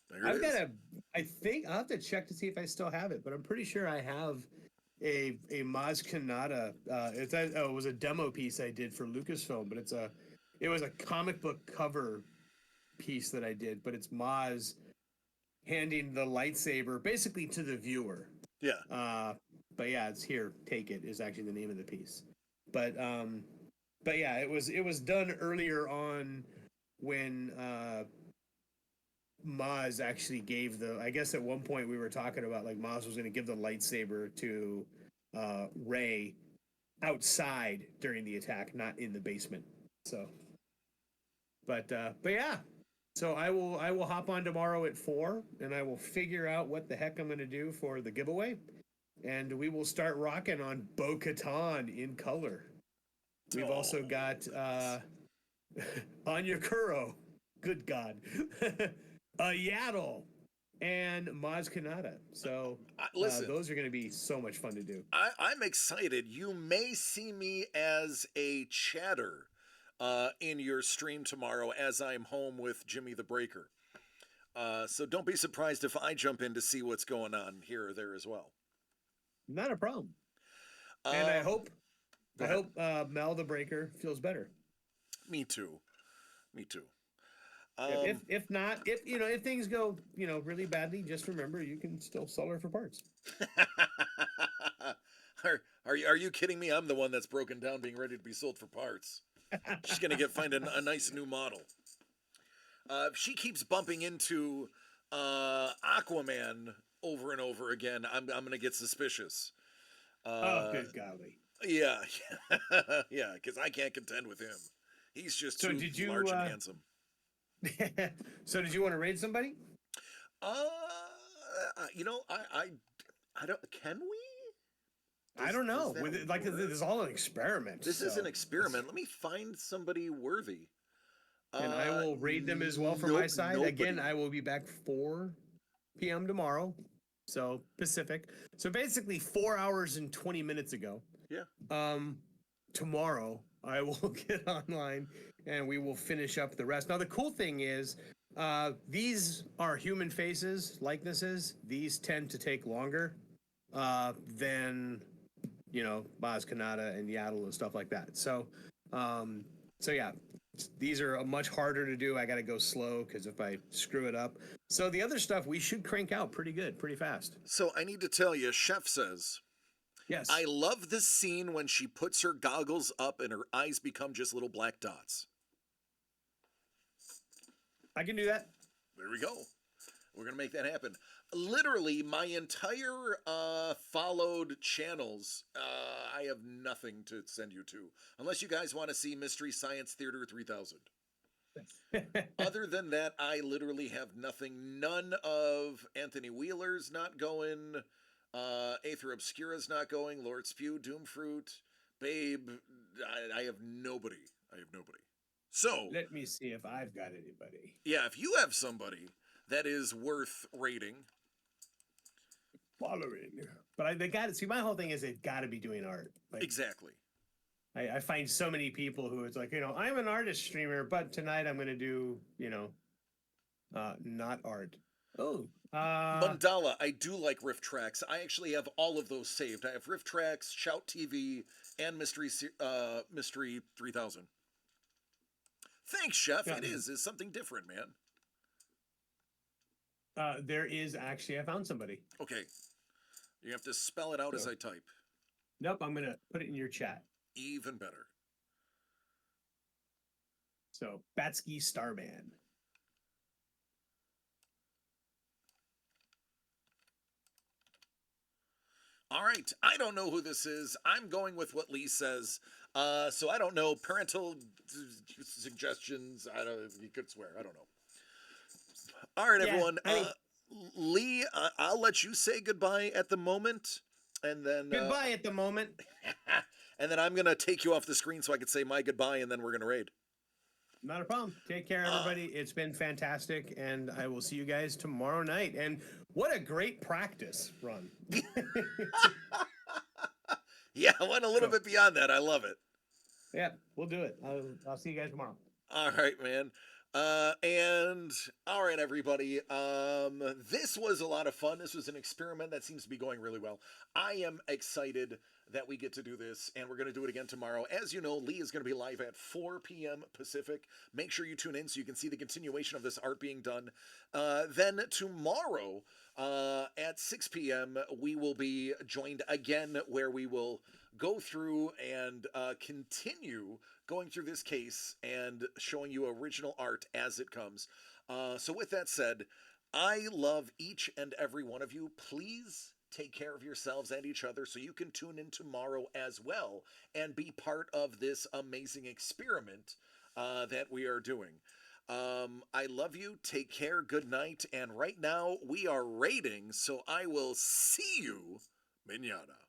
There I've it got is. I think I'll have to check to see if I still have it, but I'm pretty sure I have a Maz Kanata. It was a demo piece I did for Lucasfilm, but it was a comic book cover piece that I did, but it's Maz handing the lightsaber basically to the viewer. Yeah. But yeah, it's here. Take it is actually the name of the piece. But yeah, it was done earlier on when Maz actually gave I guess at one point we were talking about like Maz was going to give the lightsaber to Rey outside during the attack, not in the basement. So, but yeah. So I will hop on tomorrow at 4 and I will figure out what the heck I'm going to do for the giveaway, and we will start rocking on Bo-Katan in color. We've also got Anya Kuro, good God, Yaddle, and Maz Kanata. So listen, those are going to be so much fun to do. I'm excited. You may see me as a chatter in your stream tomorrow as I'm home with Jimmy the Breaker. So don't be surprised if I jump in to see what's going on here or there as well. Not a problem. And I hope Mel the Breaker feels better. Me too. If not, if things go really badly, just remember you can still sell her for parts. Are you kidding me? I'm the one that's broken down, being ready to be sold for parts. She's gonna find a nice new model. If she keeps bumping into Aquaman over and over again, I'm gonna get suspicious. Oh, Uh, good golly. yeah, yeah, because I can't contend with him. He's just So too did you? large and handsome. So did you want to raid somebody? Uh, I don't. Can we? I don't know. Does With that it, like work? this is all an experiment. This is so an experiment. Let me find somebody worthy. And I will raid them as well from my side. Again, I will be back 4 p.m. tomorrow. So Pacific. So basically 4 hours and 20 minutes ago. Yeah. Tomorrow I will get online and we will finish up the rest. Now the cool thing is these are human faces, likenesses. These tend to take longer than Boz Kanata and Yaddle and stuff like that. So yeah, these are much harder to do. I got to go slow because if I screw it up. So the other stuff we should crank out pretty good, pretty fast. So I need to tell you, Chef says, Yes. I love this scene when she puts her goggles up and her eyes become just little black dots. I can do that. There we go. We're going to make that happen. Literally, my entire followed channels, I have nothing to send you to. Unless you guys want to see Mystery Science Theater 3000. Other than that, I literally have nothing. None of Anthony Wheeler's not going. Aether Obscura's not going. Lord Spew, Doomfruit, Babe. I have nobody. So Let me see if I've got anybody. yeah, if you have somebody that is worth rating. Following. But they got to see, my whole thing is they've got to be doing art. Like, Exactly. I find so many people who it's like, I'm an artist streamer, but tonight I'm going to do, not art. Oh, Mandala, I do like Riff Tracks. I actually have all of those saved. I have Riff Tracks, Shout TV, and Mystery 3000. Thanks, Chef. Yeah. It is something different, man. there is actually, I found somebody. Okay. You have to spell it out as So- I type. Nope, I'm going to put it in your chat. Even better. So, Batsky Starman. All right. I don't know who this is. I'm going with what Lee says. So I don't know. Parental suggestions. I don't. You could swear. I don't know. All right, Yeah, everyone. I- Lee, I'll let you say goodbye at the moment, and then Goodbye at the moment. and then I'm gonna take you off the screen so I can say my goodbye, and then we're gonna raid. Not a problem. Take care, everybody. It's been fantastic, and I will see you guys tomorrow night. And what a great practice run. Yeah, I went a little bit beyond that. I love it. Yeah, we'll do it. I'll see you guys tomorrow. All right, man. And all right, everybody. This was a lot of fun. This was an experiment that seems to be going really well. I am excited that we get to do this, and we're going to do it again tomorrow. As you know, Lee is going to be live at 4 p.m. Pacific. Make sure you tune in so you can see the continuation of this art being done. Then tomorrow at 6 p.m., we will be joined again, where we will go through and continue going through this case and showing you original art as it comes. So with that said, I love each and every one of you. Please take care of yourselves and each other so you can tune in tomorrow as well and be part of this amazing experiment that we are doing. I love you. Take care. Good night. And right now we are raiding, so I will see you manana.